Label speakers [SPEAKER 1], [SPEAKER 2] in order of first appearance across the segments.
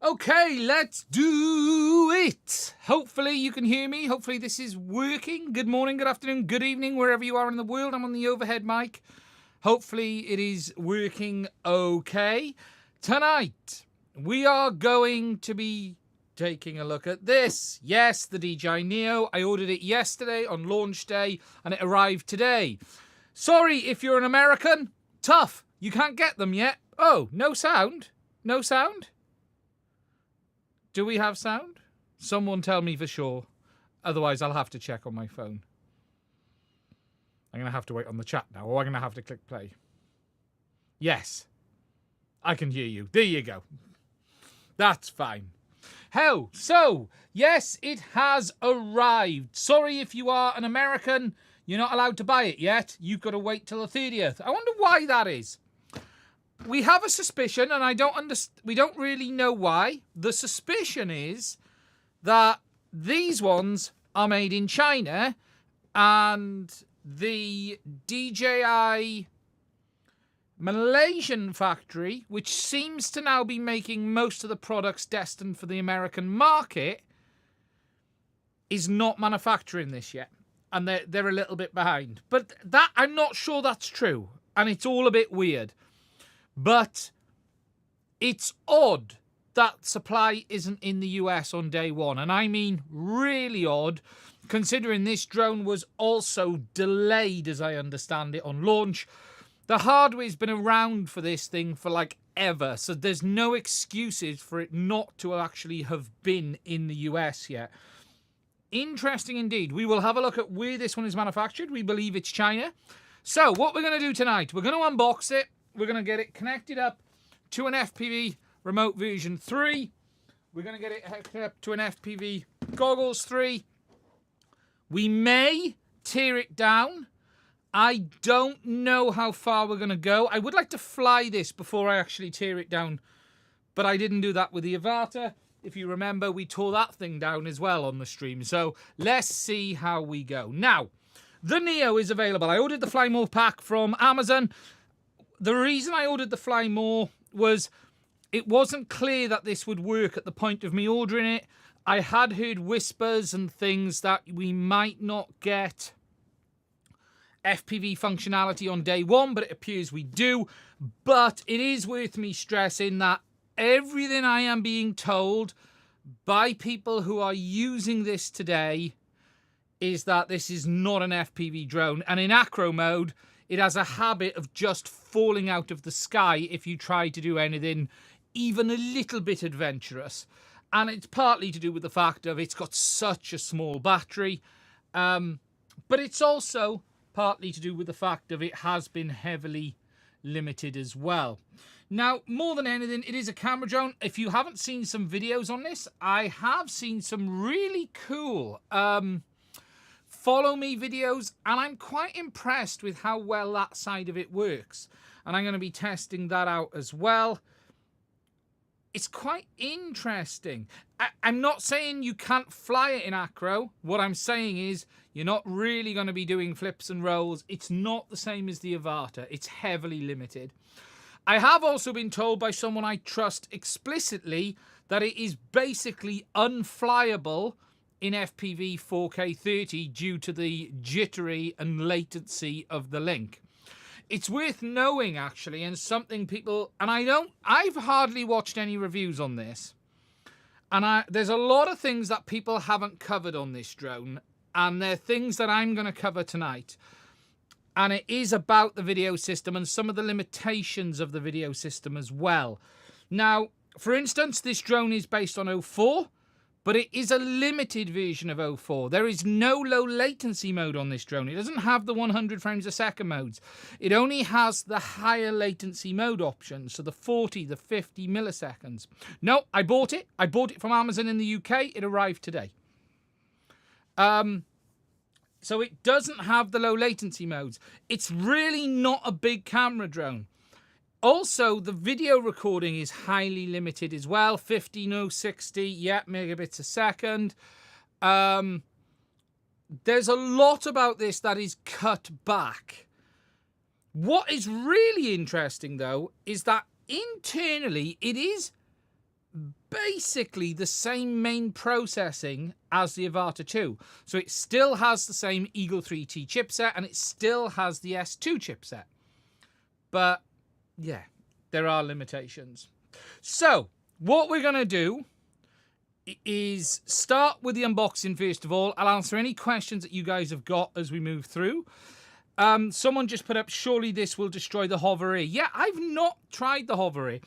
[SPEAKER 1] Okay, let's do it. Hopefully you can hear me. Hopefully this is working. Good morning, good afternoon, good evening, wherever you are in the world. I'm on the overhead mic. Hopefully it is working okay. Tonight, we are going to be taking a look at this. Yes, the DJI Neo. I ordered it yesterday on launch day and it arrived today. Sorry if you're an American. Tough. You can't get them yet. Oh, no sound? No sound? Do we have sound? Someone tell me for sure. Otherwise, I'll have to check on my phone. I'm going to have to wait on the chat now, or I'm going to have to click play. Yes. I can hear you. There you go. That's fine. Hell, so, yes, it has arrived. Sorry if you are an American, you're not allowed to buy it yet. You've got to wait till the 30th. I wonder why that is. We have a suspicion, and we don't really know why. The suspicion is that these ones are made in China, and the DJI Malaysian factory, which seems to now be making most of the products destined for the American market, is not manufacturing this yet, and they're a little bit behind. But that I'm not sure that's true, and it's all a bit weird. But it's odd that supply isn't in the US on day one. And I mean really odd, considering this drone was also delayed, as I understand it, on launch. The hardware's been around for this thing for like ever. So there's no excuses for it not to actually have been in the US yet. Interesting indeed. We will have a look at where this one is manufactured. We believe it's China. So what we're going to do tonight, we're going to unbox it. We're going to get it connected up to an FPV Remote Version 3. We're going to get it hooked up to an FPV Goggles 3. We may tear it down. I don't know how far we're going to go. I would like to fly this before I actually tear it down, but I didn't do that with the Avata. If you remember, we tore that thing down as well on the stream. So let's see how we go. Now, the Neo is available. I ordered the Fly More pack from Amazon. The reason I ordered the Fly More was it wasn't clear that this would work at the point of me ordering it. I had heard whispers and things that we might not get FPV functionality on day one, but it appears we do. But it is worth me stressing that everything I am being told by people who are using this today is that this is not an FPV drone. And in acro mode, it has a habit of just falling out of the sky if you try to do anything even a little bit adventurous. And it's partly to do with the fact of it's got such a small battery. But it's also partly to do with the fact of it has been heavily limited as well. Now, more than anything, it is a camera drone. If you haven't seen some videos on this, I have seen some really cool follow me videos, and I'm quite impressed with how well that side of it works. And I'm going to be testing that out as well. It's quite interesting. I'm not saying you can't fly it in acro. What I'm saying is you're not really going to be doing flips and rolls. It's not the same as the Avata. It's heavily limited. I have also been told by someone I trust explicitly that it is basically unflyable in FPV 4K 30 due to the jittery and latency of the link. It's worth knowing, actually, and something people... And I've hardly watched any reviews on this. And there's a lot of things that people haven't covered on this drone. And they're things that I'm going to cover tonight. And it is about the video system and some of the limitations of the video system as well. Now, for instance, this drone is based on 04. But it is a limited version of 04. There is no low latency mode on this drone. It doesn't have the 100 frames a second modes. It only has the higher latency mode options, so the 40, the 50 milliseconds. No, I bought it. I bought it from Amazon in the UK. It arrived today. So it doesn't have the low latency modes. It's really not a big camera drone. Also, the video recording is highly limited as well. 50, no 60, megabits a second. There's a lot about this that is cut back. What is really interesting, though, is that internally it is basically the same main processing as the Avata 2. So it still has the same Eagle 3T chipset, and it still has the S2 chipset. But yeah, there are limitations. So what we're going to do is start with the unboxing first of all. I'll answer any questions that you guys have got as we move through. Someone just put up, surely this will destroy the Hover Air. Yeah, I've not tried the Hover Air.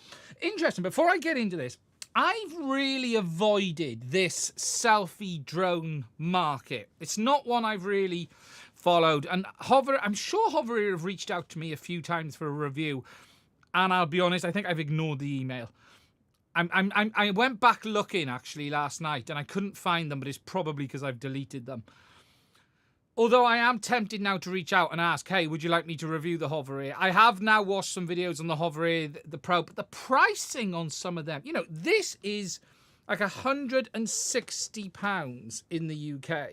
[SPEAKER 1] Interesting. Before I get into this, I've really avoided this selfie drone market. It's not one I've really followed. And I'm sure Hover Air have reached out to me a few times for a review. And I'll be honest, I think I've ignored the email. I went back looking actually last night and I couldn't find them, but it's probably because I've deleted them. Although I am tempted now to reach out and ask, hey, would you like me to review the Hover Air? I have now watched some videos on the Hover Air, the Pro, but the pricing on some of them, you know, this is like £160 in the UK.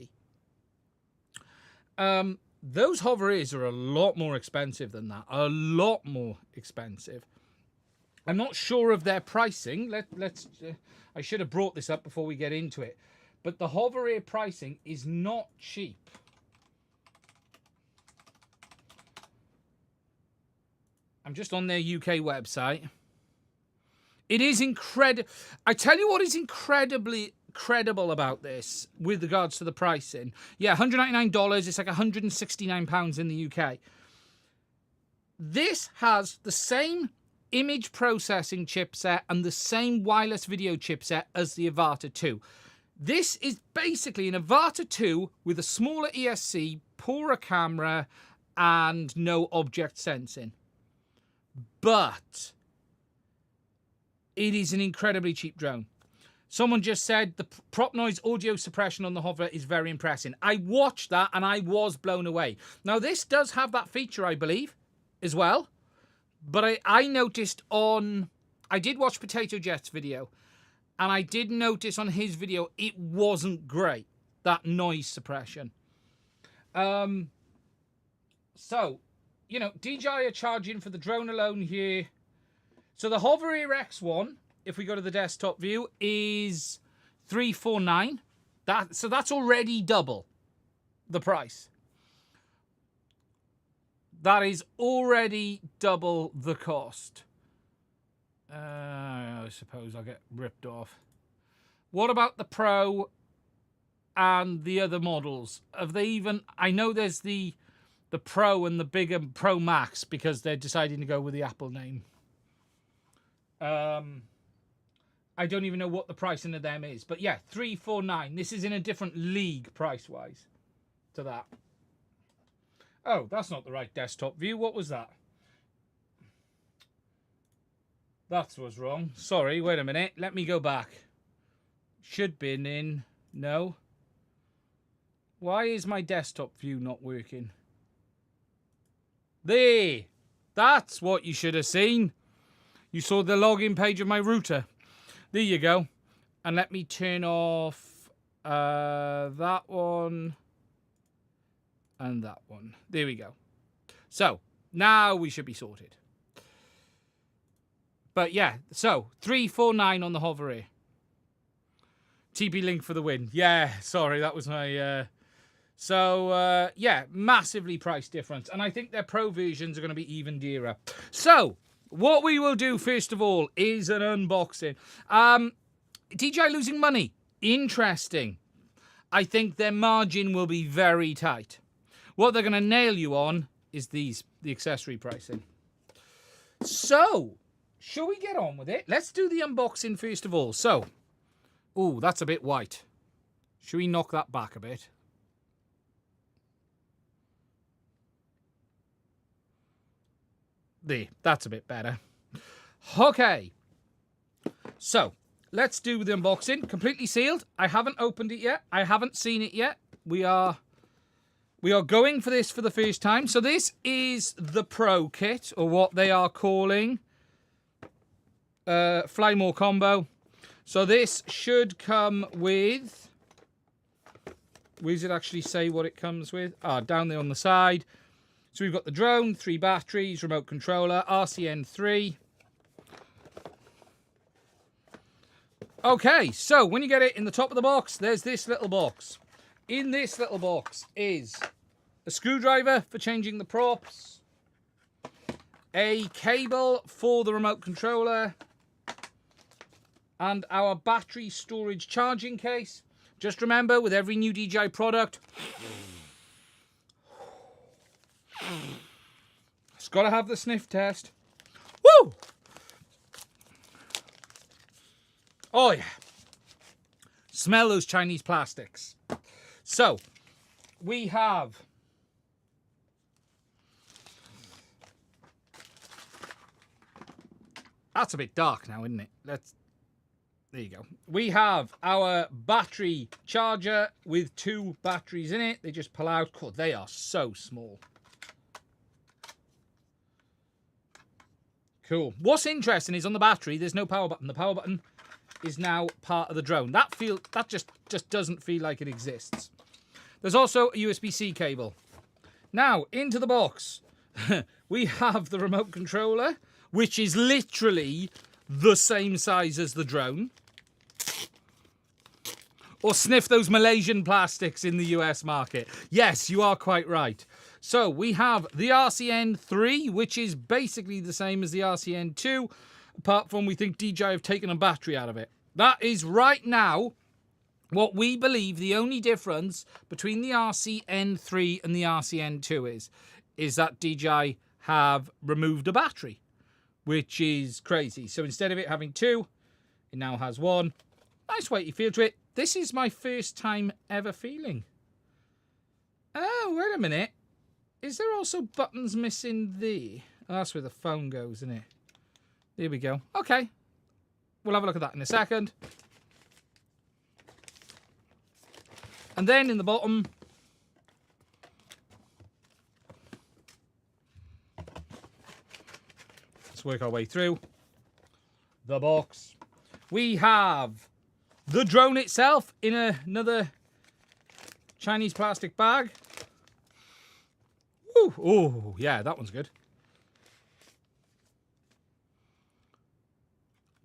[SPEAKER 1] Those Hover Airs are a lot more expensive than that. A lot more expensive. I'm not sure of their pricing. I should have brought this up before we get into it. But the Hover Air pricing is not cheap. I'm just on their UK website. It is incredible. I tell you what is incredibly credible about this with regards to the pricing. Yeah, $199. It's like £169 in the UK. This has the same image processing chipset and the same wireless video chipset as the Avata 2. This is basically an Avata 2 with a smaller ESC, poorer camera, and no object sensing. But it is an incredibly cheap drone. Someone just said the prop noise audio suppression on the Hover is very impressive. I watched that and I was blown away. Now this does have that feature, I believe, as well. But I noticed I did watch Potato Jet's video, and I did notice on his video it wasn't great, that noise suppression. So, you know, DJI are charging for the drone alone here. So the Hover Air X1, if we go to the desktop view, is $349. So that's already double the price. That is already double the cost. I suppose I'll get ripped off. What about the Pro and the other models? Have they even... I know there's the Pro and the bigger Pro Max because they're deciding to go with the Apple name. I don't even know what the pricing of them is. But yeah, $349. This is in a different league price-wise to that. Oh, that's not the right desktop view. What was that? That was wrong. Sorry, wait a minute. Let me go back. Should be in... No. Why is my desktop view not working? There. That's what you should have seen. You saw the login page of my router. There you go. And let me turn off that one. And that one. There we go. So, now we should be sorted. But yeah, so, $349 on the Hover Air. TP Link for the win. Yeah, sorry, that was my... yeah, massively price difference. And I think their Pro versions are going to be even dearer. So, what we will do, first of all, is an unboxing. DJI losing money. Interesting. I think their margin will be very tight. What they're going to nail you on is the accessory pricing. So, shall we get on with it? Let's do the unboxing first of all. So, ooh, that's a bit white. Should we knock that back a bit? There, that's a bit better. Okay. So, let's do the unboxing. Completely sealed. I haven't opened it yet. I haven't seen it yet. We are going for this for the first time. So this is the Pro kit, or what they are calling Fly More Combo. So this should come with... Where does it actually say what it comes with? Down there on the side. So we've got the drone, 3 batteries, remote controller, RCN3. Okay, so when you get it in the top of the box, there's this little box. In this little box is a screwdriver for changing the props, a cable for the remote controller, and our battery storage charging case. Just remember, with every new DJI product, it's got to have the sniff test. Woo! Oh, yeah. Smell those Chinese plastics. So, we have that's a bit dark now, isn't it? There you go. We have our battery charger with 2 batteries in it. They just pull out. God, they are so small. Cool. What's interesting is on the battery, there's no power button. The power button is now part of the drone. That just doesn't feel like it exists. There's also a USB-C cable. Now, into the box, we have the remote controller, which is literally the same size as the drone. Or sniff those Malaysian plastics in the US market. Yes, you are quite right. So we have the RCN3, which is basically the same as the RCN2, apart from we think DJI have taken a battery out of it. That is right now what we believe the only difference between the RCN3 and the RCN2 is that DJI have removed a battery, which is crazy. So instead of it having 2, it now has 1. Nice weighty feel to it. This is my first time ever feeling. Oh, wait a minute. Is there also buttons missing there? Oh, that's where the phone goes, isn't it? There we go. Okay. We'll have a look at that in a second. And then in the bottom, let's work our way through the box. We have the drone itself in another Chinese plastic bag. Ooh, oh, yeah, that one's good.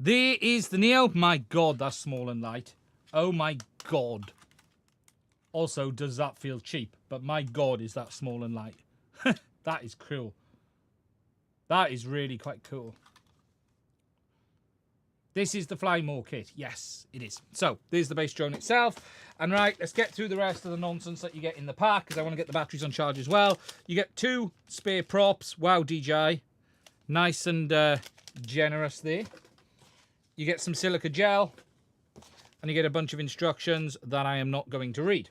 [SPEAKER 1] There is the Neo. My God, that's small and light. Oh my God. Also, does that feel cheap? But my God, is that small and light. That is cool. That is really quite cool. This is the Fly More kit. Yes, it is. So, there's the base drone itself. And right, let's get through the rest of the nonsense that you get in the pack, because I want to get the batteries on charge as well. You get 2 spare props. Wow, DJI. Nice and generous there. You get some silica gel. And you get a bunch of instructions that I am not going to read.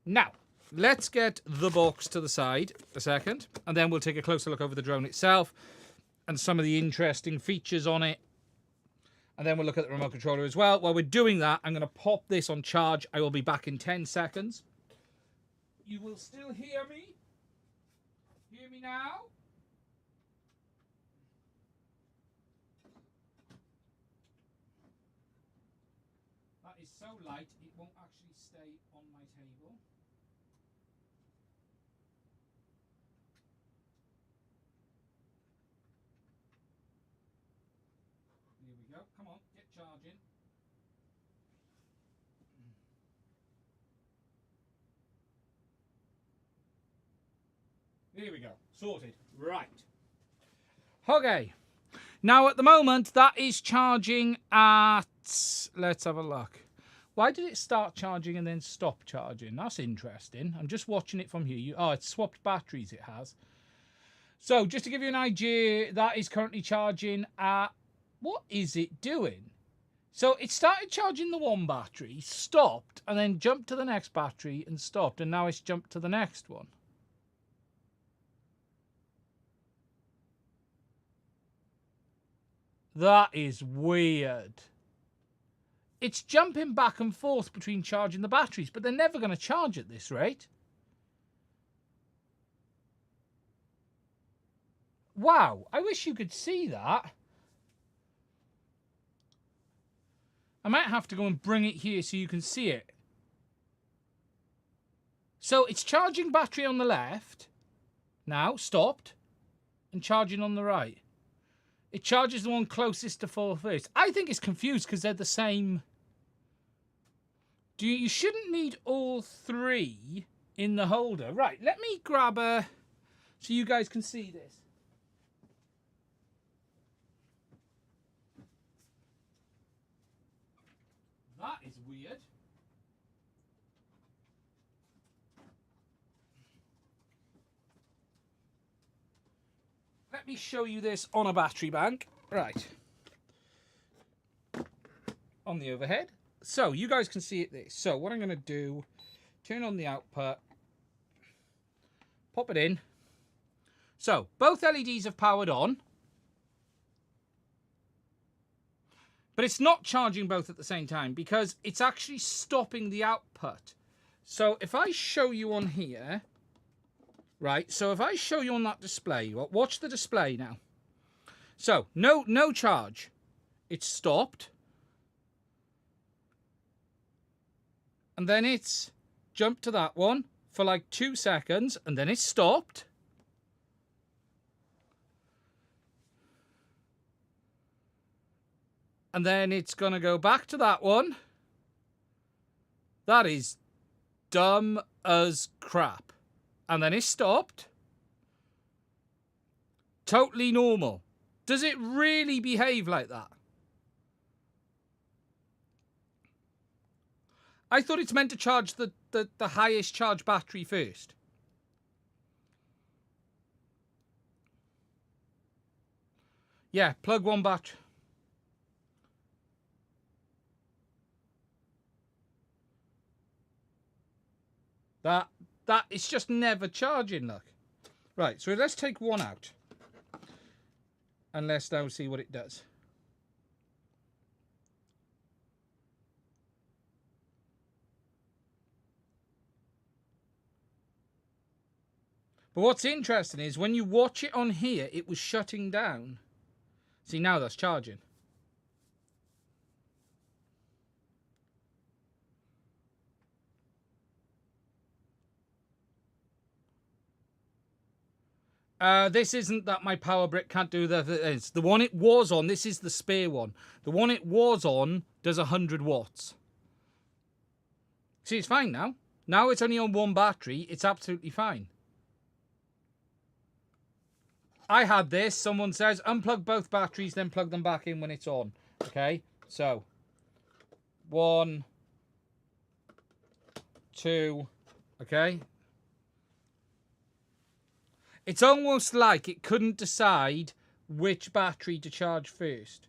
[SPEAKER 1] Now, let's get the box to the side a second. And then we'll take a closer look over the drone itself and some of the interesting features on it. And then we'll look at the remote controller as well. While we're doing that, I'm going to pop this on charge. I will be back in 10 seconds. You will still hear me? Hear me now? That is so light, it won't actually stay on my table. Here we go. Come on, get charging. Here we go. Sorted. Right. Okay. Now, at the moment, that is charging at... Let's have a look. Why did it start charging and then stop charging? That's interesting. I'm just watching it from here. Oh, it's swapped batteries, it has. So, just to give you an idea, that is currently charging at... What is it doing? So, it started charging the one battery, stopped, and then jumped to the next battery and stopped, and now it's jumped to the next one. That is weird. It's jumping back and forth between charging the batteries, but they're never going to charge at this rate. Wow, I wish you could see that. I might have to go and bring it here so you can see it. So it's charging battery on the left. Now, stopped. And charging on the right. it charges the one closest to full first. I think it's confused because they're the same. You shouldn't need all three in the holder. Right, let me grab a... so you guys can see this. That is weird. Let me show you this on a battery bank. Right. On the overhead. So you guys can see it this. So what I'm going to do, turn on the output, pop it in. So both LEDs have powered on, but it's not charging both at the same time because it's actually stopping the output. So if I show you on here, right, so if I show you on that display, watch the display now. So no charge. It's stopped. And then it's jumped to that one for like 2 seconds, and then it's stopped. And then it's going to go back to that one. That is dumb as crap. And then it's stopped. Totally normal. Does it really behave like that? I thought it's meant to charge the highest charge battery first. Yeah, plug one battery. That it's just never charging, look. Right, so let's take one out. And let's now see what it does. But what's interesting is when you watch it on here, it was shutting down. See, now that's charging. This isn't that my power brick can't do the one it was on. This is the spare one. The one it was on does 100 watts. See, it's fine now. Now it's only on one battery. It's absolutely fine. I had this. Someone says unplug both batteries, then plug them back in when it's on. Okay, so 1, 2, okay. It's almost like it couldn't decide which battery to charge first.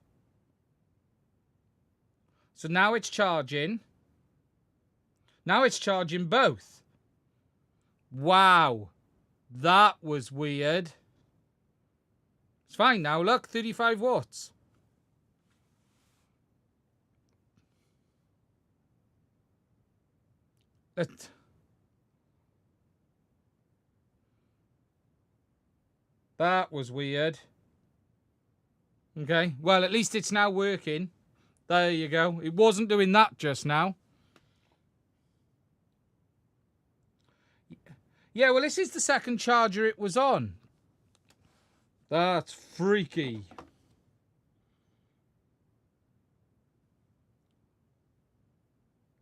[SPEAKER 1] So now it's charging. Now it's charging both. Wow. That was weird. It's fine now, look, 35 watts. That was weird. Okay, well, at least it's now working. There you go. It wasn't doing that just now. Yeah, well, this is the second charger it was on. That's freaky.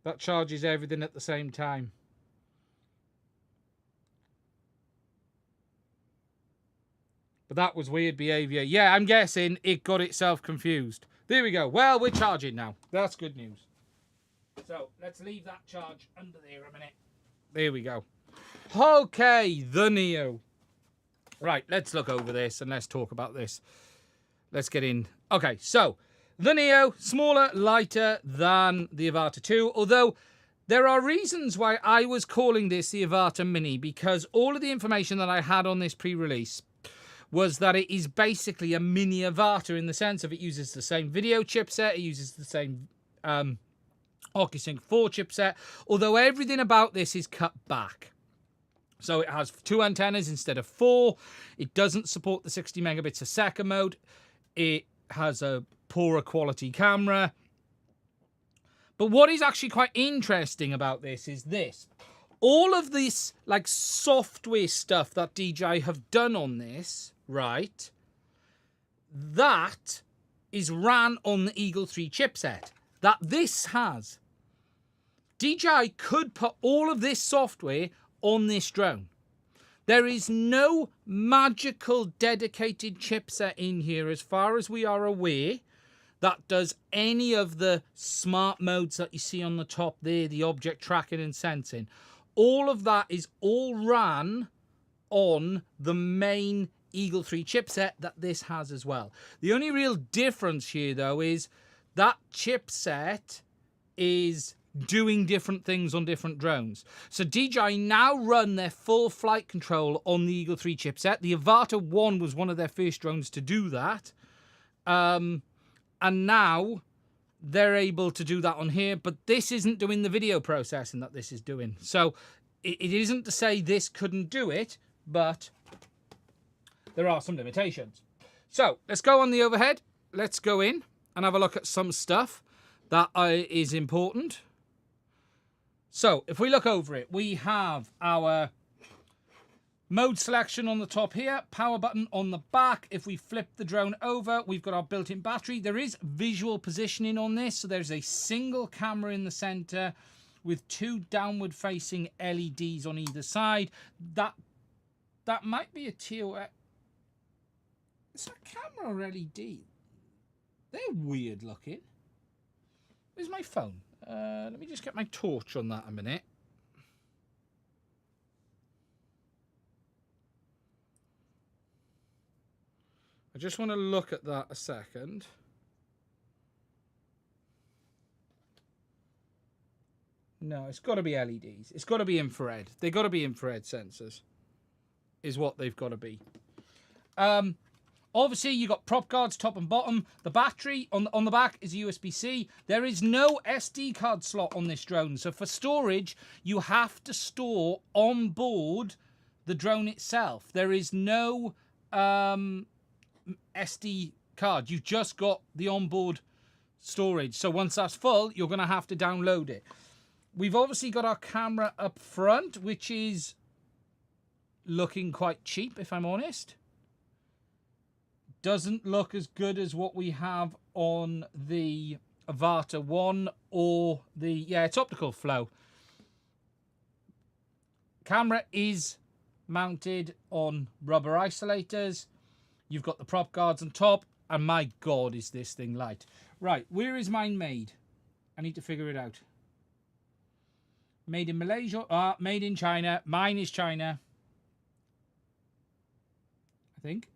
[SPEAKER 1] That charges everything at the same time. But that was weird behavior. Yeah, I'm guessing it got itself confused. There we go. Well, we're charging now. That's good news. So let's leave that charge under there a minute. There we go. Okay, the Neo. Right, let's look over this and let's talk about this. Let's get in. Okay, so the Neo, smaller, lighter than the Avata 2, although there are reasons why I was calling this the Avata Mini, because all of the information that I had on this pre-release was that it is basically a mini Avata in the sense of it uses the same video chipset, it uses the same OcuSync 4 chipset, although everything about this is cut back. So it has 2 antennas instead of 4. It doesn't support the 60 megabits a second mode. It has a poorer quality camera. But what is actually quite interesting about this is this. All of this like software stuff that DJI have done on this, right? that is ran on the Eagle 3 chipset that this has. DJI could put all of this software on this drone. There is no magical dedicated chipset in here, as far as we are aware, that does any of the smart modes that you see on the top there, the object tracking and sensing. All of that is all ran on the main Eagle 3 chipset that this has as well. The only real difference here, though, is that chipset is doing different things on different drones. So DJI now run their full flight control on the Eagle 3 chipset. The Avata 1 was one of their first drones to do that. And now they're able to do that on here, but this isn't doing the video processing that this is doing. So it isn't to say this couldn't do it, but there are some limitations. So let's go on the overhead. Let's go in and have a look at some stuff that is important. So if we look over it, we have our mode selection on the top here, power button on the back. If we flip the drone over, we've got our built-in battery. There is visual positioning on this, so there's a single camera in the center with 2 downward-facing LEDs on either side. That might be a TOS. It's a camera or LED. They're weird looking. Where's my phone? Let me just get my torch on that a minute. I just want to look at that a second. No, it's got to be LEDs. It's got to be infrared. They've got to be infrared sensors, is what they've got to be. Obviously, you got prop guards top and bottom. The battery on the back is USB-C. There is no SD card slot on this drone. So for storage, you have to store on board the drone itself. There is no SD card. You've just got the onboard storage. So once that's full, you're going to have to download it. We've obviously got our camera up front, which is looking quite cheap, if I'm honest. Doesn't look as good as what we have on the Avata 1 or the... Yeah, it's optical flow. Camera is mounted on rubber isolators. You've got the prop guards on top. And my God, is this thing light. Right, where is mine made? I need to figure it out. Made in Malaysia. Made in China. Mine is China, I think.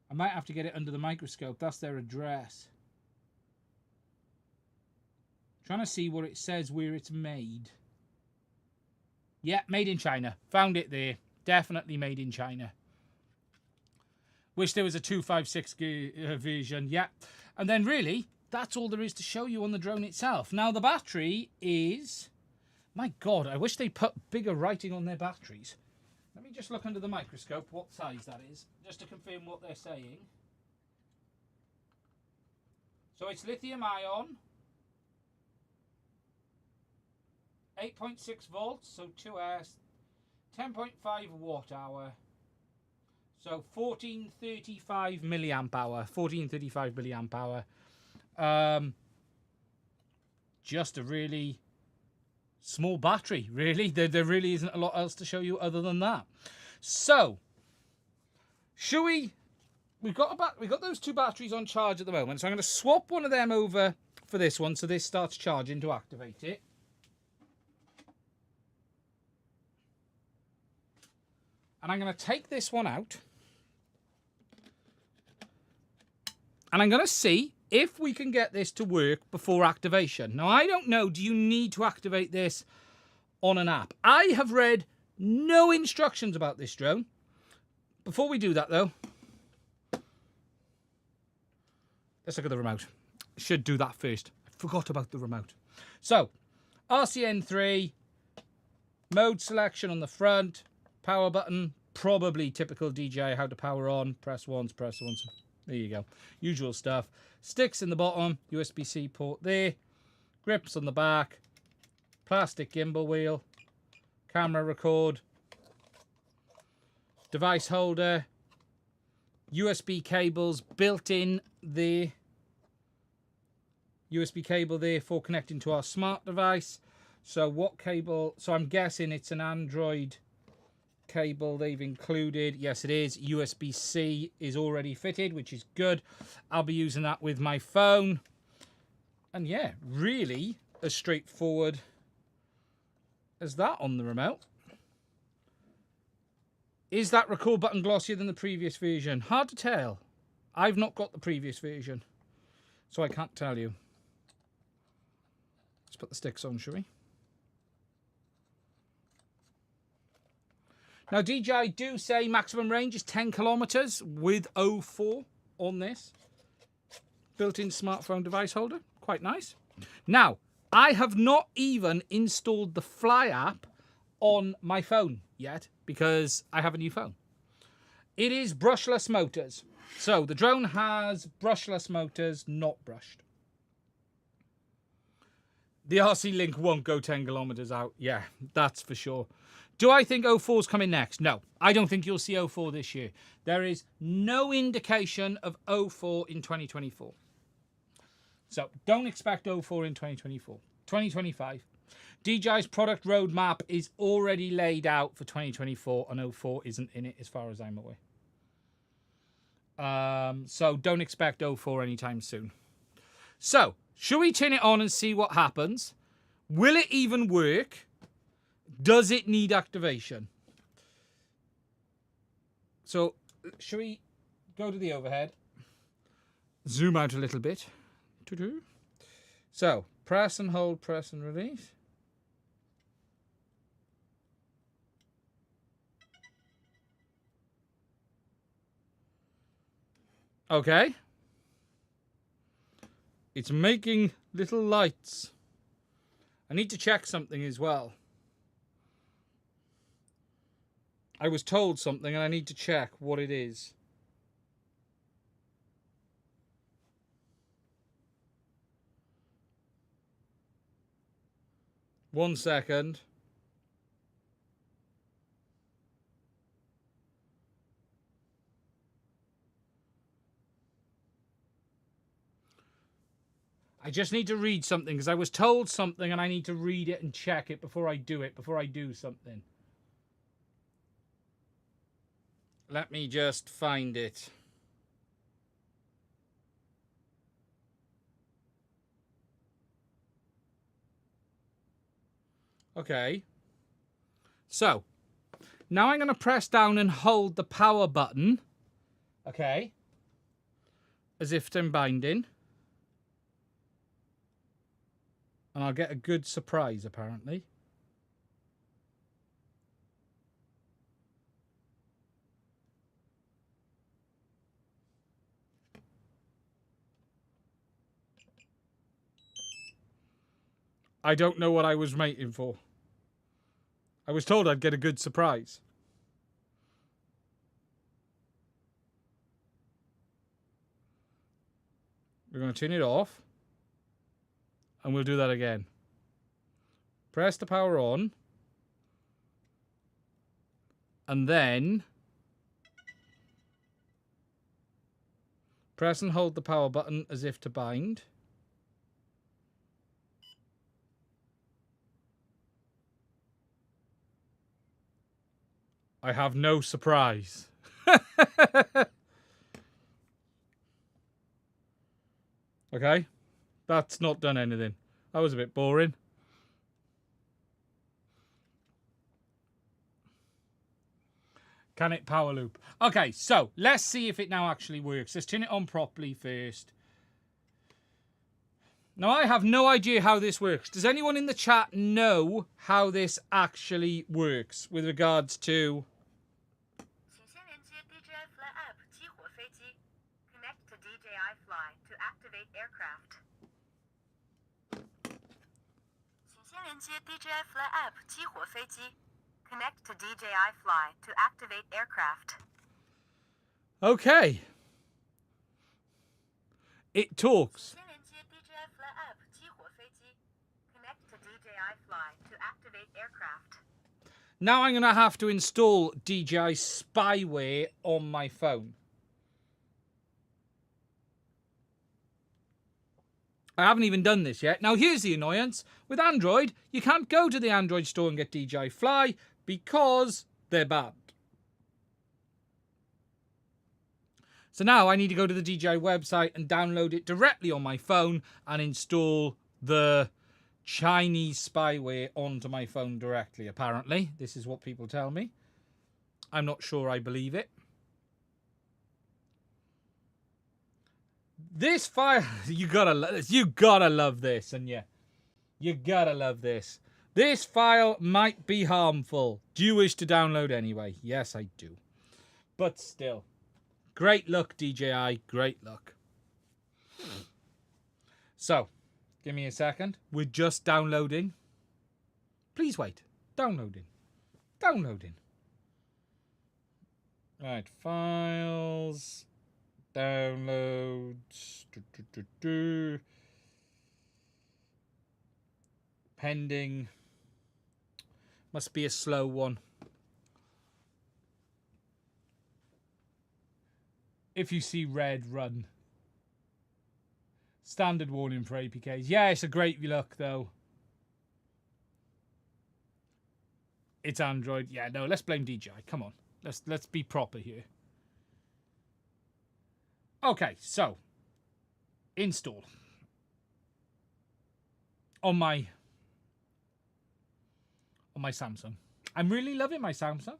[SPEAKER 1] I might have to get it under the microscope. That's their address. Trying to see what it says where it's made. Yeah, made in China. Found it there. Definitely made in China. Wish there was a 256 version. Yeah. And then really, that's all there is to show you on the drone itself. Now the battery is... My God, I wish they put bigger writing on their batteries. Let me just look under the microscope what size that is, just to confirm what they're saying. So it's lithium ion, 8.6 volts, so 2S, 10.5 watt hour, so 1435 milliamp hour, 1435 milliamp hour. Just a really small battery, really. There really isn't a lot else to show you other than that. So, shall we... We've got those 2 batteries on charge at the moment, so I'm going to swap one of them over for this one, so this starts charging to activate it. And I'm going to take this one out. And I'm going to see if we can get this to work before activation. Now, I don't know, do you need to activate this on an app? I have read no instructions about this drone. Before we do that, though, let's look at the remote. Should do that first. I forgot about the remote. So, RCN3, mode selection on the front, power button, probably typical DJI, how to power on, press once, press once. There you go. Usual stuff. Sticks in the bottom, USB-C port there, grips on the back, plastic gimbal wheel, camera record. device holder, USB cables built in there. USB cable there for connecting to our smart device. So what cable? So I'm guessing it's an Android cable they've included. Yes, it is. USB-C is already fitted, which is good. I'll be using that with my phone. And yeah, really as straightforward as that on the remote. Is that record button glossier than the previous version? Hard to tell. I've not got the previous version, so I can't tell you. Let's put the sticks on, shall we? Now, DJI do say maximum range is 10 kilometers with 0.4 on this built-in smartphone device holder. Quite nice. Now, I have not even installed the Fly app on my phone yet because I have a new phone. It is brushless motors. So the drone has brushless motors, not brushed. The RC Link won't go 10 kilometers out. Yeah, that's for sure. Do I think 0.4 is coming next? No, I don't think you'll see 0.4 this year. There is no indication of 0.4 in 2024. So don't expect 0.4 in 2024. 2025. DJI's product roadmap is already laid out for 2024 and 0.4 isn't in it as far as I'm aware. So don't expect 0.4 anytime soon. So, should we turn it on and see what happens? Will it even work? Does it need activation? So, should we go to the overhead? Zoom out a little bit. So, press and hold, press and release. Okay. It's making little lights. I need to check something as well. I was told something and I need to check what it is. One second. I just need to read something because I was told something and I need to read it and check it before I do something. Let me just find it. Okay. So, now I'm going to press down and hold the power button. Okay. As if I'm binding. And I'll get a good surprise, apparently. I don't know what I was waiting for. I was told I'd get a good surprise. We're going to turn it off. And we'll do that again. Press the power on. And then press and hold the power button as if to bind. I have no surprise. Okay. That's not done anything. That was a bit boring. Can it power loop? Okay, so let's see if it now actually works. Let's turn it on properly first. Now, I have no idea how this works. Does anyone in the chat know how this actually works with regards to...
[SPEAKER 2] Connect to DJI Fly to activate aircraft. 请先连接 DJI Fly app 激活飞机. Connect to DJI Fly to activate aircraft.
[SPEAKER 1] Okay. It talks.
[SPEAKER 2] 先连接 DJI Fly app 激活飞机. Connect to DJI Fly to activate aircraft.
[SPEAKER 1] Now I'm going to have to install DJI spyware on my phone. I haven't even done this yet. Now, here's the annoyance. With Android, you can't go to the Android store and get DJI Fly because they're banned. So now I need to go to the DJI website and download it directly on my phone and install the Chinese spyware onto my phone directly, apparently. This is what people tell me. I'm not sure I believe it. This file, you gotta love this, and yeah, you gotta love this. This file might be harmful. Do you wish to download anyway? Yes, I do. But still, great luck, DJI, great luck. So, give me a second. We're just downloading. Please wait. Downloading. Downloading. Right, files. Downloads. Pending. Must be a slow one. If you see red, run. Standard warning for APKs. Yeah, it's a great look though. It's Android. Yeah, no, let's blame DJI. Come on. Let's be proper here. Okay, so install on my Samsung. I'm really loving my Samsung.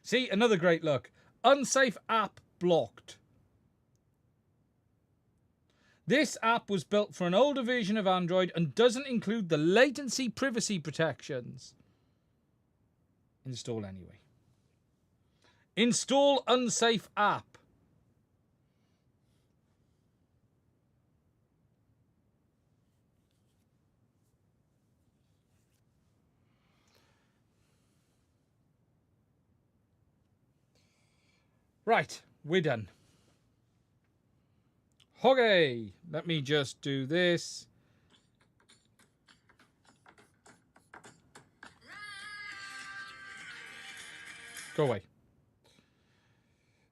[SPEAKER 1] See, another great look. Unsafe app blocked. This app was built for an older version of Android and doesn't include the latency privacy protections. Install anyway. Install unsafe app. Right, we're done. Okay, let me just do this. Go away.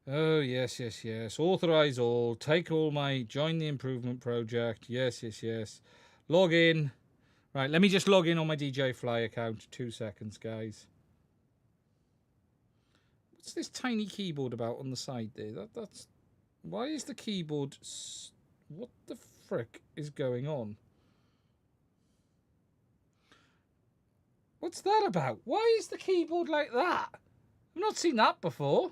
[SPEAKER 1] Oh, yes, yes, yes. Authorize all. Take all my... Join the improvement project. Yes, yes, yes. Log in. Right, let me just log in on my DJI Fly account. 2 seconds, guys. What's this tiny keyboard about on the side there? That's... Why is the keyboard... What the frick is going on? What's that about? Why is the keyboard like that? I've not seen that before.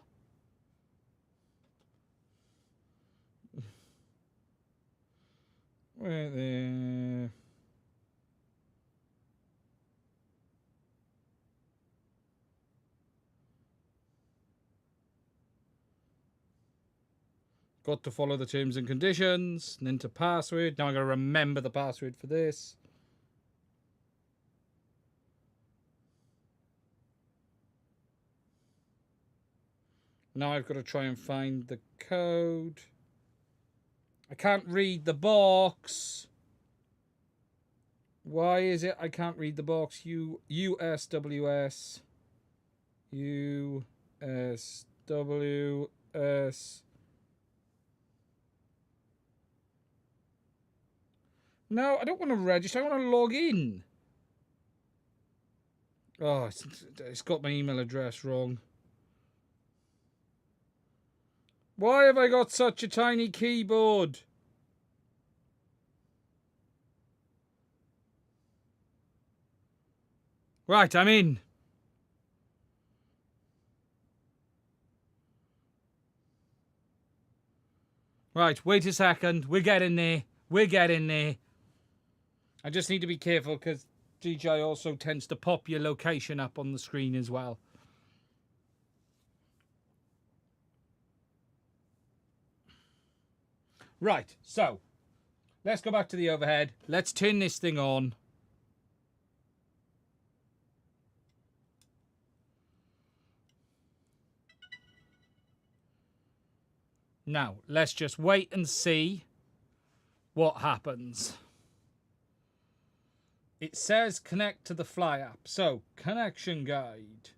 [SPEAKER 1] Right there. Got to follow the terms and conditions. And enter password. Now I got to remember the password for this. Now I've got to try and find the code. I can't read the box. Why is it I can't read the box? USWS. USWS. No, I don't want to register. I want to log in. Oh, it's got my email address wrong. Why have I got such a tiny keyboard? Right, I'm in. Right, wait a second. We're getting there. We're getting there. I just need to be careful because DJI also tends to pop your location up on the screen as well. Right, so let's go back to the overhead. Let's turn this thing on. Now, let's just wait and see what happens. It says connect to the Fly app. So, connection guide.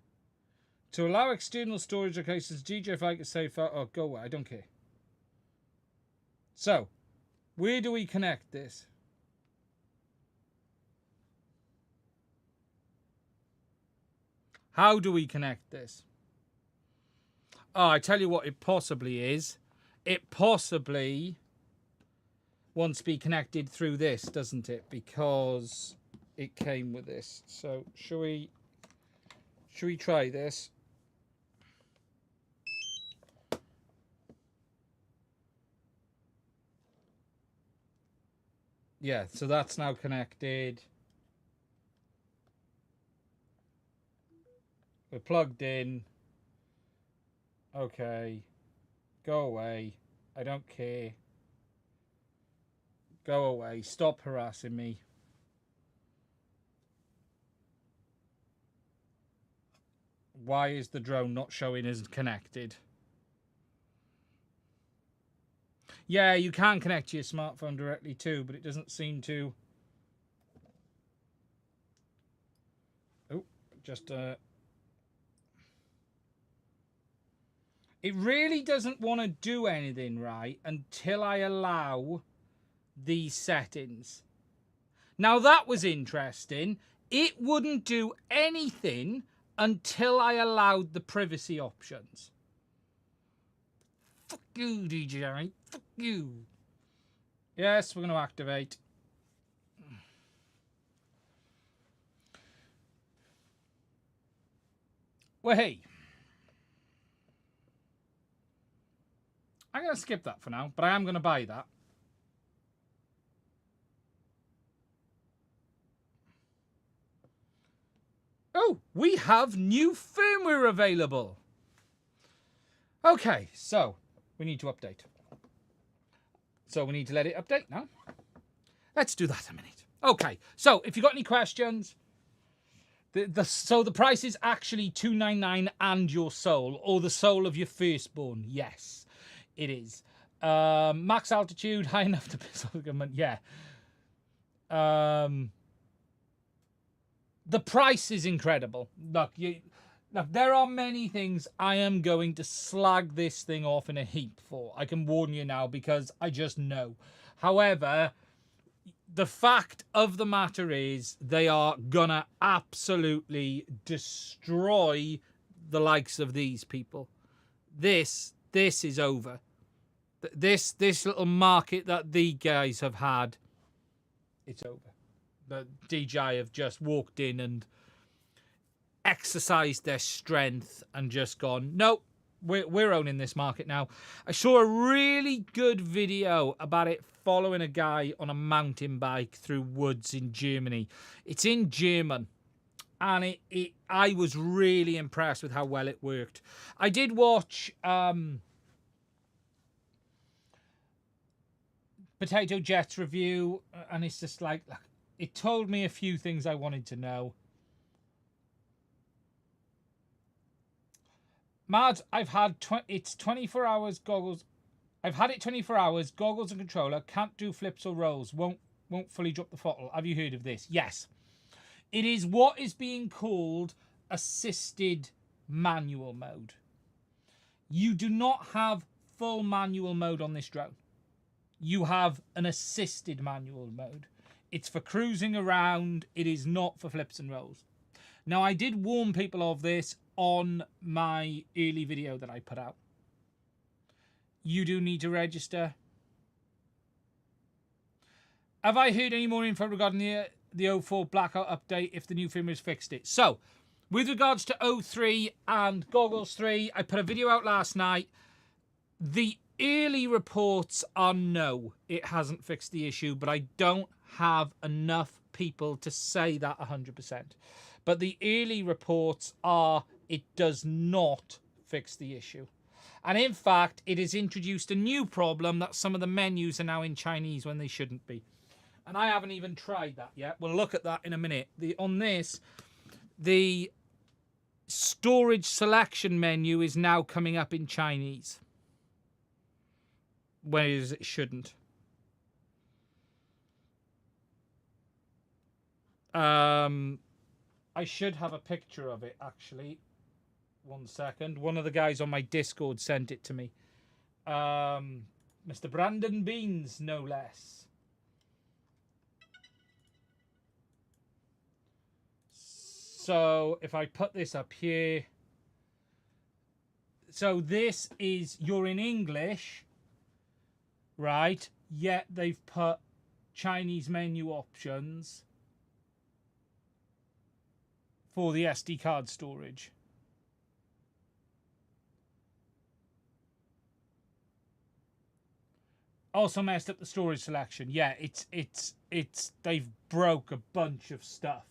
[SPEAKER 1] To allow external storage locations, DJI Fly can say, oh, go away, I don't care. So, where do we connect this? How do we connect this? Oh, I tell you what it possibly is. It possibly wants to be connected through this, doesn't it? Because it came with this. So, should we try this? Yeah, so that's now connected. We're plugged in. Okay. Go away. I don't care. Go away. Stop harassing me. Why is the drone not showing as connected? Yeah, you can connect to your smartphone directly too, but it doesn't seem to. Oh, just it really doesn't want to do anything right until I allow these settings. Now that was interesting. It wouldn't do anything until I allowed the privacy options. Fuck you, DJI. Fuck you. Yes, we're going to activate. Well, hey. I'm going to skip that for now, but I am going to buy that. Oh, we have new firmware available. Okay, so we need to update. So we need to let it update now. Let's do that a minute. Okay, so if you've got any questions, so the price is actually $299 and your soul, or the soul of your firstborn. Yes, it is. Max altitude, high enough to piss off the government. Yeah. The price is incredible. Look, there are many things I am going to slag this thing off in a heap for. I can warn you now because I just know. However, the fact of the matter is they are gonna absolutely destroy the likes of these people. This is over. This little market that the guys have had, it's over. The DJI have just walked in and exercised their strength and just gone, nope, we're owning this market now. I saw a really good video about it following a guy on a mountain bike through woods in Germany. It's in German, and I was really impressed with how well it worked. I did watch Potato Jet's review, and it's just like, it told me a few things I wanted to know. Mad, I've had it's 24 hours goggles. I've had it 24 hours, goggles and controller, can't do flips or rolls, won't fully drop the throttle. Have you heard of this? Yes. It is what is being called assisted manual mode. You do not have full manual mode on this drone. You have an assisted manual mode. It's for cruising around. It is not for flips and rolls. Now, I did warn people of this on my early video that I put out. You do need to register. Have I heard any more info regarding the 04 blackout update if the new firmware has fixed it? So, with regards to 03 and Goggles 3, I put a video out last night. The early reports are no, it hasn't fixed the issue, but I don't have enough people to say that 100%. But the early reports are it does not fix the issue. And in fact, it has introduced a new problem that some of the menus are now in Chinese when they shouldn't be. And I haven't even tried that yet. We'll look at that in a minute. On this, the storage selection menu is now coming up in Chinese, whereas it shouldn't. I should have a picture of it, actually. 1 second. One of the guys on my Discord sent it to me. Mr. Brandon Beans, no less. So if I put this up here. So this is, you're in English, right? Yet they've put Chinese menu options for the SD card storage. Also messed up the storage selection. Yeah, it's they've broke a bunch of stuff.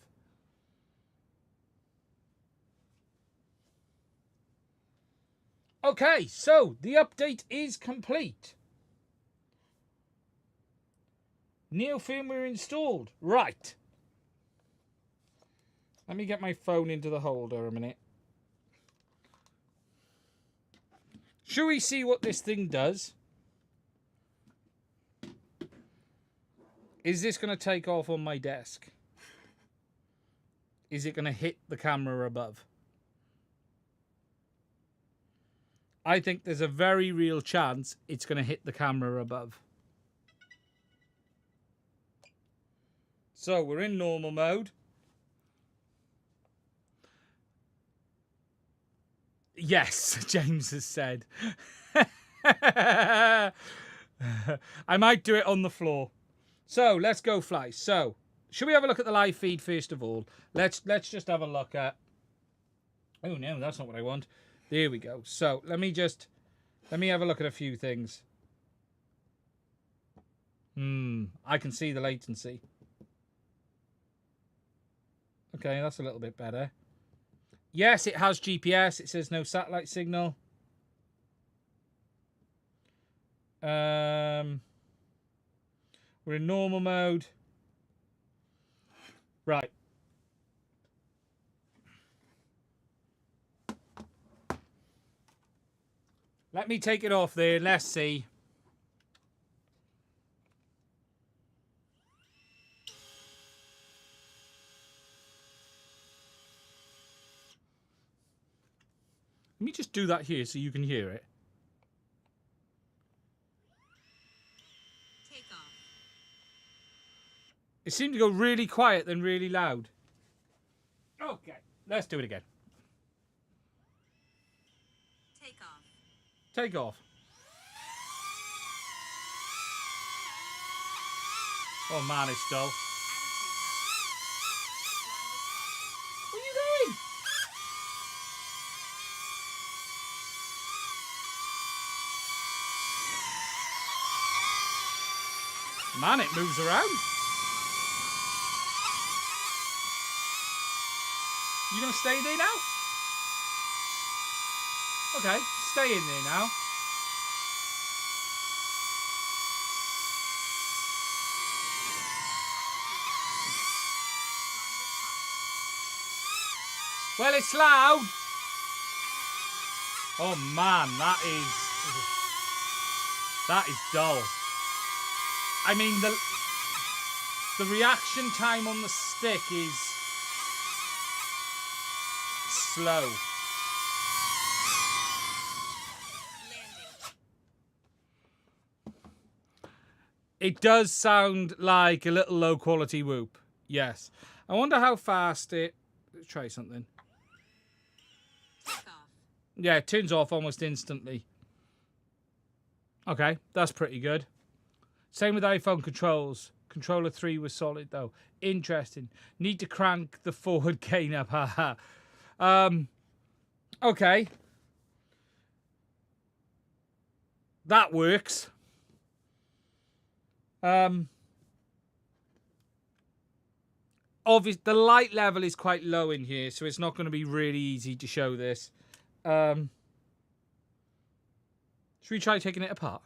[SPEAKER 1] Okay, so the update is complete. Neo firmware installed. Right. Let me get my phone into the holder a minute. Shall we see what this thing does? Is this going to take off on my desk? Is it going to hit the camera above? I think there's a very real chance it's going to hit the camera above. So we're in normal mode. Yes, James has said. I might do it on the floor. So let's go fly. So should we have a look at the live feed first of all? Let's just have a look at. Oh no, that's not what I want. There we go. So let me have a look at a few things. I can see the latency. Okay, that's a little bit better. Yes, it has GPS. It says no satellite signal. We're in normal mode. Right. Let me take it off there. Let's see. Let me just do that here so you can hear it.
[SPEAKER 2] Take off.
[SPEAKER 1] It seemed to go really quiet then really loud. Okay, let's do it again.
[SPEAKER 2] Take off.
[SPEAKER 1] Take off. Oh man, it's dull. Where are you going? Man, it moves around. You gonna stay there now? Okay, stay in there now. Well, it's loud. Oh man, that is dull. I mean, the reaction time on the stick is slow. It does sound like a little low quality whoop. Yes. I wonder how fast it. Let's try something. Yeah, it turns off almost instantly. Okay, that's pretty good. Same with iPhone controls. Controller 3 was solid though. Interesting. Need to crank the forward gain up. Haha. Okay. That works. Obviously, the light level is quite low in here, so it's not going to be really easy to show this. Should we try taking it apart?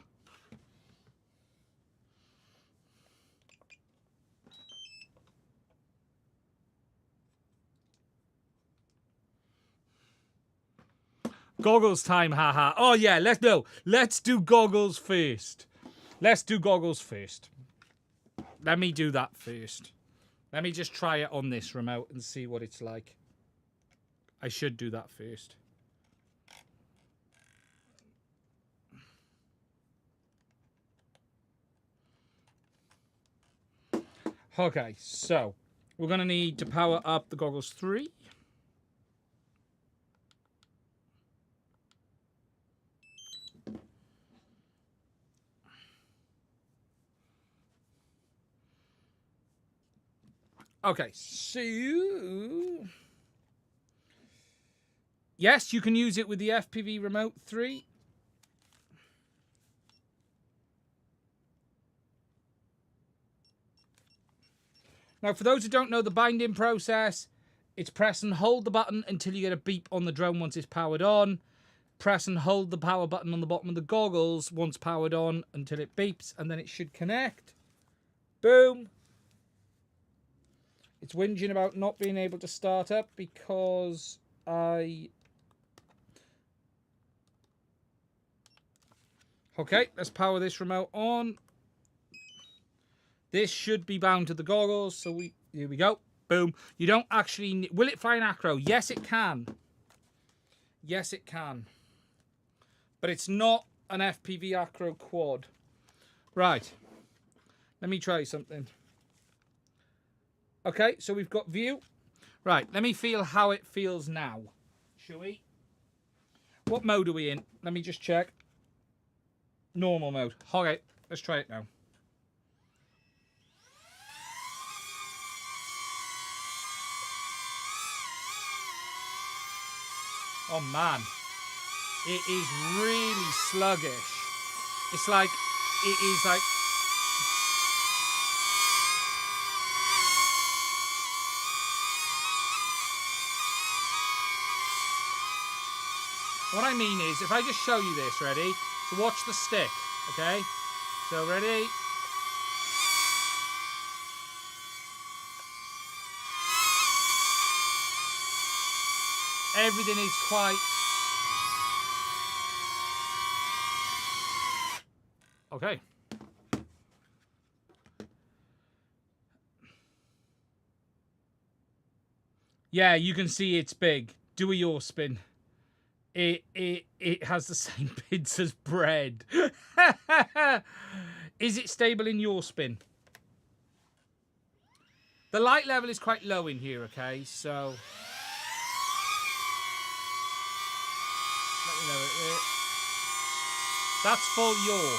[SPEAKER 1] Goggles time, haha. Oh yeah, let's do goggles first. Let's do goggles first. Let me do that first. Let me just try it on this remote and see what it's like. I should do that first. Okay, so we're going to need to power up the goggles 3. Okay, so yes, you can use it with the FPV Remote 3. Now, for those who don't know the binding process, it's press and hold the button until you get a beep on the drone once it's powered on. Press and hold the power button on the bottom of the goggles once powered on until it beeps, and then it should connect. Boom. It's whinging about not being able to start up because Okay, let's power this remote on. This should be bound to the goggles, so here we go. Boom. You don't actually... Will it fly an acro? Yes, it can. Yes, it can. But it's not an FPV acro quad. Right. Let me try something. Okay, so we've got view. Right, let me feel how it feels now. Shall we? What mode are we in? Let me just check. Normal mode. Okay, let's try it now. Oh man, it is really sluggish. It's like, it is like... What I mean is, if I just show you this, ready? So watch the stick, okay? So ready? Everything is quite... Okay. Yeah, you can see it's big. Do a yaw spin. It has the same pins as bread. Is it stable in yaw spin? The light level is quite low in here, okay? So... Let me know it. That's full yaw.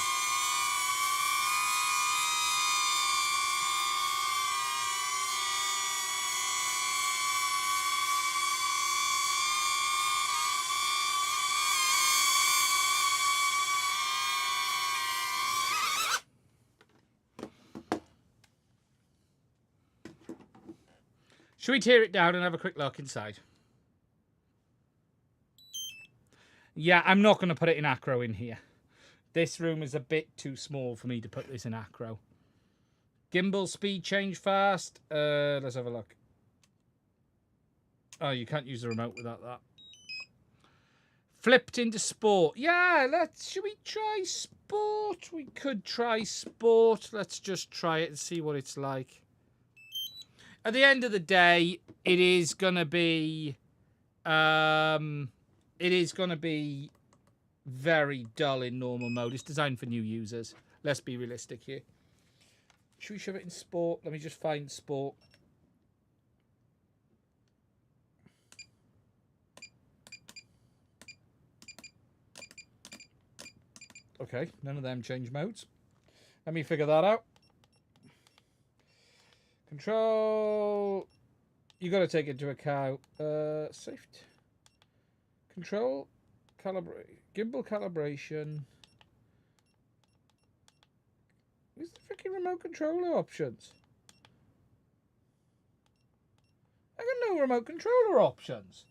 [SPEAKER 1] Should we tear it down and have a quick look inside? Yeah, I'm not going to put it in acro in here. This room is a bit too small for me to put this in acro. Gimbal speed change fast. Let's have a look. Oh, you can't use the remote without that. Flipped into sport. Yeah, should we try sport? We could try sport. Let's just try it and see what it's like. At the end of the day, it is going to be very dull in normal mode. It's designed for new users. Let's be realistic here. Should we shove it in sport? Let me just find sport. Okay, none of them change modes. Let me figure that out. Control. You got to take into account safety. Control, calibrate, gimbal calibration. Where's the freaking remote controller options? I got no remote controller options.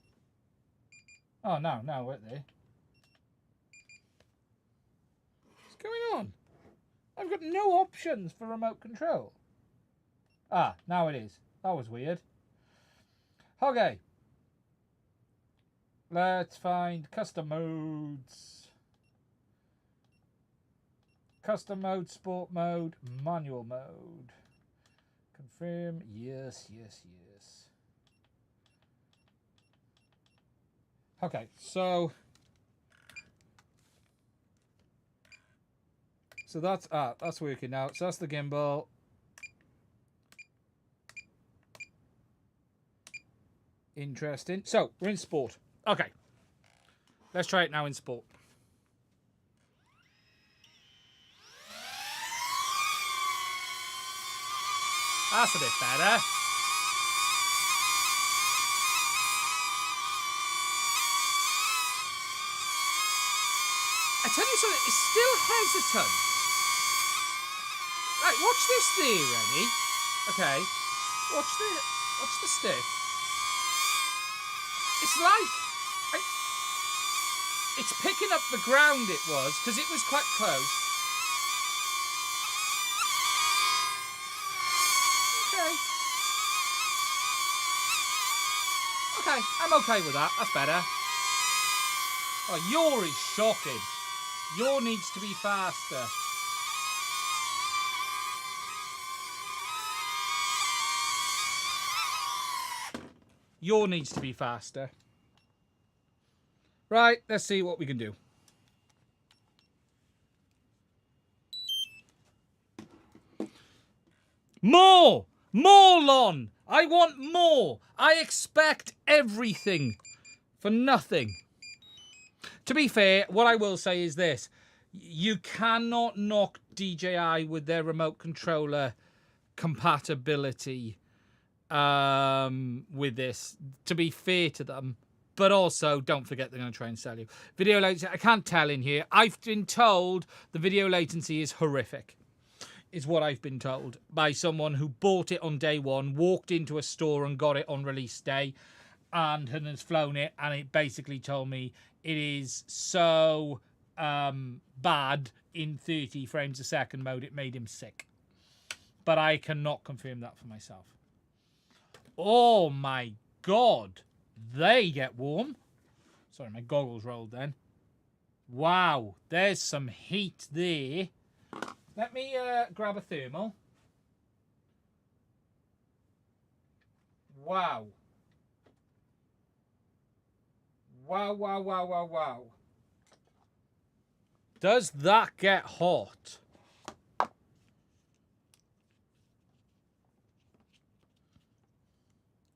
[SPEAKER 1] Oh no, wait there. What's going on? I've got no options for remote control. Ah, now it is. That was weird. Okay. Let's find custom modes. Custom mode, sport mode, manual mode. confirm. Yes, yes, yes. Okay, so that's working now. So that's the gimbal. Interesting. So we're in sport. Okay, let's try it now in sport. That's a bit better. I tell you something, it's still hesitant. Right, watch this there, ready? Okay. Watch the stick. It's like it's picking up the ground it was, because it was quite close. Okay, I'm okay with that. That's better. Oh, your is shocking. Your needs to be faster. Your needs to be faster. Right, let's see what we can do. More! More, Lon! I want more! I expect everything for nothing. To be fair, what I will say is this. You cannot knock DJI with their remote controller compatibility with this, to be fair to them. But also, don't forget they're going to try and sell you. Video latency, I can't tell in here. I've been told the video latency is horrific, is what I've been told by someone who bought it on day one, walked into a store and got it on release day, and has flown it, and it basically told me it is so bad in 30 frames a second mode, it made him sick. But I cannot confirm that for myself. Oh my God. They get warm. Sorry, my goggles rolled then. Wow, there's some heat there. Let me grab a thermal. Wow. Wow, wow, wow, wow, wow. Does that get hot?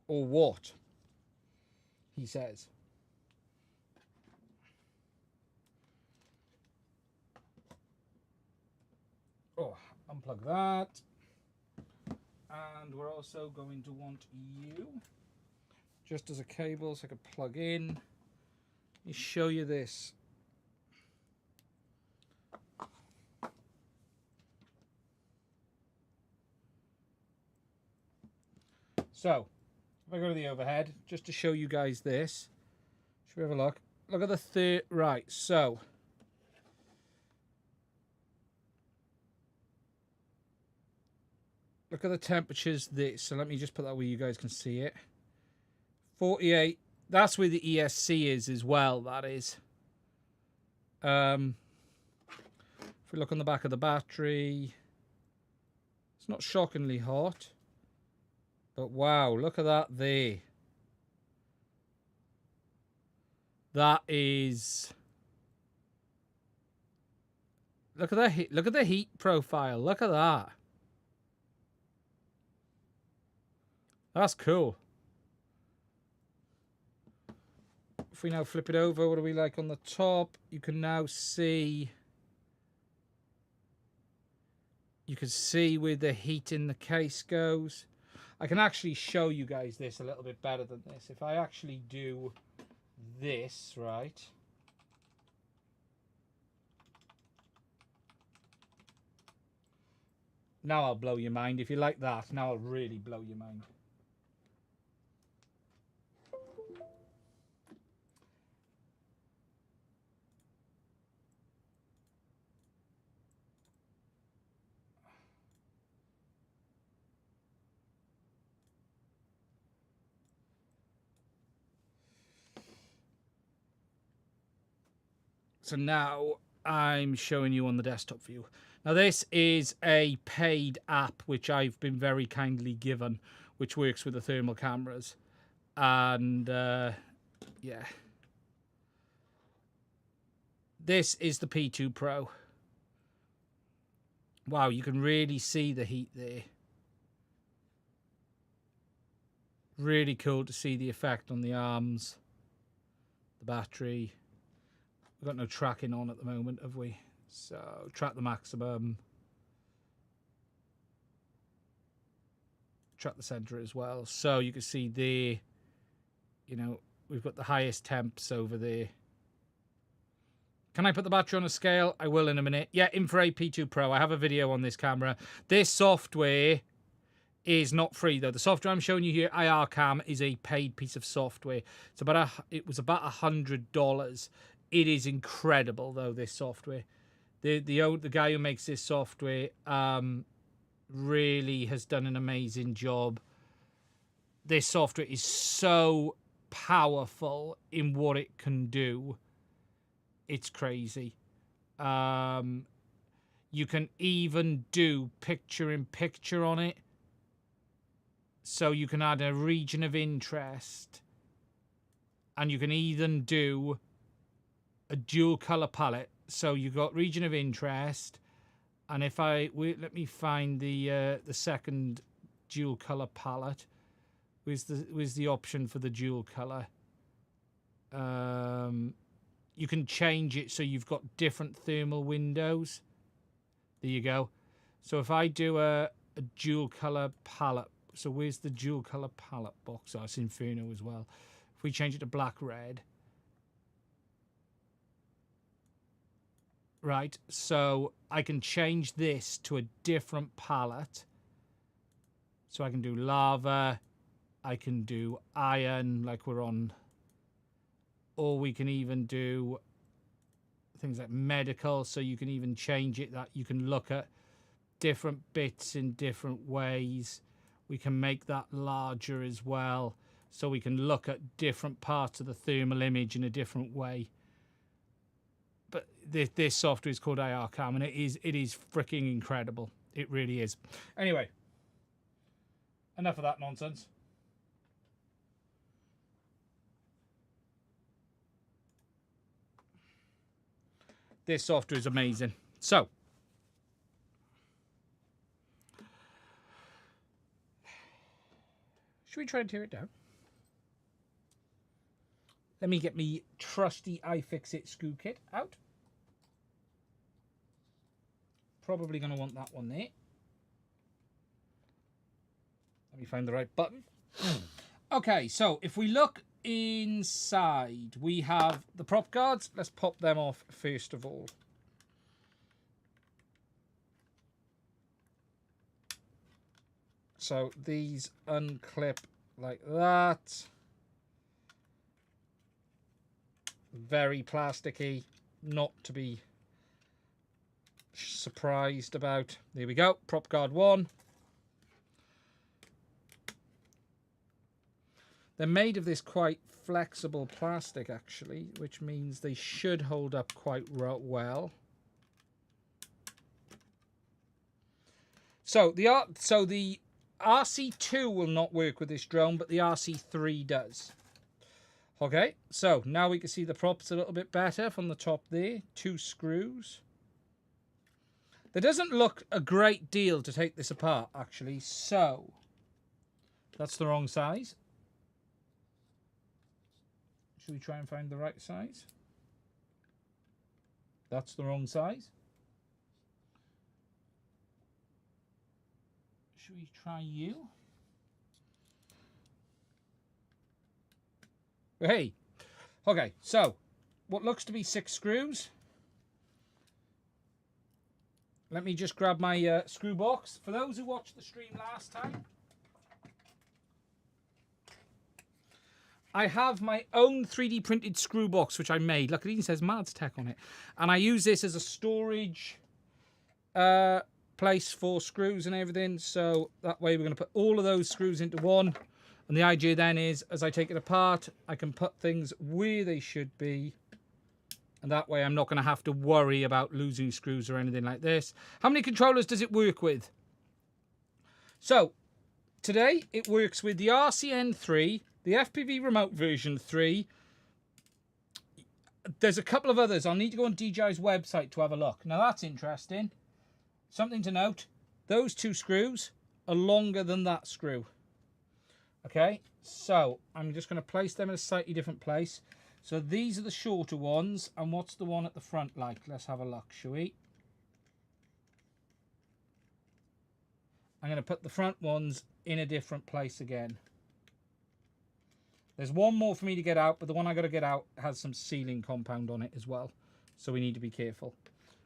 [SPEAKER 1] Or what? He says. Oh, unplug that. And we're also going to want you just as a cable so I can plug in. Let me show you this. So, if I go to the overhead, just to show you guys this. Should we have a look? Look at the third. Right, so. Look at the temperatures there. So let me just put that where you guys can see it. 48. That's where the ESC is as well, that is. If we look on the back of the battery, it's not shockingly hot. But wow, look at that there. That is... Look at the heat profile. Look at that. That's cool. If we now flip it over, what do we like on the top? You can now see... You can see where the heat in the case goes. I can actually show you guys this a little bit better than this. If I actually do this, right? Now I'll blow your mind. If you like that, now I'll really blow your mind. So now I'm showing you on the desktop view. Now, this is a paid app, which I've been very kindly given, which works with the thermal cameras. And, yeah. This is the P2 Pro. Wow, you can really see the heat there. Really cool to see the effect on the arms, the battery. We've got no tracking on at the moment, have we? So, track the maximum. Track the center as well. So, you can see there, you know, we've got the highest temps over there. Can I put the battery on a scale? I will in a minute. Yeah, Infrared P2 Pro. I have a video on this camera. This software is not free, though. The software I'm showing you here, IRCam, is a paid piece of software. It's about it was about $100. It is incredible, though, this software. The guy who makes this software really has done an amazing job. This software is so powerful in what it can do. It's crazy. You can even do picture-in-picture on it. So you can add a region of interest. And you can even do a dual color palette. So you've got region of interest. And if let me find the second dual color palette. Where's the option for the dual color? You can change it so you've got different thermal windows. There you go. So if I do a dual color palette, so where's the dual color palette box? Oh, it's Inferno as well. If we change it to black red. Right, so I can change this to a different palette. So I can do lava, I can do iron, like we're on. Or we can even do things like medical, so you can even change it that you can look at different bits in different ways. We can make that larger as well, so we can look at different parts of the thermal image in a different way. But this software is called IRCam, and it is freaking incredible. It really is. Anyway, enough of that nonsense. This software is amazing. So, should we try and tear it down? Let me get me trusty iFixit screw kit out. Probably going to want that one there. Let me find the right button. Okay, so if we look inside, we have the prop guards. Let's pop them off first of all. So these unclip like that. Very plasticky, not to be surprised about. There we go, prop guard one. They're made of this quite flexible plastic, actually, which means they should hold up quite well. So the RC2 will not work with this drone, but the RC3 does. Okay, so now we can see the props a little bit better from the top there. 2 screws. There doesn't look a great deal to take this apart, actually, so that's the wrong size. Should we try and find the right size? That's the wrong size. Should we try you? Hey, okay, so what looks to be 6 screws. Let me just grab my screw box. For those who watched the stream last time, I have my own 3D printed screw box, which I made. Look, it even says Mads Tech on it. And I use this as a storage place for screws and everything. So that way we're going to put all of those screws into one. And the idea then is, as I take it apart, I can put things where they should be. And that way I'm not going to have to worry about losing screws or anything like this. How many controllers does it work with? So, today it works with the RCN3, the FPV Remote version 3. There's a couple of others. I'll need to go on DJI's website to have a look. Now that's interesting. Something to note. Those two screws are longer than that screw. Okay, so I'm just going to place them in a slightly different place. So these are the shorter ones. And what's the one at the front like? Let's have a look, shall we? I'm going to put the front ones in a different place again. There's one more for me to get out, but the one I got to get out has some sealing compound on it as well. So we need to be careful.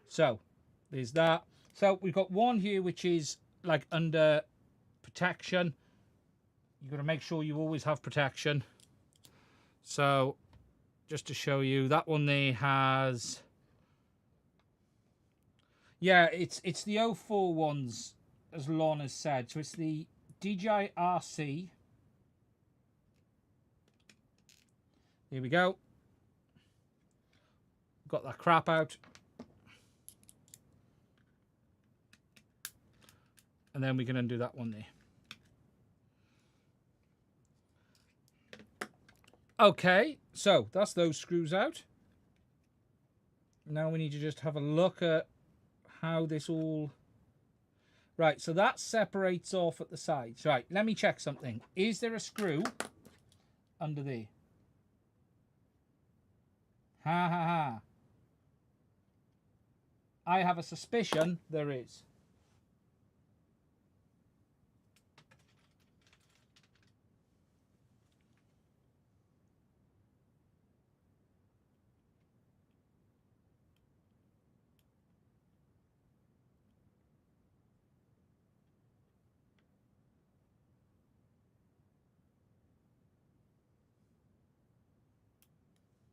[SPEAKER 1] So there's that. So we've got one here which is like under protection. You've got to make sure you always have protection. So just to show you, that one there has... Yeah, it's the 04 ones, as Lon has said. So it's the DJI RC. Here we go. Got that crap out. And then we can undo that one there. Okay, so that's those screws out. Now we need to just have a look at how this all... Right, so that separates off at the sides. Right, let me check something. Is there a screw under there? Ha ha ha. I have a suspicion there is.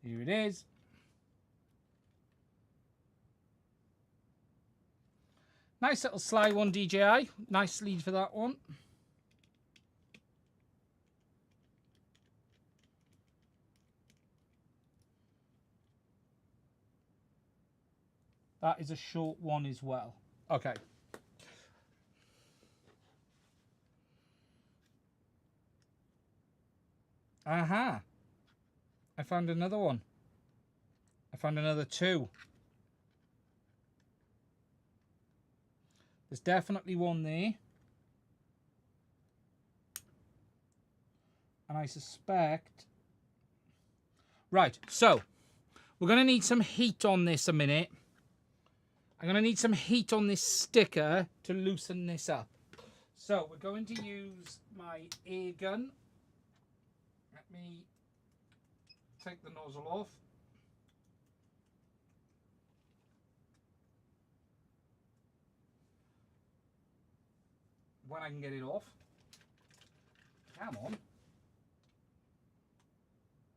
[SPEAKER 1] Here it is. Nice little sly one, DJI. Nice lead for that one. That is a short one as well. Okay. Aha. I found another one. I found another two. There's definitely one there. And I suspect... Right, so we're going to need some heat on this a minute. I'm going to need some heat on this sticker to loosen this up. So we're going to use my air gun. Let me take the nozzle off. When I can get it off. Come on.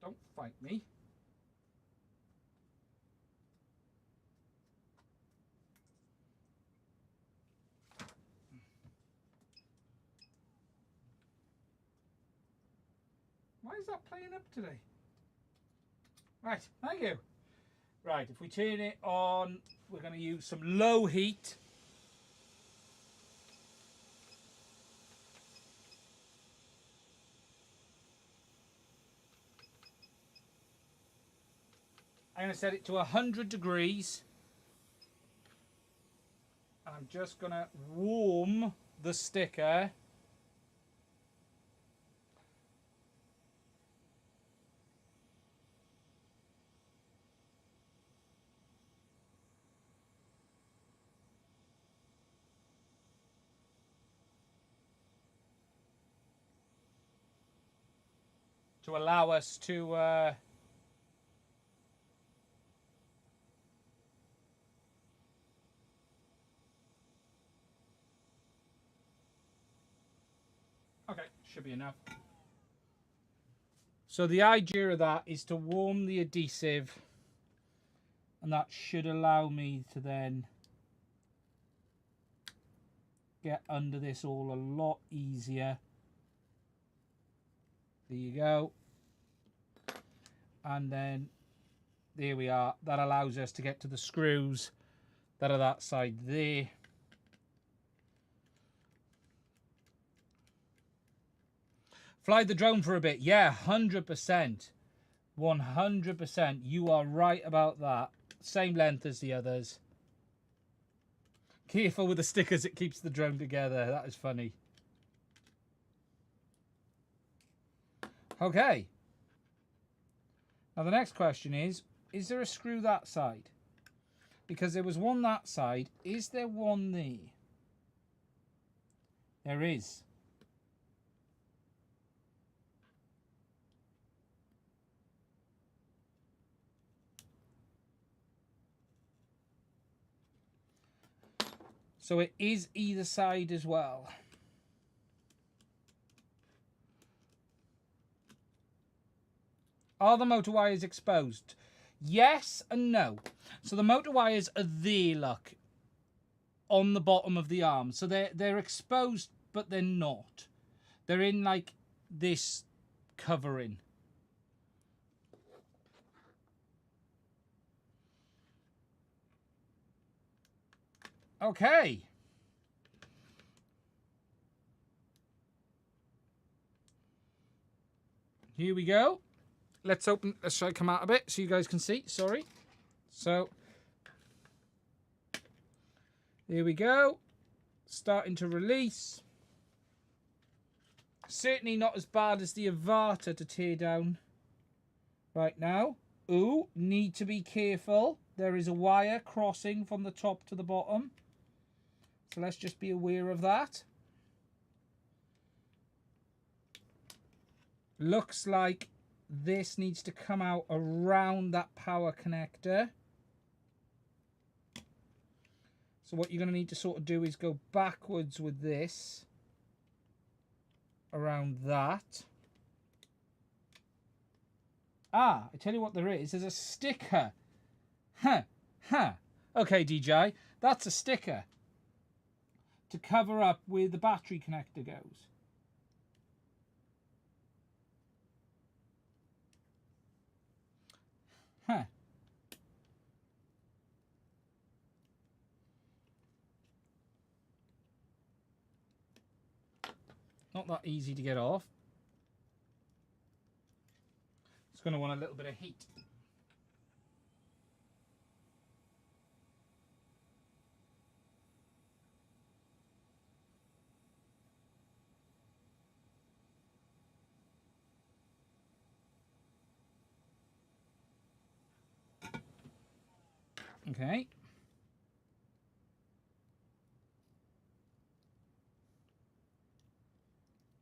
[SPEAKER 1] Don't fight me. Why is that playing up today? Right, thank you. Right, if we turn it on, we're going to use some low heat. I'm going to set it to 100 degrees. And I'm just going to warm the sticker. To allow us to okay, should be enough. So the idea of that is to warm the adhesive, and that should allow me to then get under this all a lot easier. There you go. And then There we are. That allows us to get to the screws that are that side there. Fly the drone for a bit. Yeah, 100%. 100%. You are right about that. Same length as the others. Careful with the stickers, it keeps the drone together. That is funny. Okay. Now the next question is there a screw that side? Because there was one that side. Is there one there? There is. So it is either side as well. Are the motor wires exposed? Yes and no. So the motor wires are there, look, on the bottom of the arm. So they're exposed, but they're not. They're in like this covering. Okay. Here we go. Let's try to come out a bit so you guys can see. Sorry. So, there we go. Starting to release. Certainly not as bad as the Avata to tear down right now. Ooh, need to be careful. There is a wire crossing from the top to the bottom. So let's just be aware of that. Looks like this needs to come out around that power connector. So what you're going to need to sort of do is go backwards with this around that. Ah, I tell you what there is. There's a sticker. Huh. Okay, DJI, that's a sticker to cover up where the battery connector goes. Huh. Not that easy to get off. It's going to want a little bit of heat. Okay.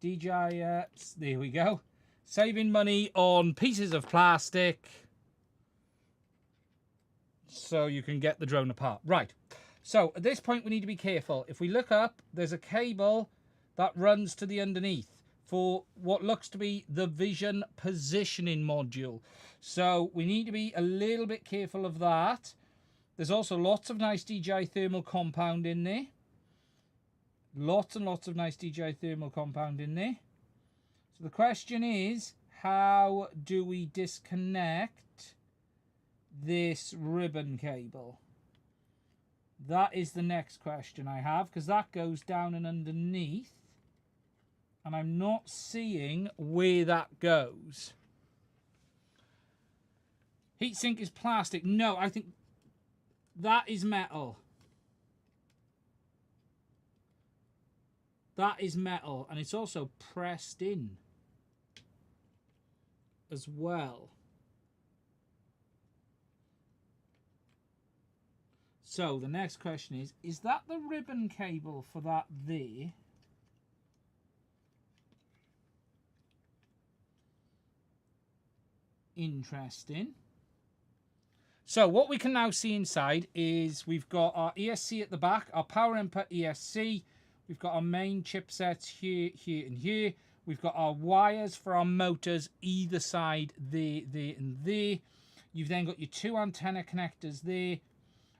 [SPEAKER 1] DJI, there we go. Saving money on pieces of plastic so you can get the drone apart. Right. So at this point we need to be careful. If we look up, there's a cable that runs to the underneath for what looks to be the vision positioning module. So we need to be a little bit careful of that. There's also lots of nice DJI thermal compound in there. Lots and lots of nice DJI thermal compound in there. So the question is, how do we disconnect this ribbon cable? That is the next question I have, because that goes down and underneath. And I'm not seeing where that goes. Heatsink is plastic. No, I think that is metal. That is metal, and it's also pressed in as well. So the next question is that the ribbon cable for that there? Interesting. So what we can now see inside is we've got our ESC at the back, our power input ESC. We've got our main chipsets here, here, and here. We've got our wires for our motors either side, there, and there. You've then got your two antenna connectors there.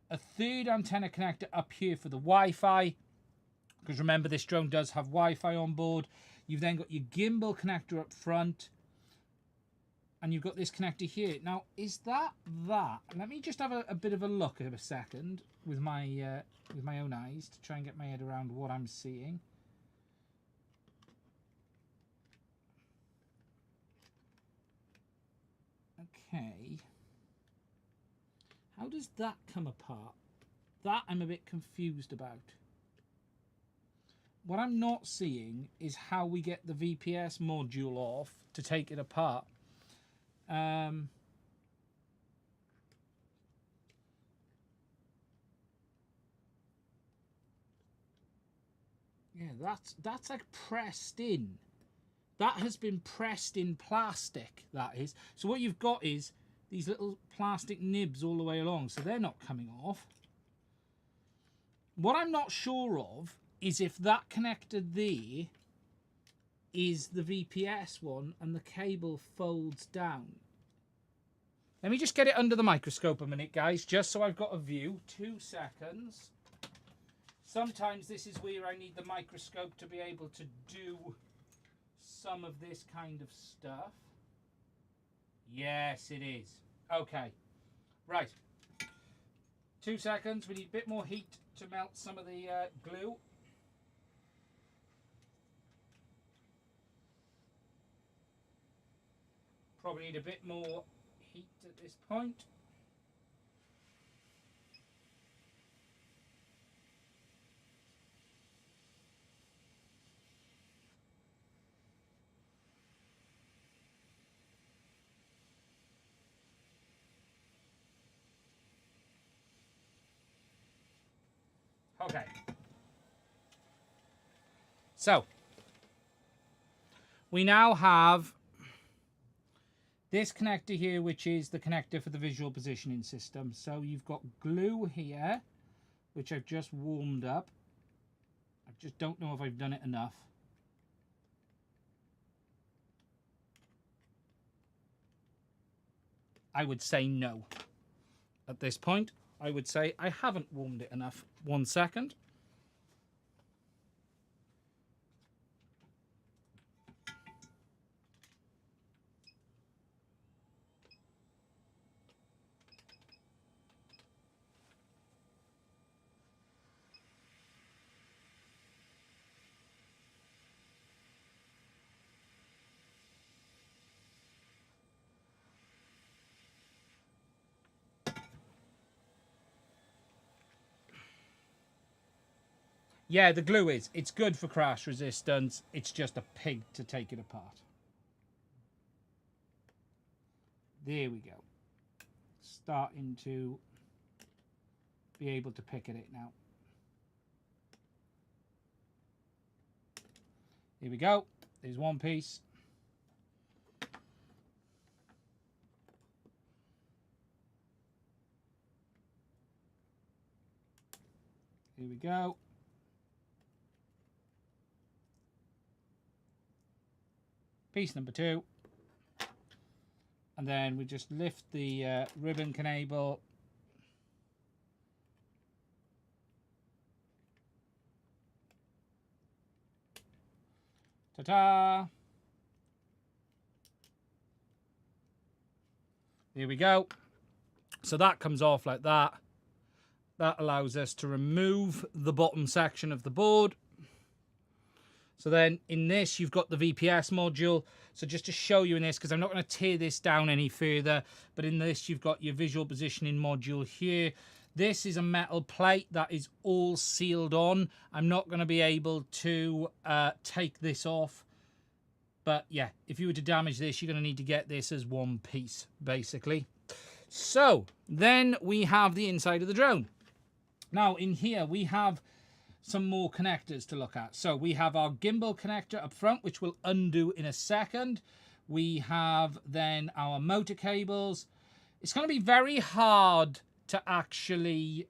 [SPEAKER 1] A third antenna connector up here for the Wi-Fi. Because remember, this drone does have Wi-Fi on board. You've then got your gimbal connector up front. and you've got this connector here. Now, is that? Let me just have a bit of a look at a second with my own eyes to try and get my head around what I'm seeing. Okay. How does that come apart? That I'm a bit confused about. What I'm not seeing is how we get the VPS module off to take it apart. Yeah, that's like pressed in. That has been pressed in plastic, that is. So what you've got is these little plastic nibs all the way along, so they're not coming off. What I'm not sure of is if that connector there is the VPS one and the cable folds down. Let me just get it under the microscope a minute, guys, just so I've got a view. 2 seconds. Sometimes this is where I need the microscope to be able to do some of this kind of stuff. Yes, it is. Okay. Right. 2 seconds. We need a bit more heat to melt some of the glue. Probably need a bit more heat at this point. Okay. So, we now have this connector here, which is the connector for the visual positioning system. So you've got glue here, which I've just warmed up. I just don't know if I've done it enough. I would say no. At this point, I would say I haven't warmed it enough. 1 second. Yeah, the glue is. It's good for crash resistance. It's just a pig to take it apart. There we go. Starting to be able to pick at it now. Here we go. There's one piece. Here we go. Piece number 2. And then we just lift the ribbon cable. Ta-ta! There we go. So that comes off like that. That allows us to remove the bottom section of the board. So then in this, you've got the VPS module. So just to show you in this, because I'm not going to tear this down any further, but in this, you've got your visual positioning module here. This is a metal plate that is all sealed on. I'm not going to be able to take this off. But yeah, if you were to damage this, you're going to need to get this as one piece, basically. So then we have the inside of the drone. Now in here, we have some more connectors to look at. So we have our gimbal connector up front, which we'll undo in a second. We have then our motor cables. It's going to be very hard to actually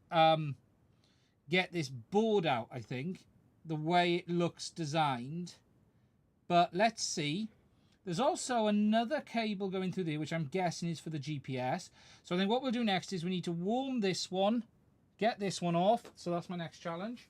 [SPEAKER 1] get this board out, I think, the way it looks designed. But let's see. There's also another cable going through there, which I'm guessing is for the GPS. So I think what we'll do next is we need to warm this one, get this one off. So that's my next challenge.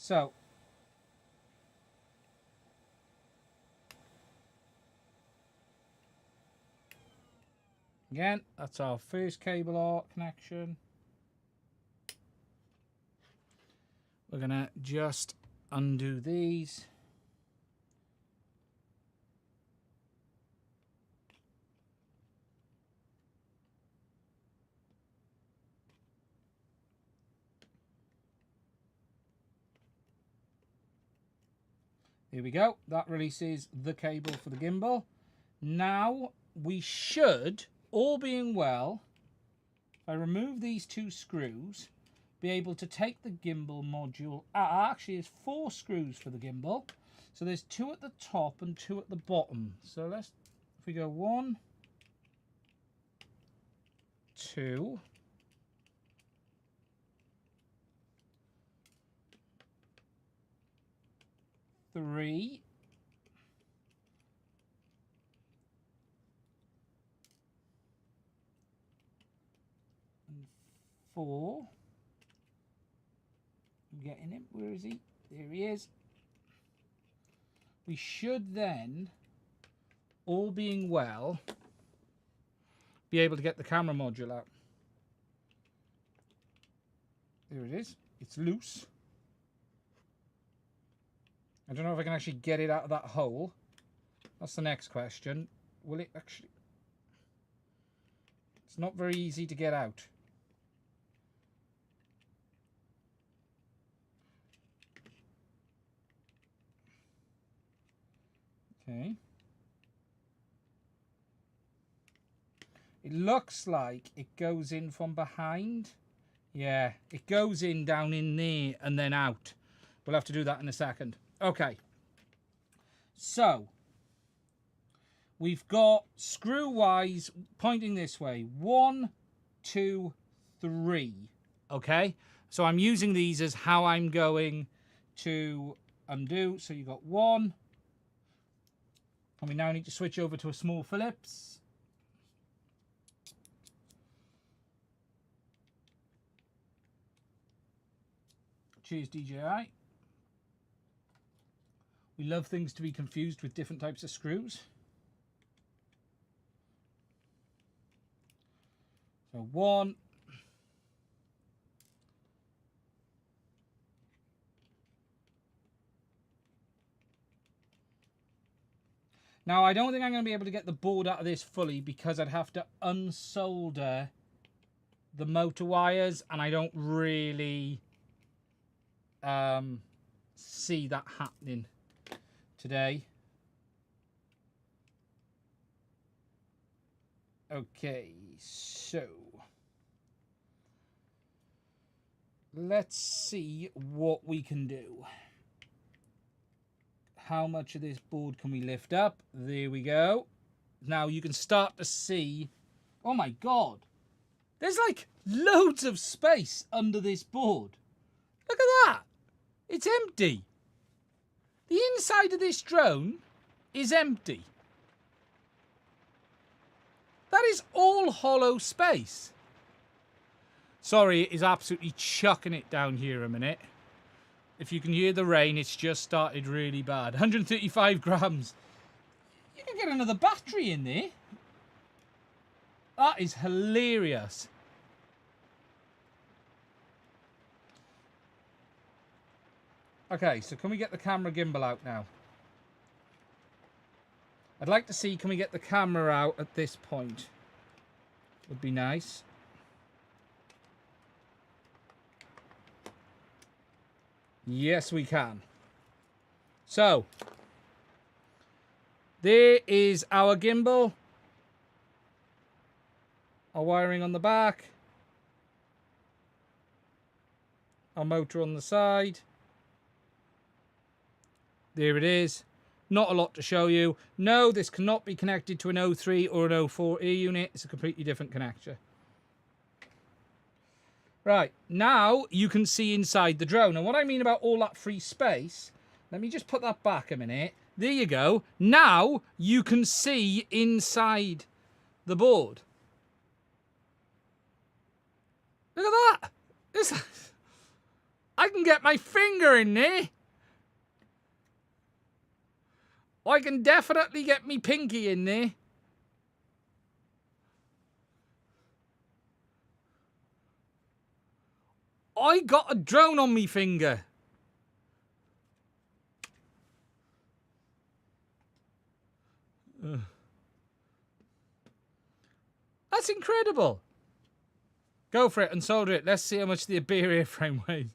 [SPEAKER 1] So, again, that's our first cable art connection. We're going to just undo these. Here we go. That releases the cable for the gimbal. Now we should, all being well, if I remove these two screws, be able to take the gimbal module out. Actually, there's 4 screws for the gimbal. So there's 2 at the top and 2 at the bottom. So let's, if we go 1, 2. 3. And 4. I'm getting him. Where is he? There he is. We should then, all being well, be able to get the camera module out. There it is. It's loose. I don't know if I can actually get it out of that hole. That's the next question. Will it actually... It's not very easy to get out. Okay. It looks like it goes in from behind. Yeah, it goes in down in there and then out. We'll have to do that in a second. Okay. So, we've got screw-wise pointing this way. 1, 2, 3. Okay? So I'm using these as how I'm going to undo. So you've got 1. And we now need to switch over to a small Phillips. Cheers, DJI. We love things to be confused with different types of screws. So 1. Now, I don't think I'm going to be able to get the board out of this fully because I'd have to unsolder the motor wires, and I don't really see that happening today. Okay, so let's see what we can do. How much of this board can we lift up? There we go. Now you can start to see, oh my God, there's like loads of space under this board. Look at that. It's empty. The inside of this drone is empty. That is all hollow space. Sorry, it is absolutely chucking it down here a minute. If you can hear the rain, it's just started really bad. 135 grams. You can get another battery in there. That is hilarious. Okay, so can we get the camera gimbal out now? I'd like to see, can we get the camera out at this point? Would be nice. Yes, we can. So, there is our gimbal. Our wiring on the back. Our motor on the side. There it is. Not a lot to show you. No, this cannot be connected to an 03 or an 04 air unit. It's a completely different connector. Right, now you can see inside the drone. And what I mean about all that free space, let me just put that back a minute. There you go. Now you can see inside the board. Look at that. I can get my finger in there. I can definitely get me pinky in there. I got a drone on me finger. That's incredible. Go for it and solder it. Let's see how much the beer airframe weighs.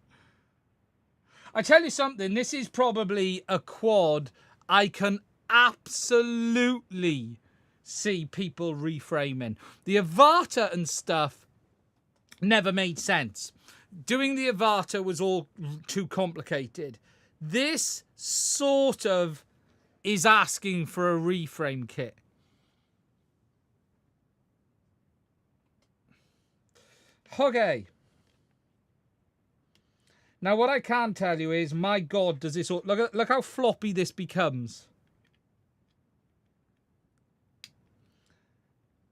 [SPEAKER 1] I tell you something, this is probably a quad I can absolutely see people reframing. The Avata and stuff never made sense. Doing the Avata was all too complicated. This sort of is asking for a reframe kit. Okay. Now, what I can tell you is, my God, does this all... Look how floppy this becomes.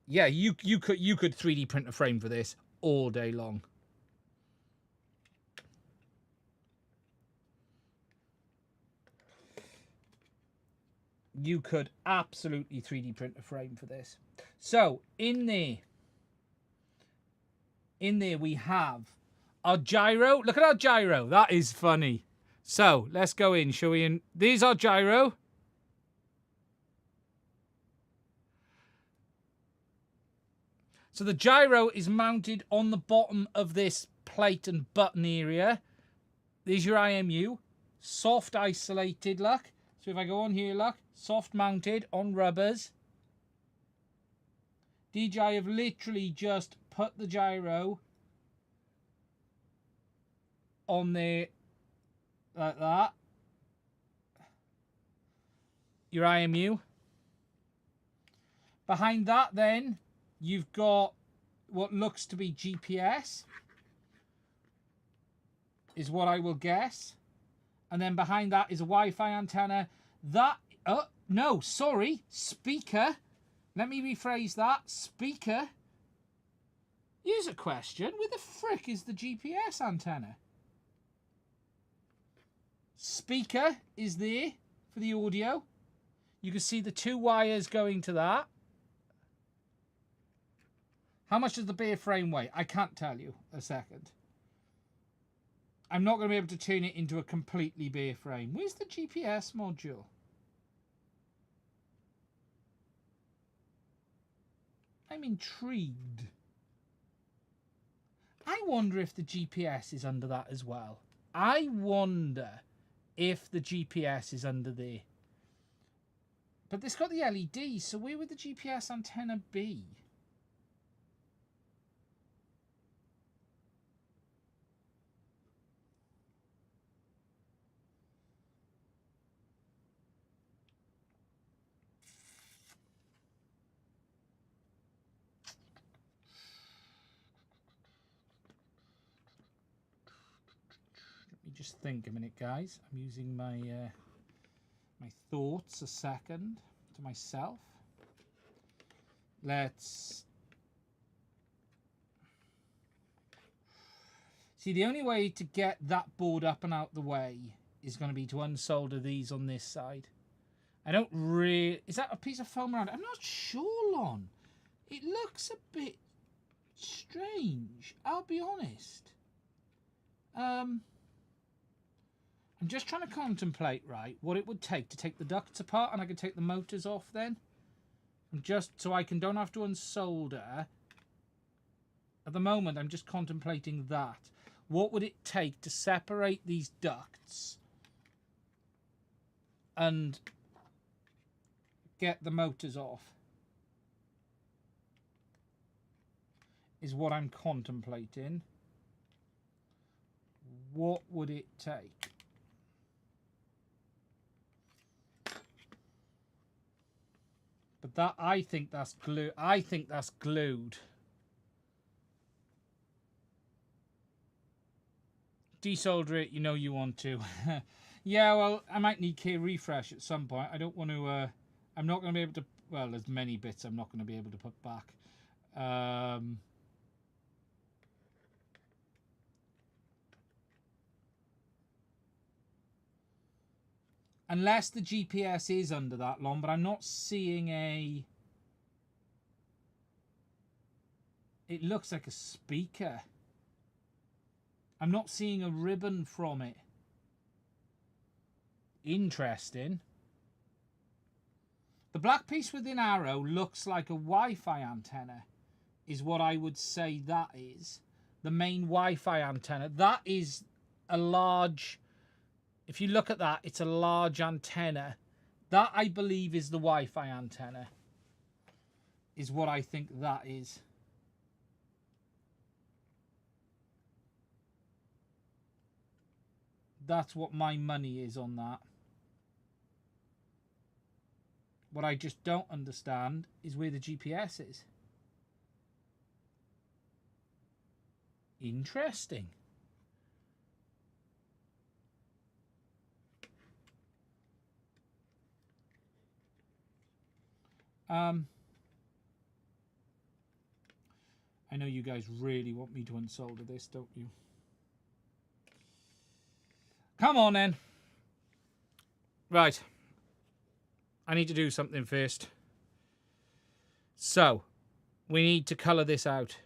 [SPEAKER 1] Yeah, you could 3D print a frame for this all day long. You could absolutely 3D print a frame for this. So, in there we have our gyro. Look at our gyro. That is funny. So, let's go in, shall we? And these are gyro. So the gyro is mounted on the bottom of this plate and button area. There's your IMU. Soft isolated, look. So if I go on here, look. Soft mounted on rubbers. DJI have literally just put the gyro on there like that. Your IMU. Behind that then, you've got what looks to be GPS, is what I will guess. And then behind that is a Wi-Fi antenna. That, oh, no, sorry, speaker. Let me rephrase that. Speaker. Here's a question. Where the frick is the GPS antenna? Speaker is there for the audio. You can see the two wires going to that. How much does the beer frame weigh? I can't tell you. A second. I'm not going to be able to turn it into a completely beer frame. Where's the GPS module? I'm intrigued. I wonder if the GPS is under that as well. I wonder if the GPS is under there. But this got the LED, so where would the GPS antenna be? Just think a minute, guys. I'm using my my thoughts a second to myself. Let's see. The only way to get that board up and out the way is going to be to unsolder these on this side. I don't really... Is that a piece of foam around it? I'm not sure, Lon. It looks a bit strange, I'll be honest. I'm just trying to contemplate, right, what it would take to take the ducts apart, and I can take the motors off then. Just so I don't have to unsolder. At the moment, I'm just contemplating that. What would it take to separate these ducts and get the motors off? Is what I'm contemplating. What would it take? But that, I think that's glue. I think that's glued. Desolder it, you know you want to. Yeah, well, I might need key refresh at some point. I don't want to. I'm not going to be able to. Well, there's many bits I'm not going to be able to put back. Unless the GPS is under that long, but I'm not seeing a... It looks like a speaker. I'm not seeing a ribbon from it. Interesting. The black piece within arrow looks like a Wi-Fi antenna, is what I would say that is. The main Wi-Fi antenna. That is a large... If you look at that, it's a large antenna. That, I believe, is the Wi-Fi antenna. Is what I think that is. That's what my money is on that. What I just don't understand is where the GPS is. Interesting. I know you guys really want me to unsolder this, don't you? Come on then. Right. I need to do something first. So, we need to colour this out.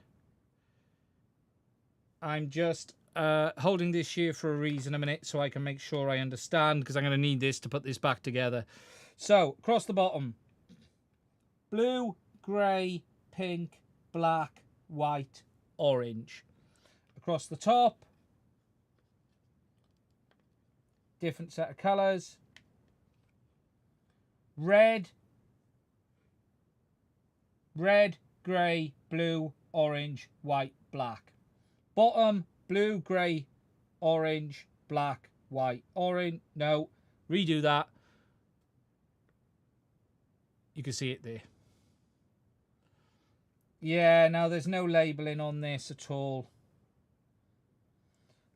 [SPEAKER 1] I'm just holding this here for a reason a minute so I can make sure I understand, because I'm going to need this to put this back together. So, across the bottom. Blue, grey, pink, black, white, orange. Across the top. Different set of colours. Red, grey, blue, orange, white, black. Bottom, blue, grey, orange, black, white, orange. No, redo that. You can see it there. Yeah, no, there's no labelling on this at all.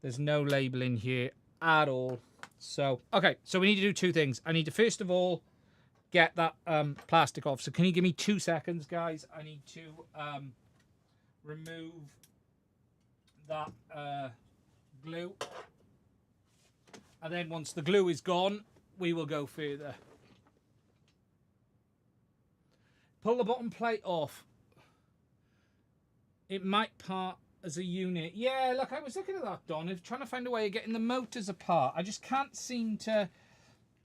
[SPEAKER 1] There's no labelling here at all. So, okay, so we need to do two things. I need to, first of all, get that plastic off. So can you give me 2 seconds, guys? I need to remove that glue. And then once the glue is gone, we will go further. Pull the bottom plate off. It might part as a unit. Yeah, look, I was looking at that, Don. Trying to find a way of getting the motors apart. I just can't seem to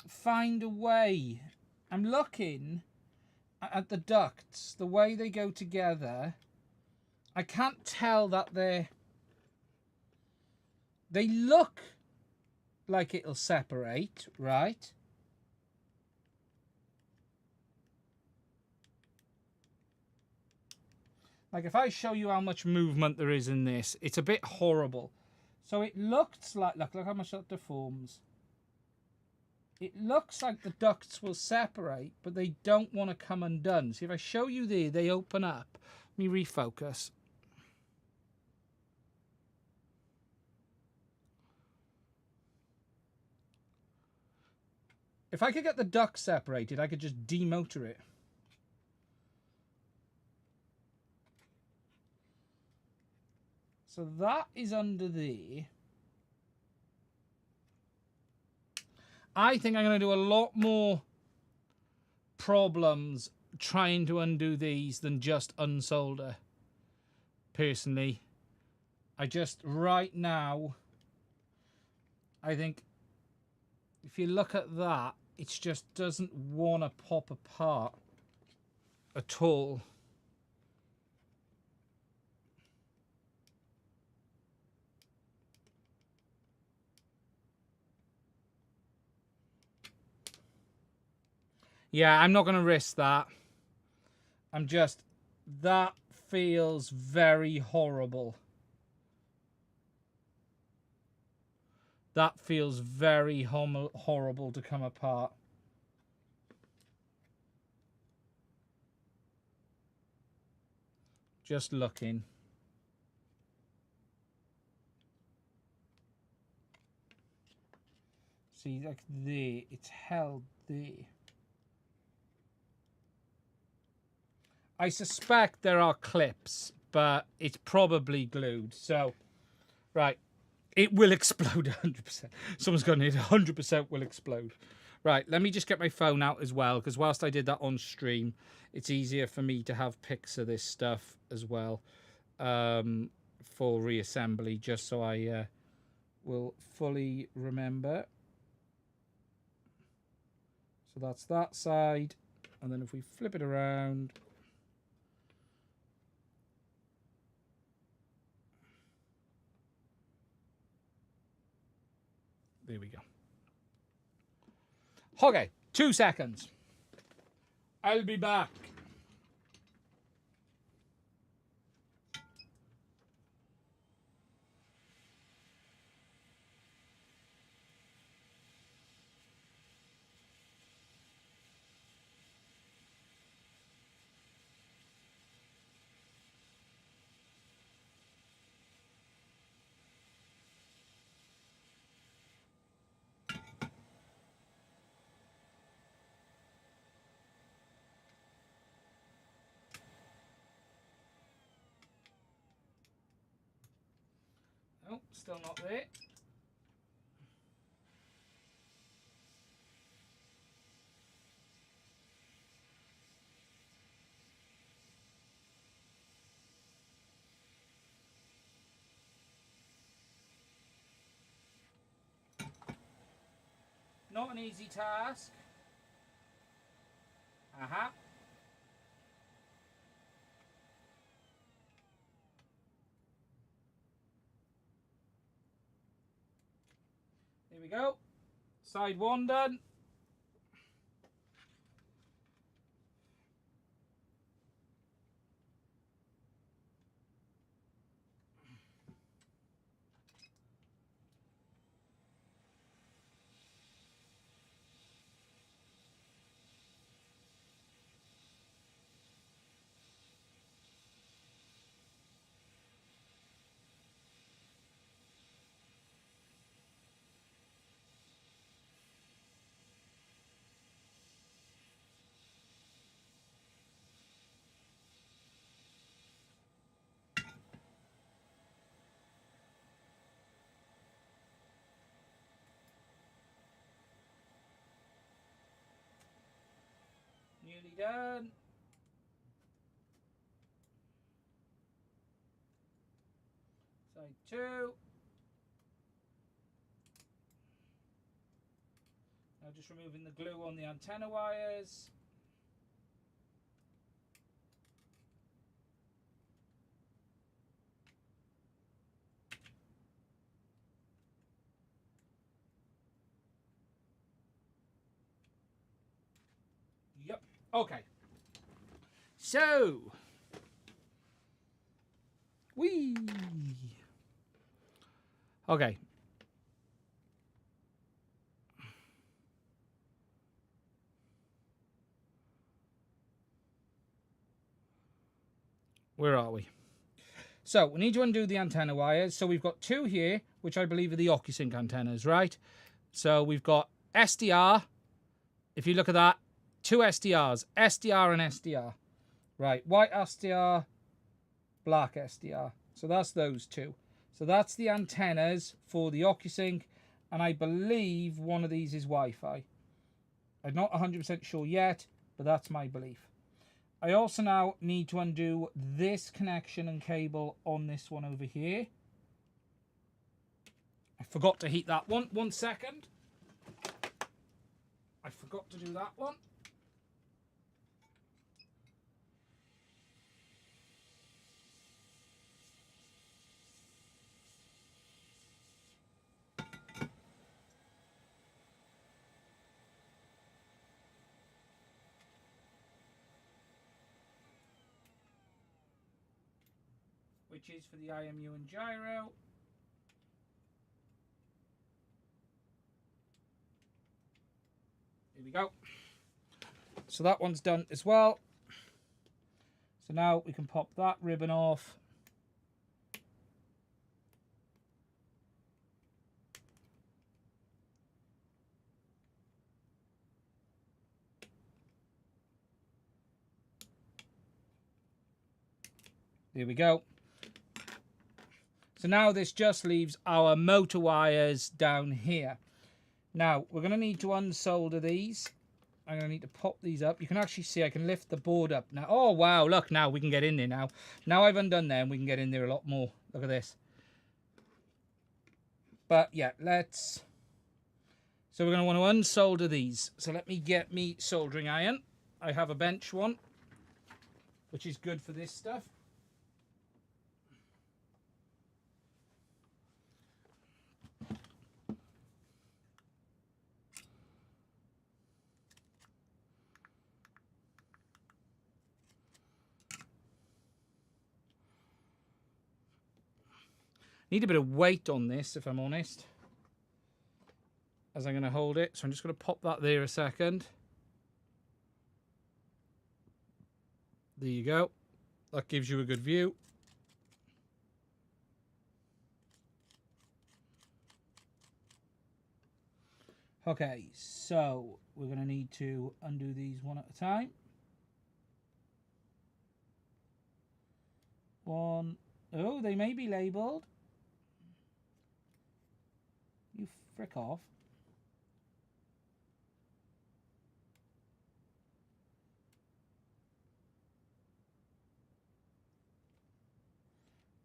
[SPEAKER 1] find a way. I'm looking at the ducts, the way they go together. I can't tell that they look like it'll separate, right? Like if I show you how much movement there is in this, it's a bit horrible. So it looks like, look how much that deforms. It looks like the ducts will separate, but they don't want to come undone. See, if I show you there, they open up. Let me refocus. If I could get the duct separated, I could just demotor it. So that is under there. I think I'm going to do a lot more problems trying to undo these than just unsolder. Personally, I just, right now, I think if you look at that, it just doesn't want to pop apart at all. Yeah, I'm not going to risk that. I'm just... That feels very horrible. That feels very horrible to come apart. Just looking. See, like there, it's held there. I suspect there are clips, but it's probably glued. So, right, it will explode 100%. Someone's gone, it 100% will explode. Right, let me just get my phone out as well, because whilst I did that on stream, it's easier for me to have pics of this stuff as well for reassembly, just so I will fully remember. So that's that side, and then if we flip it around, there we go. Okay, 2 seconds. I'll be back. Oh, still not there. Not an easy task. Aha. There we go. Side 1 done. Nearly done. Side 2. Now just removing the glue on the antenna wires. Yep. Okay. So. Whee. Okay. Where are we? So we need to undo the antenna wires. So we've got 2 here, which I believe are the OcuSync antennas, right? So we've got SDR. If you look at that, 2 SDRs, SDR and SDR. Right, white SDR, black SDR. So that's those 2. So that's the antennas for the OcuSync, and I believe one of these is Wi-Fi. I'm not 100% sure yet, but that's my belief. I also now need to undo this connection and cable on this one over here. I forgot to heat that one. 1 second. I forgot to do that one. Which is for the IMU and gyro. Here we go. So that one's done as well. So now we can pop that ribbon off. There we go. So now this just leaves our motor wires down here. Now, we're going to need to unsolder these. I'm going to need to pop these up. You can actually see I can lift the board up now. Oh, wow. Look, now we can get in there now. Now I've undone them, we can get in there a lot more. Look at this. But, yeah, let's... So we're going to want to unsolder these. So let me get me soldering iron. I have a bench one, which is good for this stuff. Need a bit of weight on this, if I'm honest, as I'm going to hold it. So I'm just going to pop that there a second. There you go. That gives you a good view. Okay, so we're going to need to undo these one at a time. One. Oh, they may be labelled. You frick off.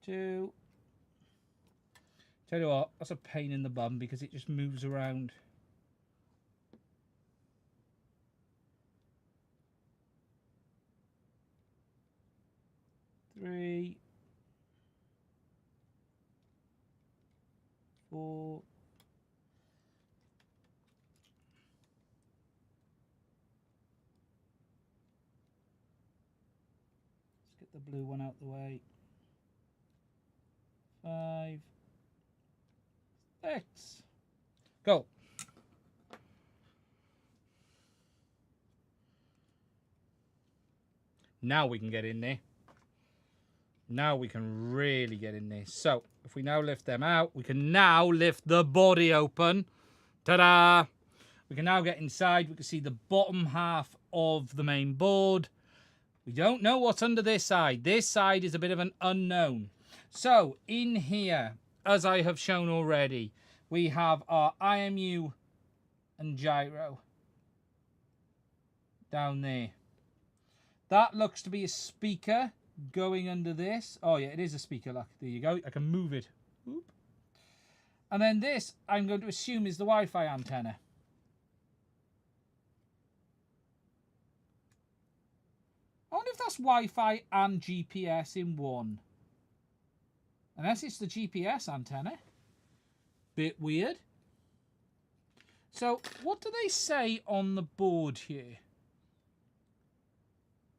[SPEAKER 1] Two. Tell you what, that's a pain in the bum because it just moves around. Three. 4. Let's get the blue one out the way. 5. 6. Go. Now we can get in there. Now we can really get in there. So if we now lift them out, we can now lift the body open. Ta-da! We can now get inside. We can see the bottom half of the main board. We don't know what's under this side. This side is a bit of an unknown. So in here, as I have shown already, we have our IMU and gyro down there. That looks to be a speaker going under this. Oh yeah, it is a speaker. Look, there you go. I can move it. Oop. And then this, I'm going to assume, is the Wi-Fi antenna. I wonder if that's Wi-Fi and GPS in one. Unless it's the GPS antenna. Bit weird. So, what do they say on the board here?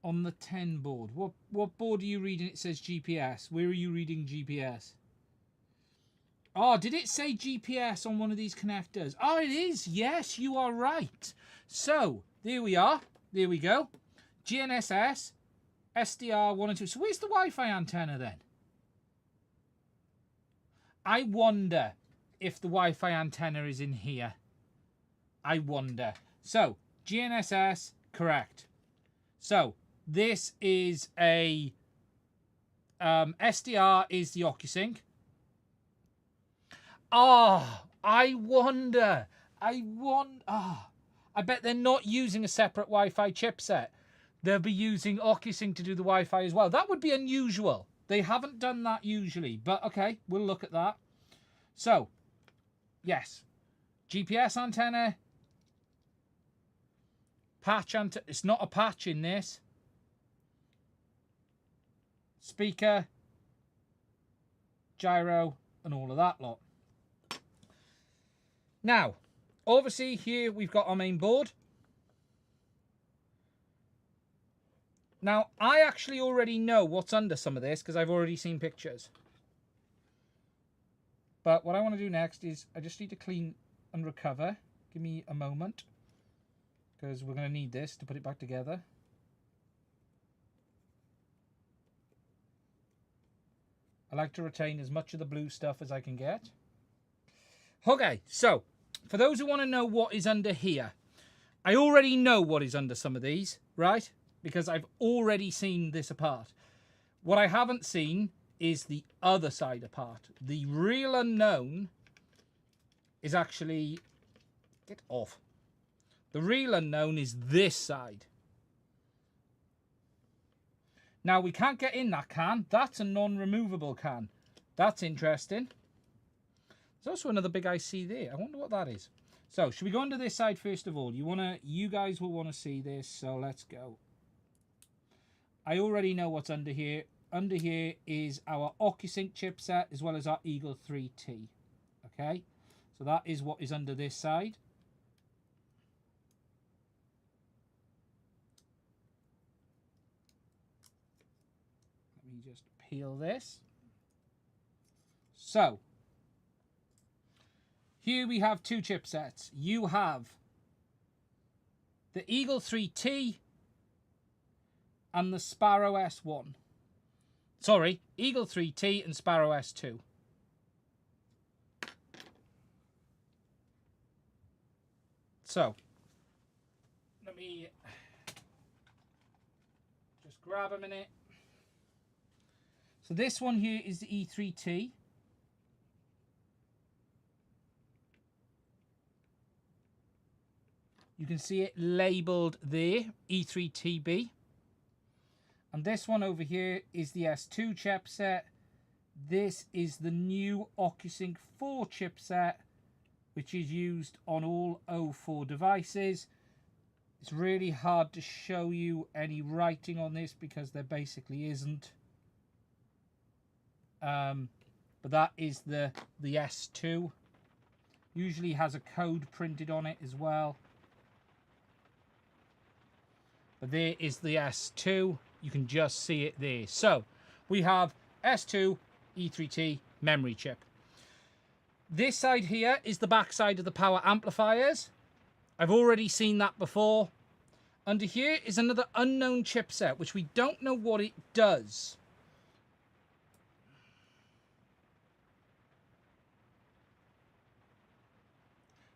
[SPEAKER 1] On the 10 board. What board are you reading? It says GPS. Where are you reading GPS? Oh, did it say GPS on one of these connectors? Oh, it is. Yes, you are right. So, there we are. There we go. GNSS, SDR 1 and 2. So, where's the Wi-Fi antenna then? I wonder if the Wi-Fi antenna is in here. I wonder. So, GNSS, correct. So, this is a SDR is the OcuSync. Ah, oh, I wonder. I bet they're not using a separate Wi-Fi chipset. They'll be using OcuSync to do the Wi-Fi as well. That would be unusual. They haven't done that usually, but okay, we'll look at that. So, yes, GPS antenna, patch antenna. It's not a patch in this. Speaker, gyro, and all of that lot. Now, obviously here we've got our main board. Now, I actually already know what's under some of this because I've already seen pictures. But what I want to do next is I just need to clean and recover. Give me a moment because we're going to need this to put it back together. I like to retain as much of the blue stuff as I can get. Okay, so for those who want to know what is under here, I already know what is under some of these, right? Because I've already seen this apart. What I haven't seen is the other side apart. The real unknown is actually Get off. The real unknown is this side. Now, we can't get in that can. That's a non-removable can. That's interesting. There's also another big IC there. I wonder what that is. So, should we go onto this side first of all? You guys will want to see this, so let's go. I already know what's under here. Under here is our OcuSync chipset as well as our Eagle 3T. Okay, so that is what is under this side. Let me just peel this. So, here we have two chipsets. You have the Eagle 3T and the Sparrow S1. Sorry, Eagle 3T and Sparrow S2. So, let me just grab a minute. So this one here is the E3T. You can see it labelled there, E3TB. And this one over here is the S2 chipset. This is the new OcuSync 4 chipset, which is used on all O4 devices. It's really hard to show you any writing on this because there basically isn't. But that is the S2. Usually has a code printed on it as well. But there is the S2. You can just see it there. So we have S2 E3T memory chip. This side here is the back side of the power amplifiers. I've already seen that before. Under here is another unknown chipset, which we don't know what it does.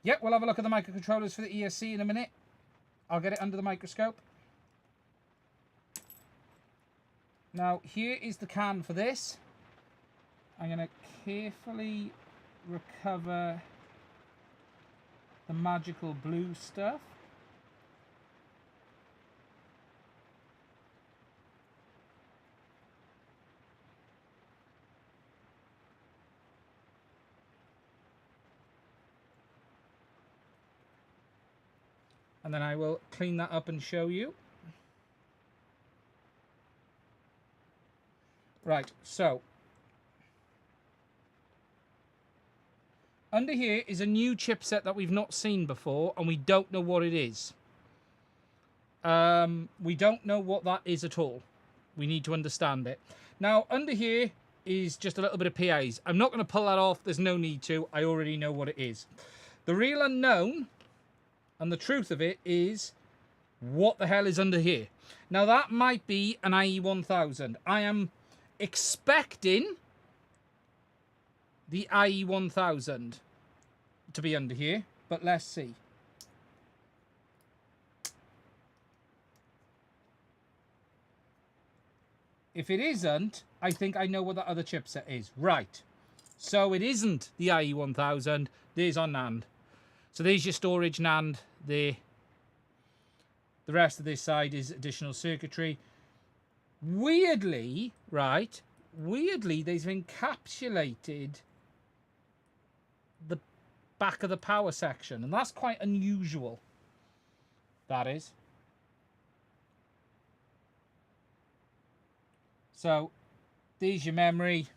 [SPEAKER 1] Yep, we'll have a look at the microcontrollers for the ESC in a minute. I'll get it under the microscope. Now, here is the can for this. I'm going to carefully recover the magical blue stuff. And then I will clean that up and show you. Right, so under here is a new chipset that we've not seen before, and we don't know what it is. We don't know what that is at all. We need to understand it. Now, under here is just a little bit of PAs. I'm not going to pull that off. There's no need to. I already know what it is. The real unknown, and the truth of it, is what the hell is under here. Now, that might be an IE1000. I am expecting the IE1000 to be under here, but let's see. If it isn't, I think I know what the other chipset is. Right. So it isn't the IE1000. There's our NAND. So there's your storage NAND there. The rest of this side is additional circuitry. Weirdly, right, weirdly, they've encapsulated the back of the power section, and that's quite unusual. That is. So, there's your memory.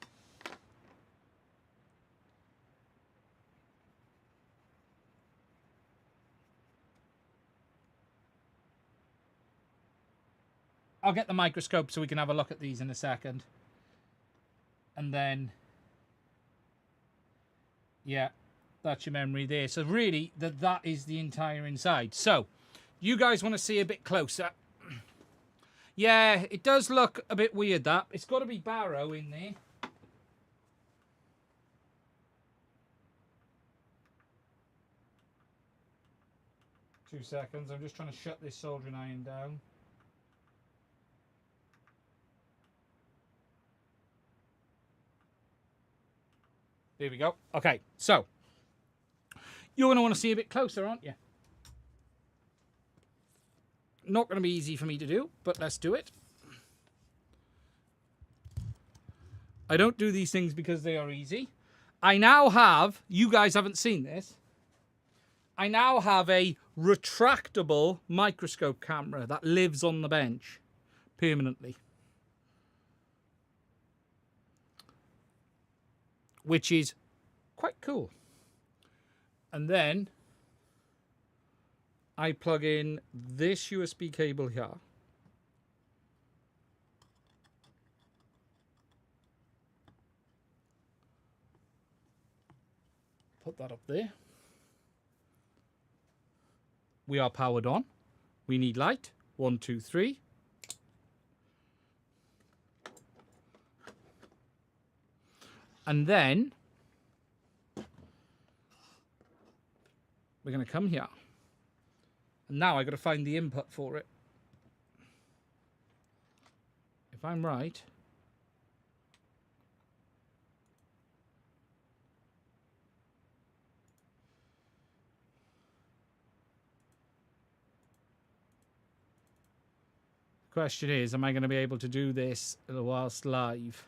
[SPEAKER 1] I'll get the microscope so we can have a look at these in a second. And then, yeah, that's your memory there. So really, that is the entire inside. So, you guys want to see a bit closer. Yeah, it does look a bit weird, that. It's got to be Barrow in there. Two seconds. I'm just trying to shut this soldering iron down. There we go. Okay, so You're going to want to see a bit closer, aren't you? Not going to be easy for me to do, but let's do it. I don't do these things because they are easy. I now have, you guys haven't seen this, I now have a retractable microscope camera that lives on the bench permanently. Which is quite cool. And then I plug in this USB cable here. Put that up there. We are powered on. We need light. 1, 2, 3. And then we're going to come here. And now I've got to find the input for it. If I'm right. Question is, am I going to be able to do this whilst live?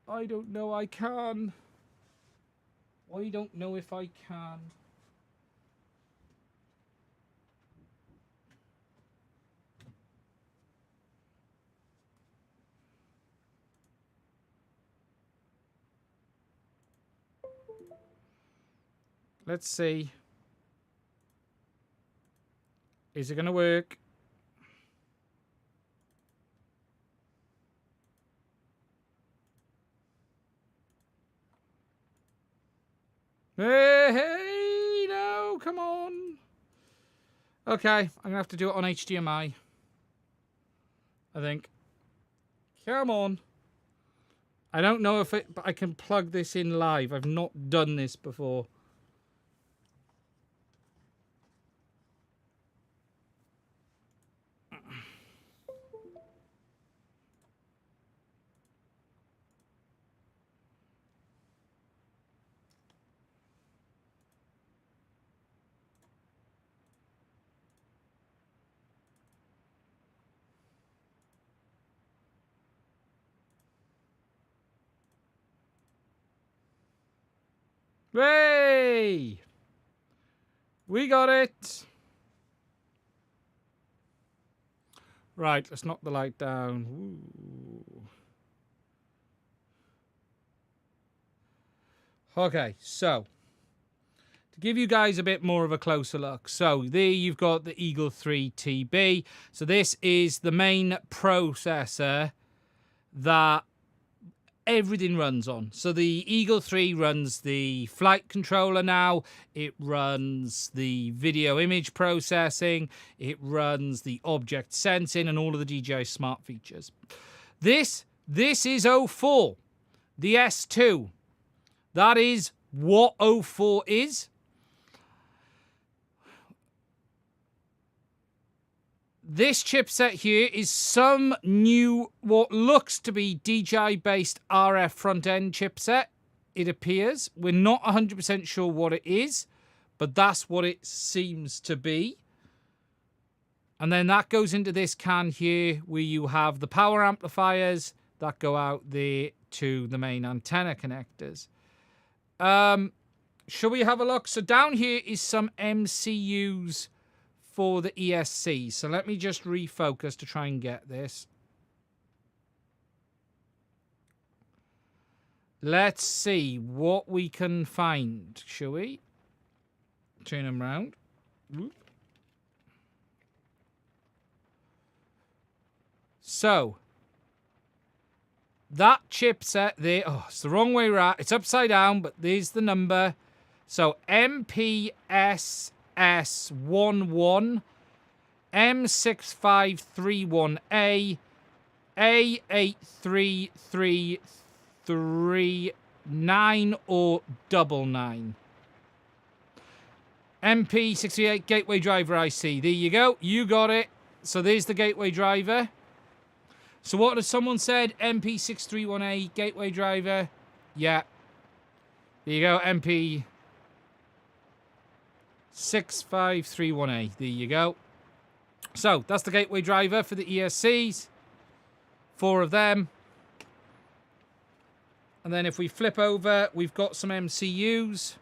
[SPEAKER 1] I don't know I can. I don't know if I can. Let's see. Is it going to work? Hey, no, come on. Okay, I'm going to have to do it on HDMI. I think. Come on. I don't know if but I can plug this in live. I've not done this before. Hey! We got it! Right, let's knock the light down. Ooh. Okay, so to give you guys a bit more of a closer look. So there you've got the Eagle 3 TB. So this is the main processor that everything runs on. So the Eagle 3 runs the flight controller now. It runs the video image processing. It runs the object sensing and all of the DJI smart features. This is 04. The S2. That is what 04 is. This chipset here is some new, what looks to be DJI-based RF front-end chipset, it appears. We're not 100% sure what it is, but that's what it seems to be. And then that goes into this can here, where you have the power amplifiers that go out there to the main antenna connectors. Shall we have a look? So down here is some MCUs for the ESC. So let me just refocus to try and get this. Let's see what we can find, shall we? Turn them around. Whoop. So that chipset there, oh, it's the wrong way around. It's upside down, but there's the number. So MPSS11 M6531A A83339 or 99. MP68 gateway driver IC. There you go. You got it. So there's the gateway driver. So what has someone said? MP631A gateway driver. Yeah. There you go. MP6531A. There you go. So that's the gateway driver for the ESCs. 4 of them. And then if we flip over, we've got some MCUs.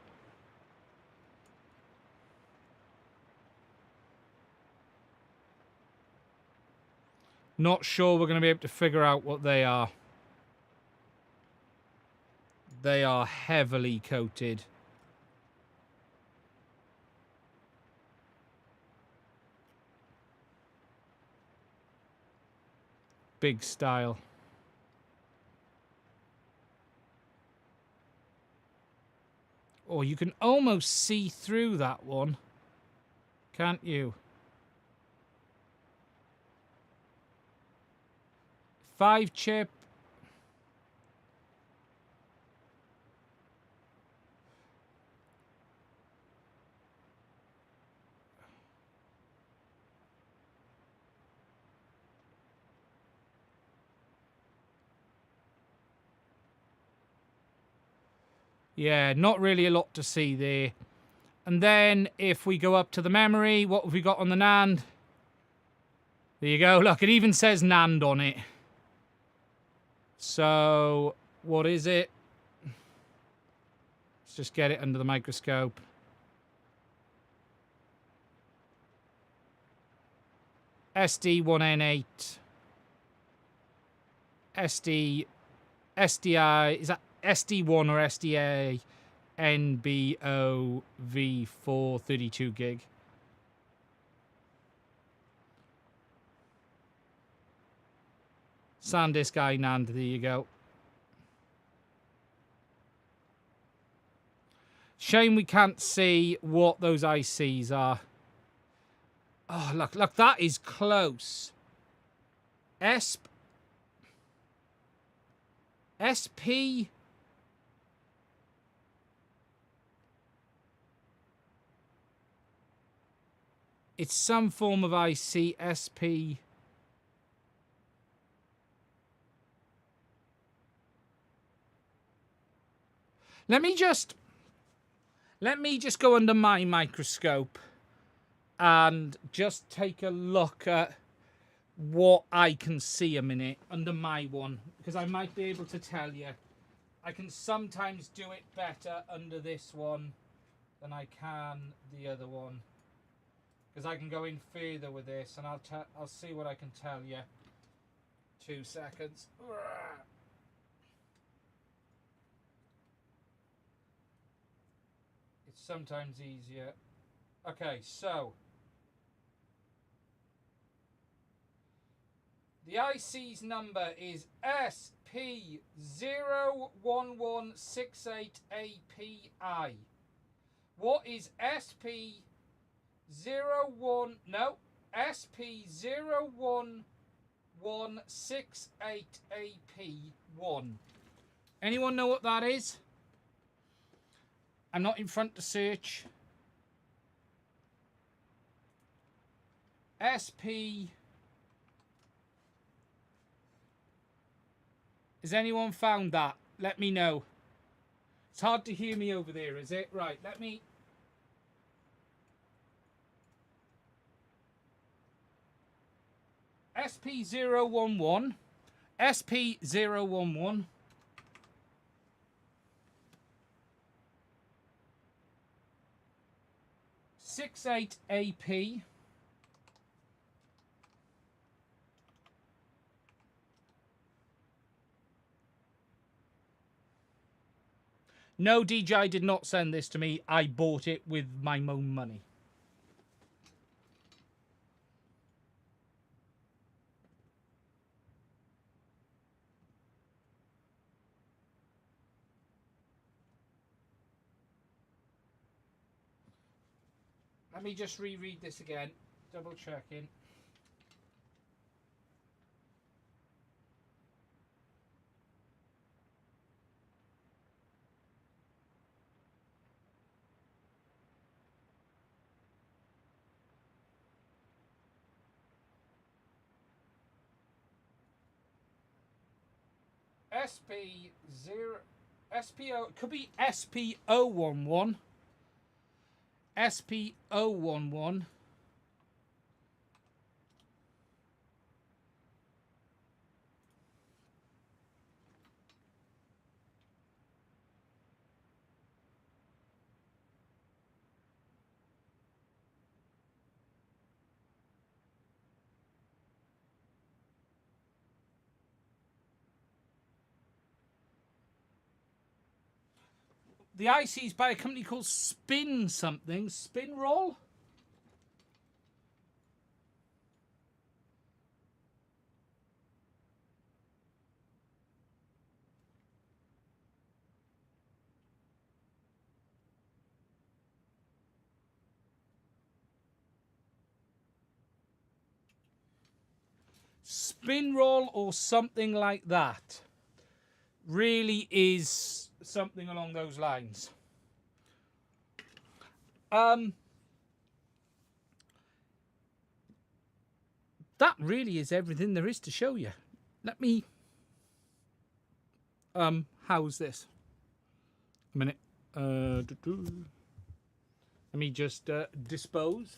[SPEAKER 1] Not sure we're going to be able to figure out what they are. They are heavily coated. Big style. Oh, you can almost see through that one, can't you? 5 chip. Yeah, not really a lot to see there. And then if we go up to the memory, what have we got on the NAND? There you go. Look, it even says NAND on it. So, what is it? Let's just get it under the microscope. SD1N8. SDI, is that SD1 or SDA NBOV4 32 gig. SanDisk iNAND, there you go. Shame we can't see what those ICs are. Oh, look, look, that is close. SP. It's some form of IC, SP. Let me just go under my microscope and just take a look at what I can see a minute under my one, because I might be able to tell you. I can sometimes do it better under this one than I can the other one, because I can go in further with this, and I'll see what I can tell you. 2 seconds. It's sometimes easier. Okay, so the IC's number is SP01168API. What is SP01168AP1? Anyone know what that is? I'm not in front to search. SP. Has anyone found that? Let me know. It's hard to hear me over there, is it? Right, let me... SP011. SP011. 68AP. No, DJI did not send this to me. I bought it with my own money. Let me just reread this again. Double checking. SP0 SPO, it could be SP011. SP011. The IC is by a company called Spin something. Spin Roll? Spin Roll or something like that. Really is something along those lines. That really is everything there is to show you. Let me how's this? A minute. Let me just dispose.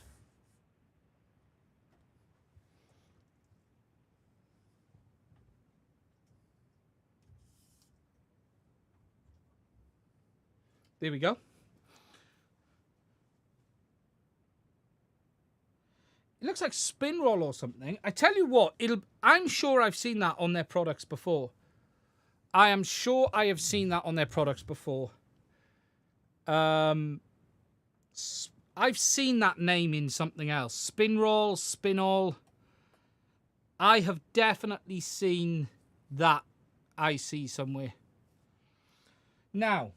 [SPEAKER 1] There we go. It looks like Spin Roll or something. I tell you what, I'm sure I've seen that on their products before. I am sure I have seen that on their products before. I've seen that name in something else. Spin Roll, Spin All. I have definitely seen that IC somewhere. Now,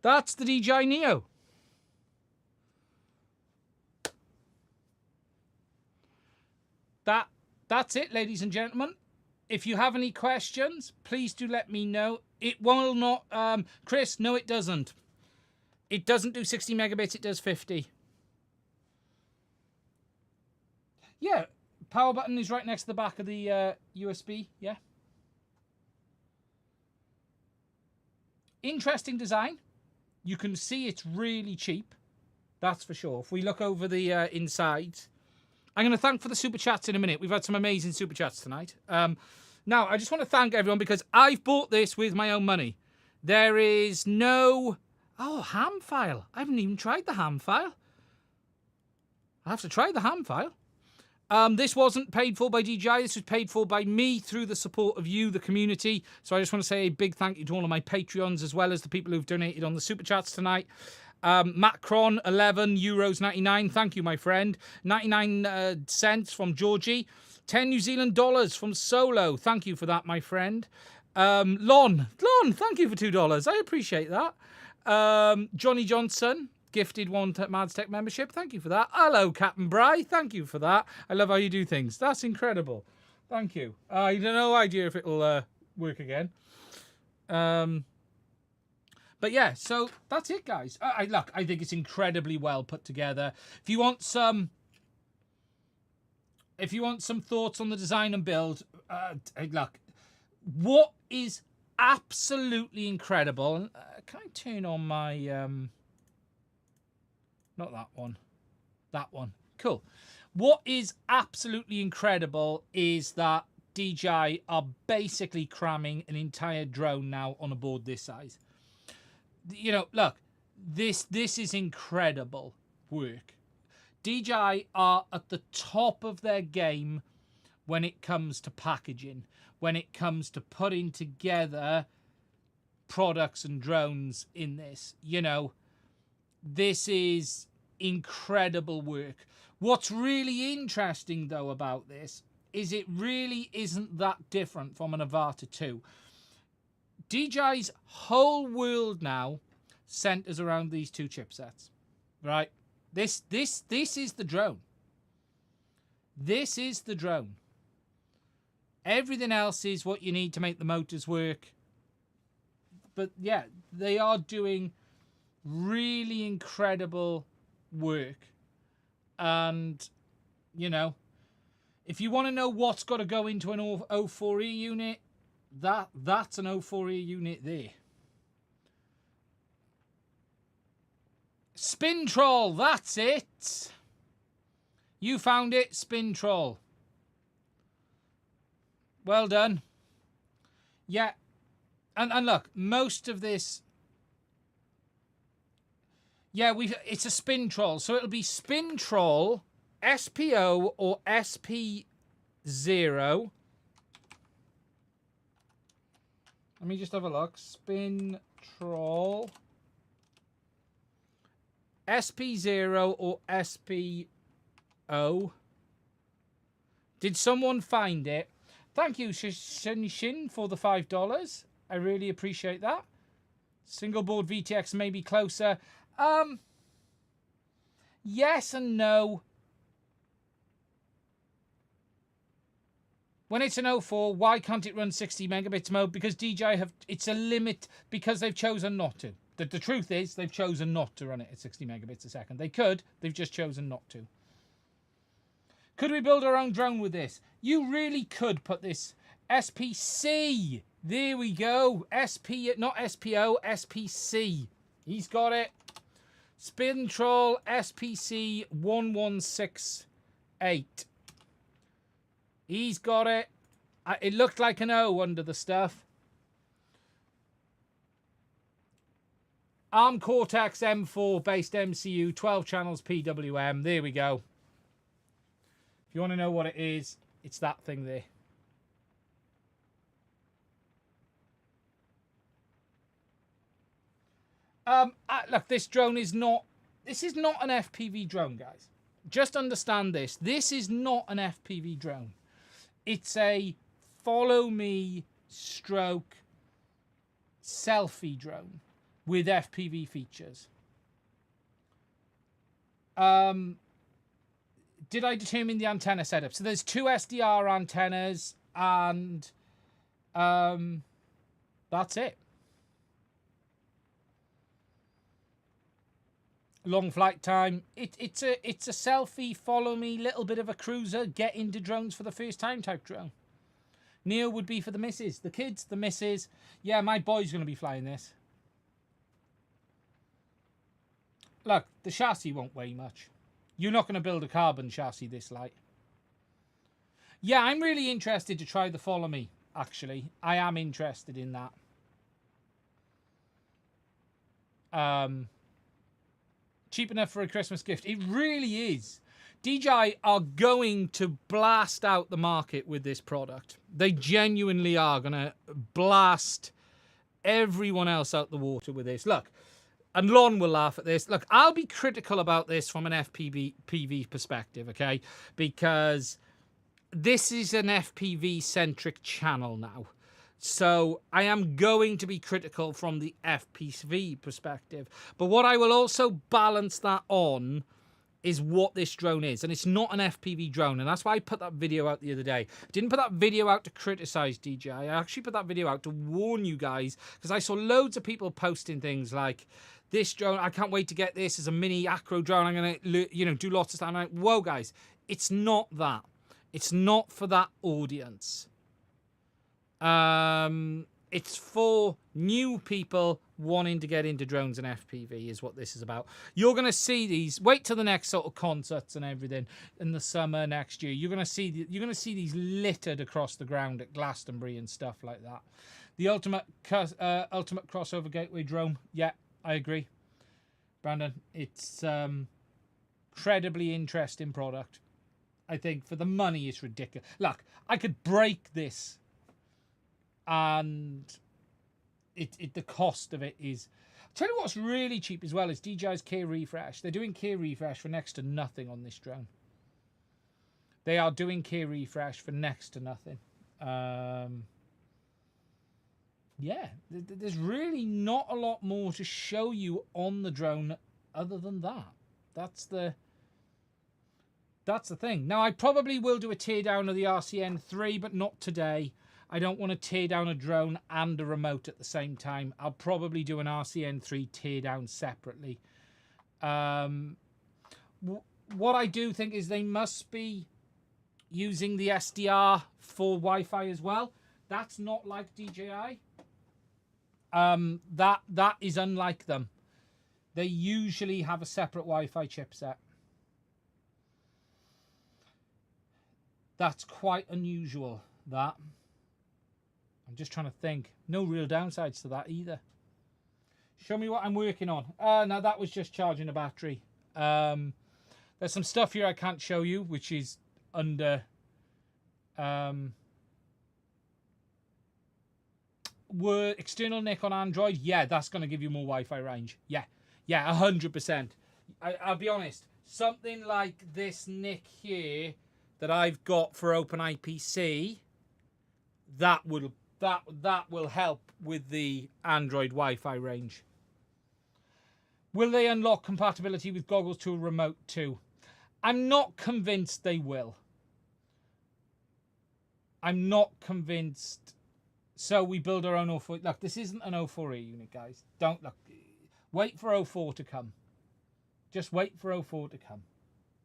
[SPEAKER 1] that's the DJI Neo. That's it, ladies and gentlemen. If you have any questions, please do let me know. It will not... Chris, no, it doesn't. It doesn't do 60 megabits, it does 50. Yeah, power button is right next to the back of the USB, yeah. Interesting design. You can see it's really cheap. That's for sure. If we look over the insides. I'm going to thank for the super chats in a minute. We've had some amazing super chats tonight. Now, I just want to thank everyone because I've bought this with my own money. There is no... Oh, ham file. I haven't even tried the ham file. I have to try the ham file. This wasn't paid for by DJI. This was paid for by me through the support of you, the community. So I just want to say a big thank you to all of my Patreons as well as the people who've donated on the Super Chats tonight. Macron, 11 euros 99. Thank you, my friend. 99 cents from Georgie. 10 New Zealand dollars from Solo. Thank you for that, my friend. Lon, thank you for $2. I appreciate that. Johnny Johnson. Gifted one Mads Tech membership. Thank you for that. Hello, Captain Bry. Thank you for that. I love how you do things. That's incredible. Thank you. I have no idea if it'll work again. But yeah, so that's it, guys. Look, I think it's incredibly well put together. If you want some thoughts on the design and build, look, what is absolutely incredible? Can I turn on my... Not that one. That one. Cool. What is absolutely incredible is that DJI are basically cramming an entire drone now on a board this size. You know, look, this is incredible work. DJI are at the top of their game when it comes to packaging, when it comes to putting together products and drones in this, you know. This is incredible work. What's really interesting, though, about this is it really isn't that different from an Avata 2. DJI's whole world now centers around these two chipsets, right? This is the drone. This is the drone. Everything else is what you need to make the motors work. But yeah, they are doing really incredible work, and you know, If you want to know what's got to go into an O4E unit, that's an O4E unit there. Spin Troll, that's it. You found it, Spin Troll. Well done. Yeah. And look, most of this... Yeah, it's a Spin Troll. So it'll be Spin Troll, SPO or SP0. Let me just have a look. Spin Troll. SP0 or SPO. Did someone find it? Thank you, Shin, for the $5. I really appreciate that. Single board VTX may be closer. Yes and no. When it's an 04, why can't it run 60 megabits mode? Because DJI it's a limit because they've chosen not to. The truth is they've chosen not to run it at 60 megabits a second. They could, they've just chosen not to. Could we build our own drone with this? You really could put this SPC. There we go. SP, not SPO, SPC. He's got it. Spin Troll SPC 1168. He's got it. It looked like an O under the stuff. ARM Cortex M4 based MCU, 12 channels PWM. There we go. If you want to know what it is, it's that thing there. Look, this drone is not... This is not an FPV drone, guys. Just understand this. This is not an FPV drone. It's a follow me stroke selfie drone with FPV features. Did I determine the antenna setup? So there's two SDR antennas and that's it. Long flight time. It's a selfie, follow me, little bit of a cruiser, get into drones for the first time type drone. Neo would be for the missus. The kids, the missus. Yeah, my boy's going to be flying this. Look, the chassis won't weigh much. You're not going to build a carbon chassis this light. Yeah, I'm really interested to try the follow me, actually. I am interested in that. Cheap enough for a Christmas gift. It really is. DJI are going to blast out the market with this product. They genuinely are going to blast everyone else out the water with this. Look, and Lon will laugh at this. Look, I'll be critical about this from an FPV perspective, okay? Because this is an FPV-centric channel now. So I am going to be critical from the FPV perspective. But what I will also balance that on is what this drone is. And it's not an FPV drone. And that's why I put that video out the other day. I didn't put that video out to criticize DJI. I actually put that video out to warn you guys, because I saw loads of people posting things like, this drone, I can't wait to get this as a mini acro drone. I'm going to, do lots of stuff. I'm like, whoa, guys, it's not that. It's not for that audience. It's for new people wanting to get into drones and FPV is what this is about. You're going to see these. Wait till the next sort of concerts and everything in the summer next year. You're going to see these littered across the ground at Glastonbury and stuff like that. The ultimate crossover gateway drone. Yeah, I agree, Brandon. It's incredibly interesting product. I think for the money, it's ridiculous. Look, I could break this. And the cost of it is... I'll tell you what's really cheap as well is DJI's Key Refresh. They're doing Key Refresh for next to nothing on this drone. They are doing Key Refresh for next to nothing. Yeah, there's really not a lot more to show you on the drone other than that. That's the thing. Now, I probably will do a teardown of the RCN3, but not today. I don't want to tear down a drone and a remote at the same time. I'll probably do an RCN3 teardown separately. What I do think is they must be using the SDR for Wi-Fi as well. That's not like DJI. That is unlike them. They usually have a separate Wi-Fi chipset. That's quite unusual, that. I'm just trying to think. No real downsides to that either. Show me what I'm working on. No, that was just charging a battery. There's some stuff here I can't show you, which is under... were external NIC on Android? Yeah, that's going to give you more Wi-Fi range. Yeah, 100%. I'll be honest. Something like this NIC here that I've got for OpenIPC, that will help with the Android Wi-Fi range. Will they unlock compatibility with goggles to a remote too? I'm not convinced they will. I'm not convinced. So we build our own 04. Look, this isn't an 04E unit, guys. Don't look. Wait for 04 to come. Just wait for 04 to come.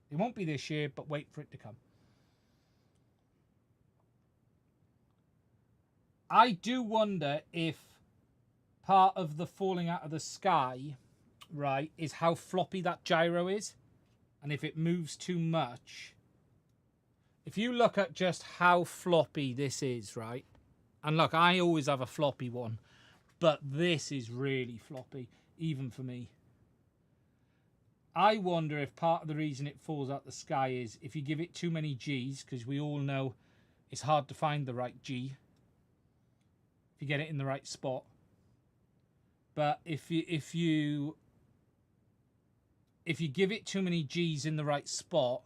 [SPEAKER 1] It won't be this year, but wait for it to come. I do wonder if part of the falling out of the sky, right, is how floppy that gyro is. And if it moves too much. If you look at just how floppy this is, right? And look, I always have a floppy one. But this is really floppy, even for me. I wonder if part of the reason it falls out the sky is if you give it too many Gs, because we all know it's hard to find the right G. If you get it in the right spot. But if you give it too many Gs in the right spot,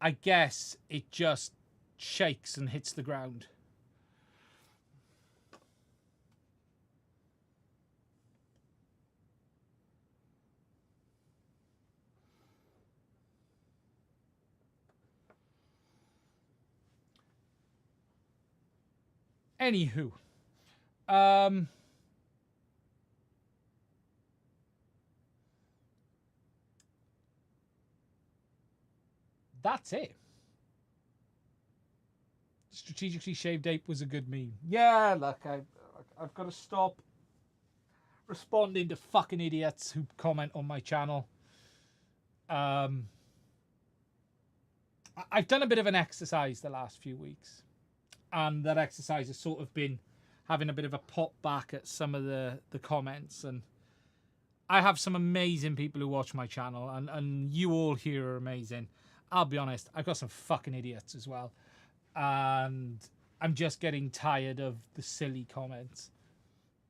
[SPEAKER 1] I guess it just shakes and hits the ground. Anywho, that's it. Strategically shaved ape was a good meme. Yeah, look, I've got to stop responding to fucking idiots who comment on my channel. I've done a bit of an exercise the last few weeks. And that exercise has sort of been having a bit of a pop back at some of the comments. And I have some amazing people who watch my channel. And you all here are amazing. I'll be honest, I've got some fucking idiots as well. And I'm just getting tired of the silly comments.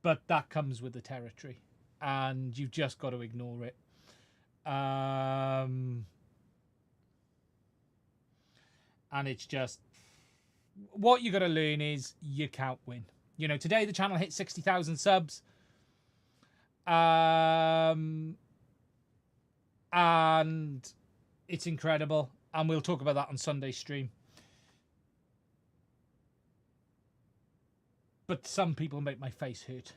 [SPEAKER 1] But that comes with the territory. And you've just got to ignore it. And it's just... What you got to learn is you can't win. You know, today the channel hit 60,000 subs. And it's incredible. And we'll talk about that on Sunday's stream. But some people make my face hurt.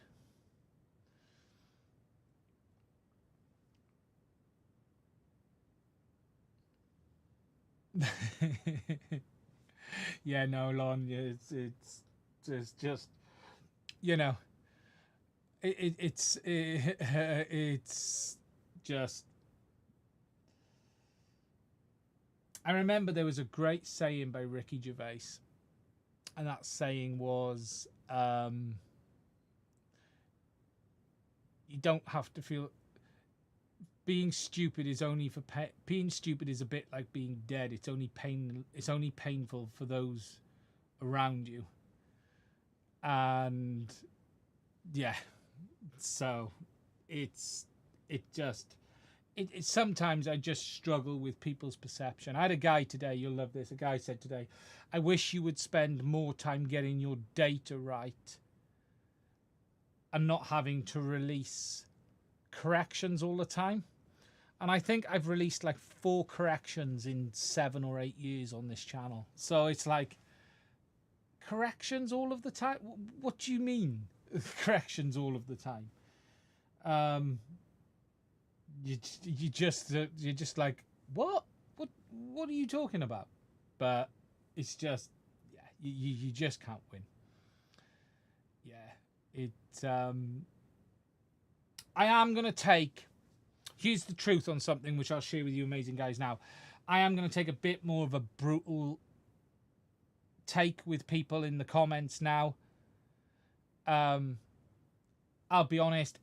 [SPEAKER 1] Yeah, no, Lon, it's just, you know, it's just. I remember there was a great saying by Ricky Gervais, and that saying was, you don't have to feel. Being stupid is only for being stupid is a bit like being dead. It's only painful for those around you. And yeah, so sometimes I just struggle with people's perception. I had a guy today, you'll love this. A guy said today, I wish you would spend more time getting your data right and not having to release corrections all the time. And I think I've released like 4 corrections in 7 or 8 years on this channel. So it's like, corrections all of the time? What do you mean? Corrections all of the time? You're just like, what? what are you talking about? But it's just, yeah, you just can't win. Yeah, I am going to take, here's the truth on something which I'll share with you amazing guys now. I am going to take a bit more of a brutal take with people in the comments now. I'll be honest,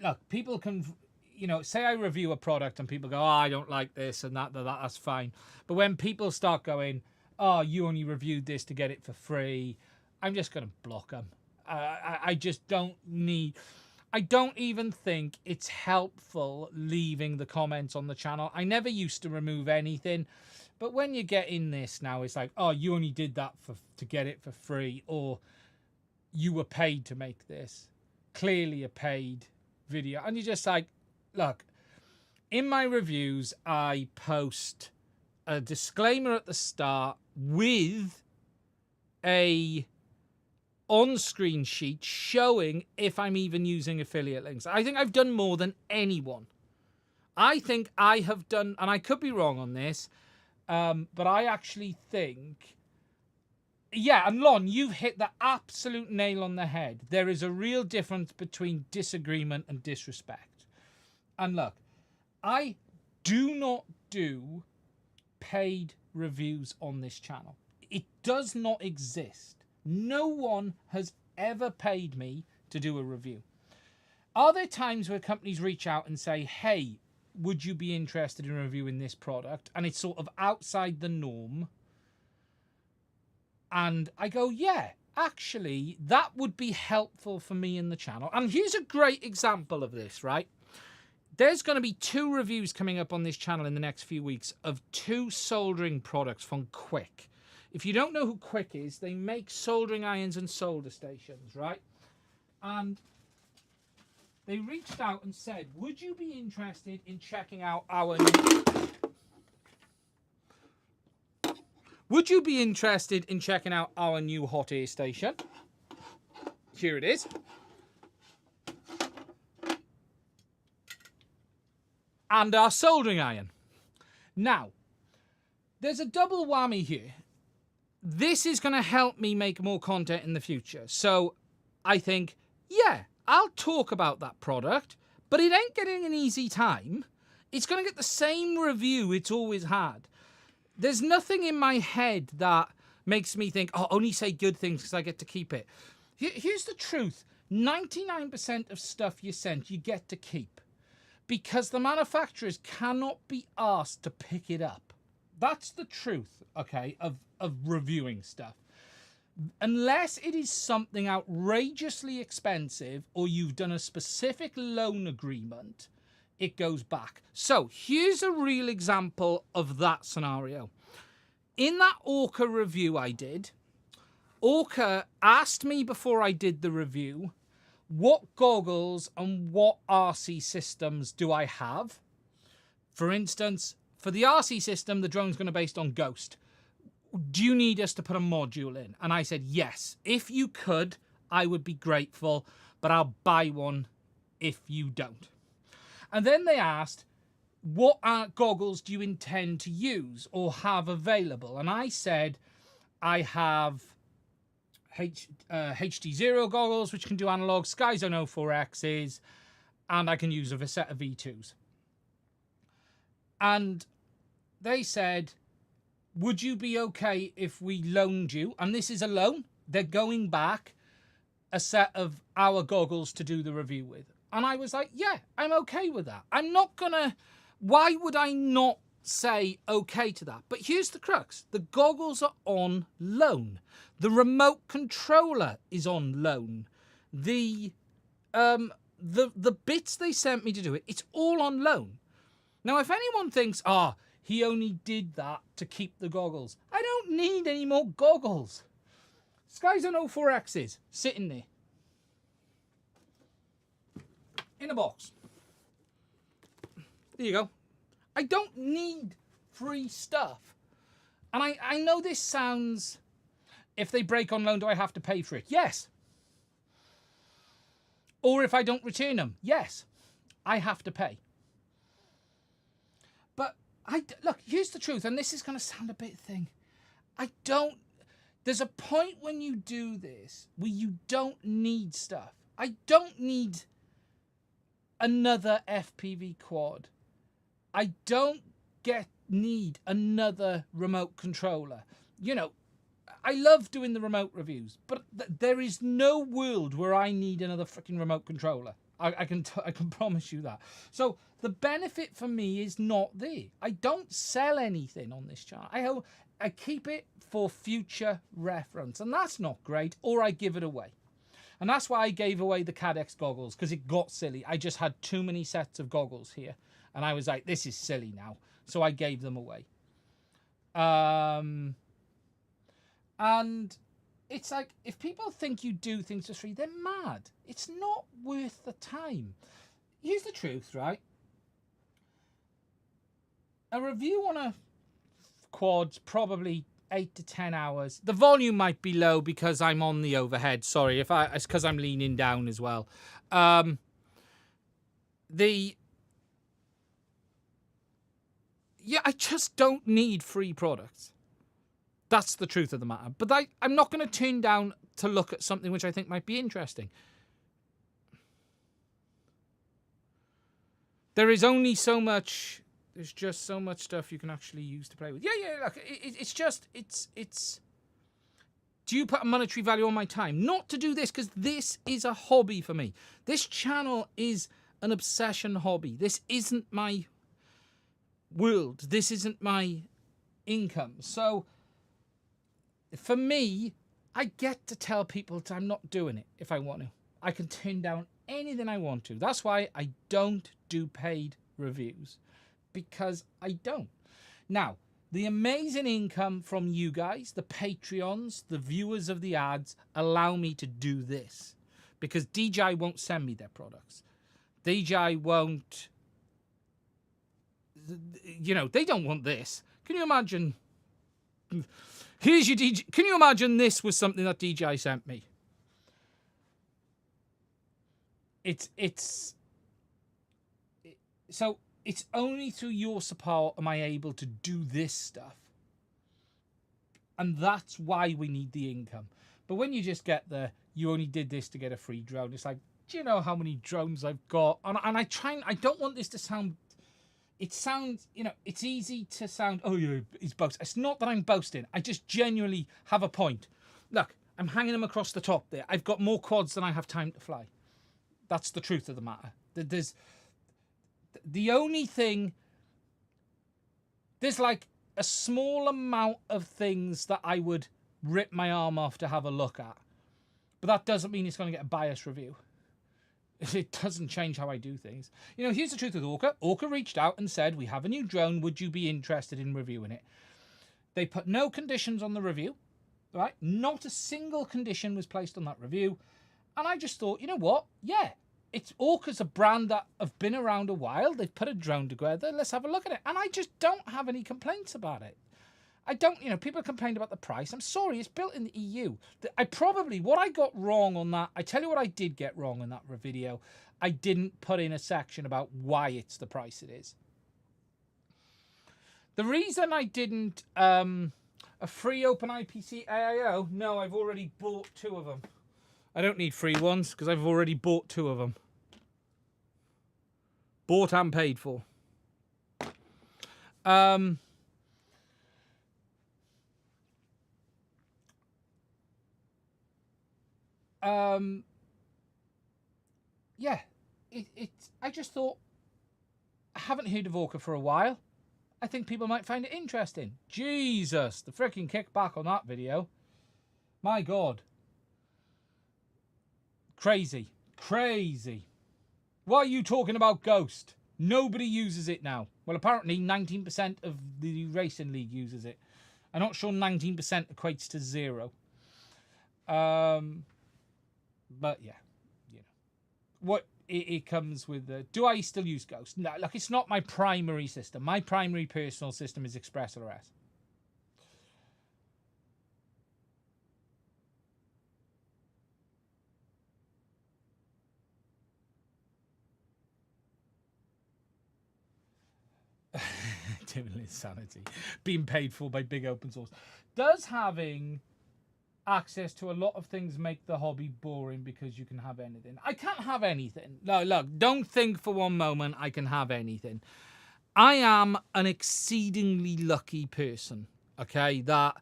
[SPEAKER 1] look, people can, you know, say I review a product and people go, oh, I don't like this and that's fine. But when people start going, oh, you only reviewed this to get it for free, I'm just going to block them. I just don't need, I don't even think it's helpful leaving the comments on the channel. I never used to remove anything. But when you get in this now, it's like, oh, you only did that to get it for free, or you were paid to make this. Clearly a paid video. And you're just like, look, in my reviews, I post a disclaimer at the start with a on-screen sheet showing if I'm even using affiliate links. I think I've done more than anyone. I think I have done, and I could be wrong on this, but I actually think, yeah, and Lon, you've hit the absolute nail on the head. There is a real difference between disagreement and disrespect. And look, I do not do paid reviews on this channel. It does not exist. No one has ever paid me to do a review. Are there times where companies reach out and say, hey, would you be interested in reviewing this product? And it's sort of outside the norm. And I go, yeah, actually, that would be helpful for me in the channel. And here's a great example of this, right? There's going to be 2 reviews coming up on this channel in the next few weeks of 2 soldering products from Quick. If you don't know who Quick is, they make soldering irons and solder stations, right? And they reached out and said, would you be interested in checking out our new... Would you be interested in checking out our new hot air station? Here it is. And our soldering iron. Now, there's a double whammy here. This is going to help me make more content in the future. So I think, yeah, I'll talk about that product, but it ain't getting an easy time. It's going to get the same review it's always had. There's nothing in my head that makes me think, oh, only say good things because I get to keep it. Here's the truth. 99% of stuff you send, you get to keep. Because the manufacturers cannot be asked to pick it up. That's the truth, okay, of reviewing stuff. Unless it is something outrageously expensive or you've done a specific loan agreement, it goes back. So here's a real example of that scenario. In that Orca review I did, Orca asked me before I did the review, what goggles and what RC systems do I have? For instance, for the RC system, the drone's going to be based on Ghost. Do you need us to put a module in? And I said, yes. If you could, I would be grateful, but I'll buy one if you don't. And then they asked, what goggles do you intend to use or have available? And I said, I have HD0 goggles, which can do analog, Skyzone 04Xs, and I can use a set of V2s. And they said, would you be okay if we loaned you, and this is a loan, they're going back, a set of our goggles to do the review with? And I was like, yeah, I'm okay with that. I'm not gonna, why would I not say okay to that? But here's the crux. The goggles are on loan. The remote controller is on loan. The bits they sent me to do it, it's all on loan. Now, if anyone thinks, he only did that to keep the goggles, I don't need any more goggles. Skyzone 04Xs, sitting there. In a box. There you go. I don't need free stuff. And I know this sounds, if they break on loan, do I have to pay for it? Yes. Or if I don't return them? Yes. I have to pay. But Look, here's the truth, and this is going to sound a bit thing. There's a point when you do this where you don't need stuff. I don't need another FPV quad. I don't need another remote controller. You know, I love doing the remote reviews, but there is no world where I need another freaking remote controller. I can promise you that. So the benefit for me is not there. I don't sell anything on this channel. I keep it for future reference, and that's not great, or I give it away. And that's why I gave away the Cadex goggles, because it got silly. I just had too many sets of goggles here, and I was like, this is silly now. So I gave them away. And it's like, if people think you do things for free, they're mad. It's not worth the time. Here's the truth, right? A review on a quad's probably 8 to 10 hours. The volume might be low because I'm on the overhead. Sorry, it's because I'm leaning down as well. I just don't need free products. That's the truth of the matter. But I'm not going to turn down to look at something which I think might be interesting. There is only so much. There's just so much stuff you can actually use to play with. Yeah. Look, it's. Do you put a monetary value on my time? Not to do this, because this is a hobby for me. This channel is an obsession hobby. This isn't my world. This isn't my income. So, for me, I get to tell people I'm not doing it if I want to. I can turn down anything I want to. That's why I don't do paid reviews, because I don't. Now, the amazing income from you guys, the Patreons, the viewers of the ads, allow me to do this, because DJI won't send me their products. DJI won't, you know, they don't want this. Can you imagine? Here's your DJI. Can you imagine this was something that DJI sent me? So it's only through your support am I able to do this stuff. And that's why we need the income. But when you just get you only did this to get a free drone, it's like, do you know how many drones I've got? And I don't want this to sound, it sounds, you know, it's easy to sound, oh yeah, he's boasting. It's not that I'm boasting. I just genuinely have a point. Look, I'm hanging them across the top there. I've got more quads than I have time to fly. That's the truth of the matter. There's the only thing, there's like a small amount of things that I would rip my arm off to have a look at. But that doesn't mean it's going to get a biased review. It doesn't change how I do things. You know, here's the truth with Orca. Orca reached out and said, we have a new drone. Would you be interested in reviewing it? They put no conditions on the review, right? Not a single condition was placed on that review. And I just thought, you know what? Yeah, Orca's a brand that have been around a while. They've put a drone together. Let's have a look at it. And I just don't have any complaints about it. I don't, you know, people complained about the price. I'm sorry, it's built in the EU. What I got wrong on that, I tell you what I did get wrong in that video. I didn't put in a section about why it's the price it is. The reason I didn't, a free open IPC AIO, no, I've already bought 2 of them. I don't need free ones because I've already bought 2 of them. Bought and paid for. Yeah, I just thought, I haven't heard of Orca for a while. I think people might find it interesting. Jesus, the freaking kickback on that video. My God. Crazy. Crazy. Why are you talking about Ghost? Nobody uses it now. Well, apparently 19% of the racing league uses it. I'm not sure 19% equates to 0. But yeah, you know. What it comes with do I still use Ghost? No, like, it's not my primary system. My primary personal system is Express LRS. Terminal insanity. Being paid for by big open source. Does having access to a lot of things make the hobby boring because you can have anything? I can't have anything. No, look, don't think for one moment I can have anything. I am an exceedingly lucky person, okay, that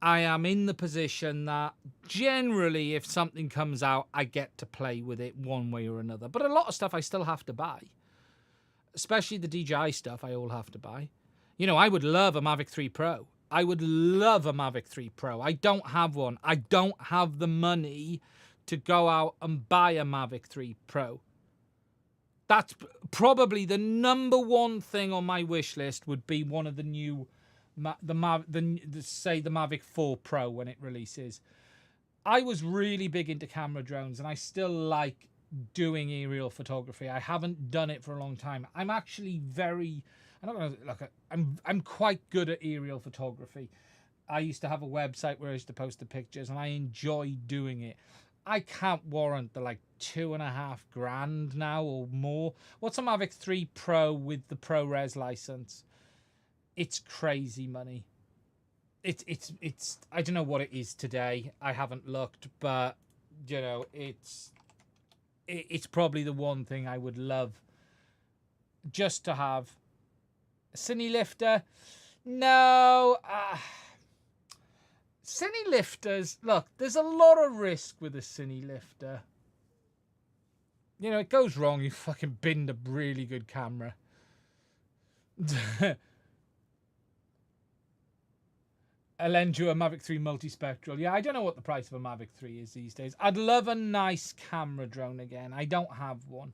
[SPEAKER 1] I am in the position that generally if something comes out, I get to play with it one way or another. But a lot of stuff I still have to buy, especially the DJI stuff I all have to buy. You know, I would love a Mavic 3 Pro. I would love a Mavic 3 Pro. I don't have one. I don't have the money to go out and buy a Mavic 3 Pro. That's probably the number one thing on my wish list would be one of the new the Mavic 4 Pro when it releases. I was really big into camera drones and I still like doing aerial photography. I haven't done it for a long time. I'm actually I'm quite good at aerial photography. I used to have a website where I used to post the pictures and I enjoy doing it. I can't warrant the like $2,500 now or more. What's a Mavic 3 Pro with the ProRes license? It's crazy money. It's I don't know what it is today. I haven't looked, but you know, it's probably the one thing I would love just to have. A cine lifter? No. Cine lifters, look, there's a lot of risk with a cine lifter. You know, it goes wrong, you fucking binned a really good camera. I'll lend you a Mavic 3 multispectral. Yeah, I don't know what the price of a Mavic 3 is these days. I'd love a nice camera drone again. I don't have one.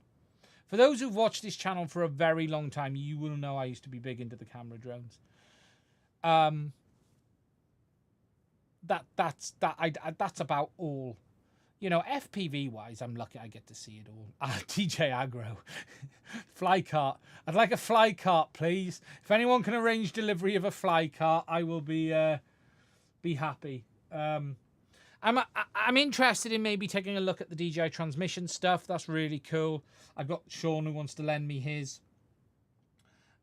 [SPEAKER 1] For those who've watched this channel for a very long time, you will know I used to be big into the camera drones. That's about all. You know, FPV wise, I'm lucky I get to see it all. DJ Aggro. Fly cart. I'd like a fly cart, please. If anyone can arrange delivery of a fly cart, I will be happy. I'm interested in maybe taking a look at the DJI transmission stuff. That's really cool. I've got Sean who wants to lend me his.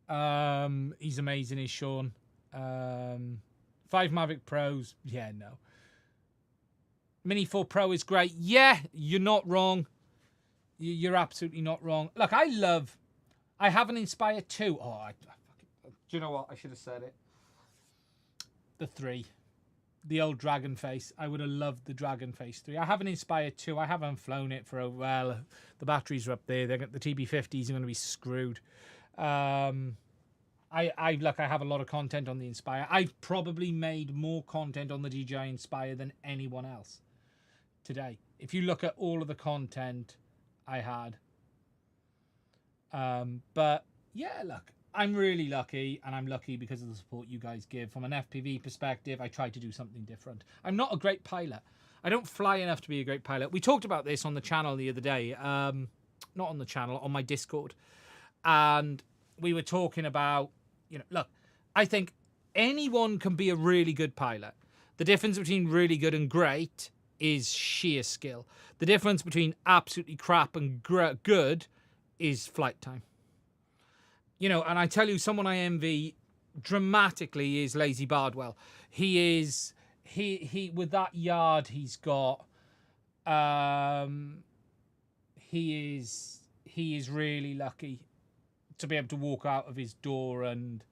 [SPEAKER 1] He's amazing, is Sean. 5 Mavic Pros. Yeah, no. Mini 4 Pro is great. Yeah, you're not wrong. You're absolutely not wrong. Look, I have an Inspire 2. Oh, do you know what? I should have said it. The 3. The old Dragon Face. I would have loved the Dragon Face 3. I have an Inspire 2. I haven't flown it for a while. The batteries are up there. The TB50s are going to be screwed. I have a lot of content on the Inspire. I've probably made more content on the DJI Inspire than anyone else today. If you look at all of the content I had. But yeah, look, I'm really lucky, and I'm lucky because of the support you guys give. From an FPV perspective, I try to do something different. I'm not a great pilot. I don't fly enough to be a great pilot. We talked about this on the channel the other day. Not on the channel, on my Discord. And we were talking about, you know, look, I think anyone can be a really good pilot. The difference between really good and great is sheer skill. The difference between absolutely crap and good is flight time. You know, and I tell you, someone I envy dramatically is Lazy Bardwell. He with that yard he's got, he is really lucky to be able to walk out of his door and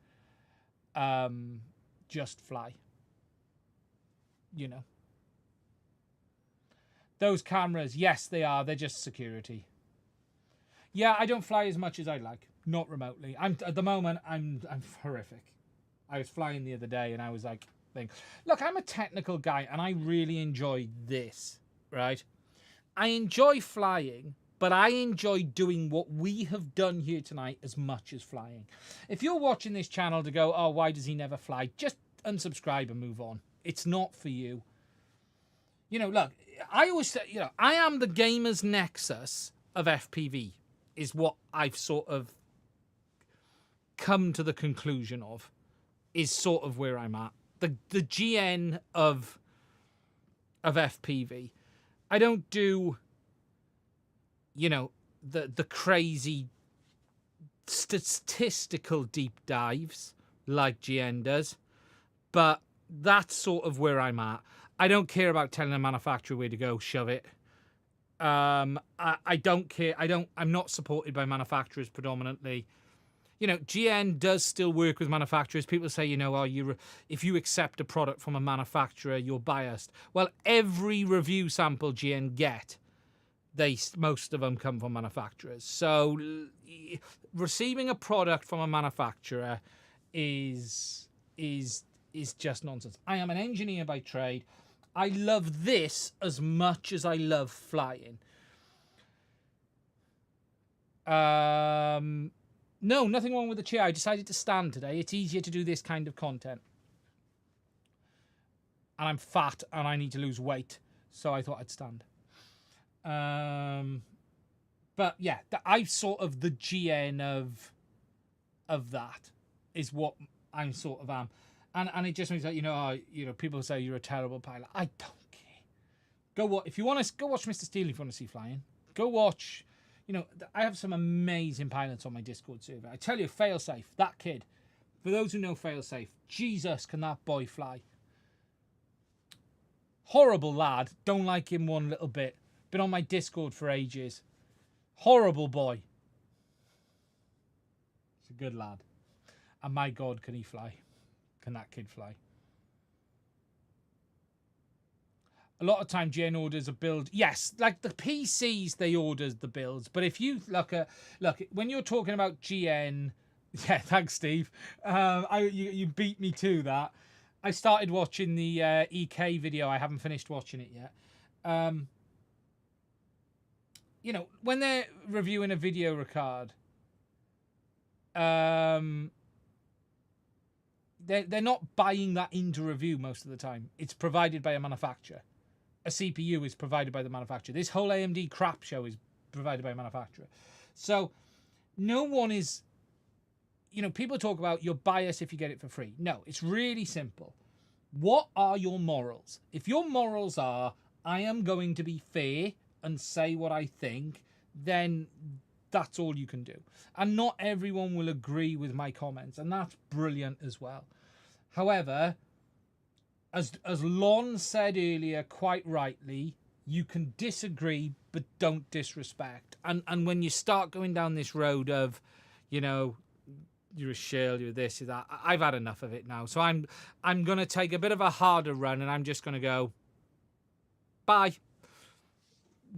[SPEAKER 1] just fly. You know. Those cameras, yes, they are. They're just security. Yeah, I don't fly as much as I'd like. Not remotely. At the moment, I'm horrific. I was flying the other day and I was like, look, I'm a technical guy and I really enjoy this, right? I enjoy flying, but I enjoy doing what we have done here tonight as much as flying. If you're watching this channel to go, oh, why does he never fly? Just unsubscribe and move on. It's not for you. You know, look, I always say, you know, I am the gamer's nexus of FPV, is what I've sort of come to the conclusion of, is sort of where I'm at. The GN of FPV. I don't do, you know, the crazy statistical deep dives. like GN does. But that's sort of where I'm at. I don't care about telling a manufacturer where to go, shove it. I don't care. I'm not supported by manufacturers predominantly. You know, GN does still work with manufacturers. People say, you know, if you accept a product from a manufacturer, you're biased. Well, every review sample GN get, most of them come from manufacturers. So receiving a product from a manufacturer is just nonsense. I am an engineer by trade. I love this as much as I love flying. No, nothing wrong with the chair. I decided to stand today. It's easier to do this kind of content. And I'm fat and I need to lose weight. So I thought I'd stand. But yeah, I'm sort of the GN of that is what I'm sort of am. And it just means that, you know, people say you're a terrible pilot. I don't care. If you want to go watch Mr. Steele, if you want to see flying, go watch. You know, I have some amazing pilots on my Discord server. I tell you, Failsafe, that kid. For those who know Failsafe, Jesus, can that boy fly? Horrible lad. Don't like him one little bit. Been on my Discord for ages. Horrible boy. He's a good lad. And my God, can he fly? Can that kid fly? A lot of time GN orders a build. Yes, like the PCs, they ordered the builds. But if you look, when you're talking about GN, yeah, thanks, Steve. You beat me to that. I started watching the EK video. I haven't finished watching it yet. You know, when they're reviewing a video record, they're not buying that into review most of the time. It's provided by a manufacturer. A CPU is provided by the manufacturer. This whole AMD crap show is provided by a manufacturer. So no one is, you know, people talk about you're biased if you get it for free. No, it's really simple. What are your morals? If your morals are, I am going to be fair and say what I think, then that's all you can do. And not everyone will agree with my comments, and that's brilliant as well. However, as Lon said earlier, quite rightly, you can disagree, but don't disrespect. And when you start going down this road of, you know, you're a shill, you're this, you're that, I've had enough of it now. So I'm going to take a bit of a harder run, and I'm just going to go, bye.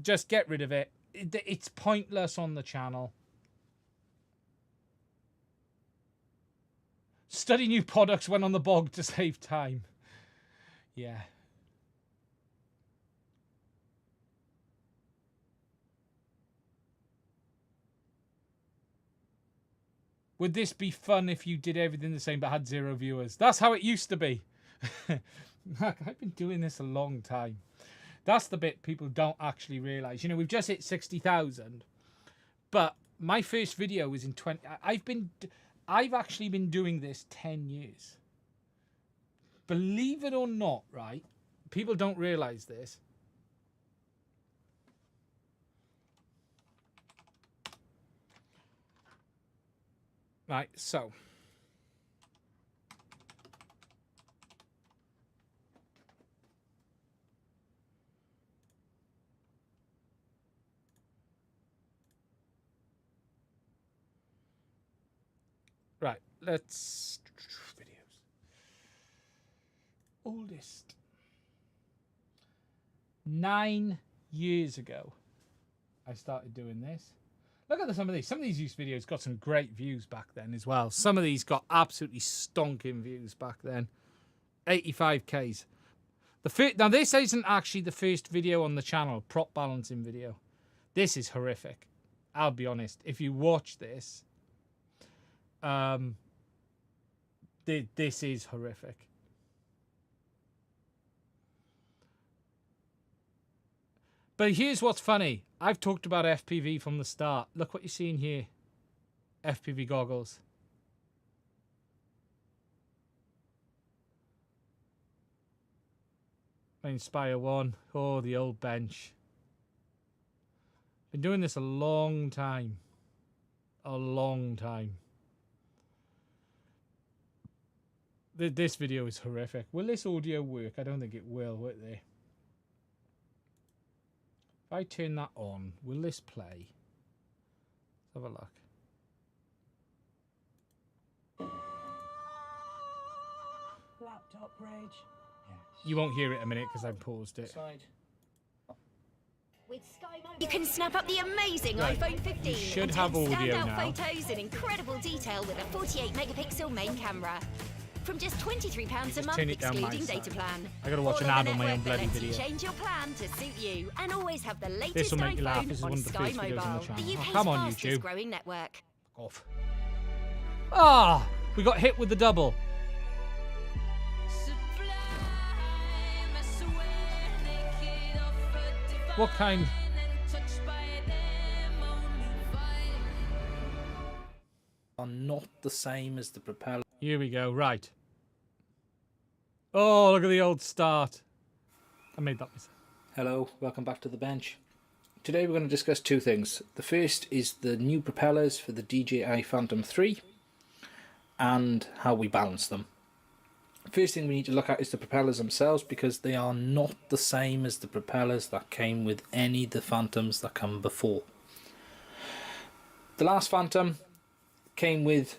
[SPEAKER 1] Just get rid of it. It's pointless on the channel. Study new products when on the bog to save time. Yeah. Would this be fun if you did everything the same but had 0 viewers? That's how it used to be. I've been doing this a long time. That's the bit people don't actually realise. You know, we've just hit 60,000. But my first video was in 20... I've actually been doing this 10 years. Believe it or not, right? People don't realise this. Right, so... Right, let's... Videos. Oldest. 9 years ago, I started doing this. Look at some of these. Some of these use videos got some great views back then as well. Some of these got absolutely stonking views back then. 85Ks. Now, this isn't actually the first video on the channel, prop balancing video. This is horrific. I'll be honest. If you watch this... this is horrific. But here's what's funny. I've talked about FPV from the start. Look what you're seeing here. FPV goggles. Inspire 1. Oh, the old bench. Been doing this a long time. A long time. This video is horrific. Will this audio work? I don't think it will it there? If I turn that on, will this play? Let's have a look.
[SPEAKER 3] Laptop rage. Yes.
[SPEAKER 1] You won't hear it in a minute because I paused it.
[SPEAKER 4] With Sky Mobile, you can snap up the amazing iPhone 15.
[SPEAKER 1] You should
[SPEAKER 4] and
[SPEAKER 1] have
[SPEAKER 4] take
[SPEAKER 1] audio
[SPEAKER 4] standout
[SPEAKER 1] now.
[SPEAKER 4] photos in incredible detail with a 48 megapixel main camera. From just £23 a month,
[SPEAKER 1] turn it down my
[SPEAKER 4] excluding
[SPEAKER 1] side.
[SPEAKER 4] data plan.
[SPEAKER 1] I gotta watch
[SPEAKER 4] All
[SPEAKER 1] an
[SPEAKER 4] on
[SPEAKER 1] ad
[SPEAKER 4] the
[SPEAKER 1] on my own
[SPEAKER 4] network that
[SPEAKER 1] bloody
[SPEAKER 4] lets you
[SPEAKER 1] video.
[SPEAKER 4] change your plan to suit you, and always have the latest
[SPEAKER 1] This will make you laugh.
[SPEAKER 4] iPhone
[SPEAKER 1] This is
[SPEAKER 4] on
[SPEAKER 1] one of the
[SPEAKER 4] Sky
[SPEAKER 1] first videos
[SPEAKER 4] Mobile,
[SPEAKER 1] on the channel.
[SPEAKER 4] the UK's
[SPEAKER 1] Come on,
[SPEAKER 4] fastest
[SPEAKER 1] YouTube.
[SPEAKER 4] growing network.
[SPEAKER 1] Off. Ah, we got hit with the double. What kind?
[SPEAKER 3] Are not the same as the propeller.
[SPEAKER 1] Here we go. Right. Oh, look at the old start. I made that myself.
[SPEAKER 3] Hello, welcome back to the bench. Today we're going to discuss two things. The first is the new propellers for the DJI Phantom 3 and how we balance them. First thing we need to look at is the propellers themselves, because they are not the same as the propellers that came with any of the Phantoms that come before. The last Phantom came with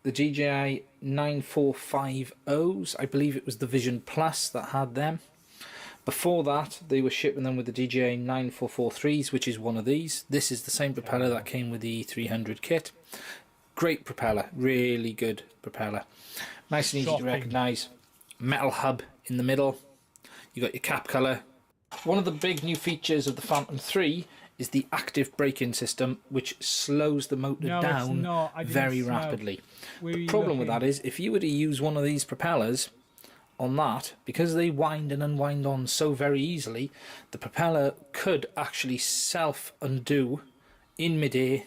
[SPEAKER 3] the DJI 9450s. I believe it was the Vision Plus that had them. Before that, they were shipping them with the DJI 9443s, which is one of these. This is the same propeller that came with the E300 kit. Great propeller, really good propeller. Nice and easy to recognise. Metal hub in the middle. You got your cap colour. One of the big new features of the Phantom 3 is the active braking system, which slows the motor down very rapidly. The problem with that is, if you were to use one of these propellers on that, because they wind and unwind on so very easily, the propeller could actually self-undo in mid-air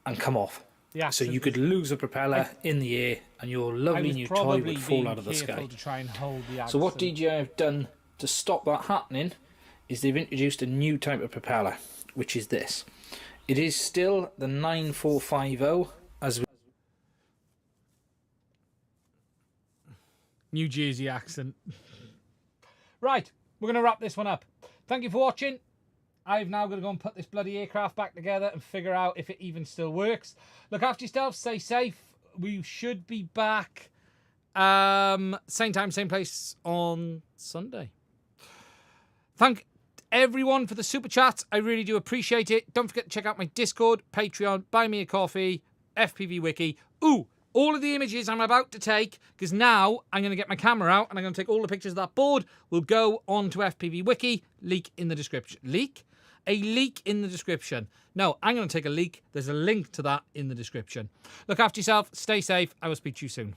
[SPEAKER 3] and come off.
[SPEAKER 1] Yeah,
[SPEAKER 3] so you could lose a propeller in the air and your lovely new toy would fall out of the sky.
[SPEAKER 1] To try and hold the
[SPEAKER 3] So what DJI have done to stop that happening is they've introduced a new type of propeller, which is this. It is still the 9450 as
[SPEAKER 1] New Jersey accent. Right, we're going to wrap this one up. Thank you for watching. I've now got to go and put this bloody aircraft back together and figure out if it even still works. Look after yourself, stay safe. We should be back same time, same place on Sunday. Thank everyone for the super chats. I really do appreciate it. Don't forget to check out my Discord, Patreon, Buy Me a Coffee, FPV Wiki. Ooh, all of the images I'm about to take, because now I'm going to get my camera out and I'm going to take all the pictures of that board, will go onto FPV Wiki. Leak in the description. Leak? A leak in the description. No, I'm going to take a leak. There's a link to that in the description. Look after yourself. Stay safe. I will speak to you soon.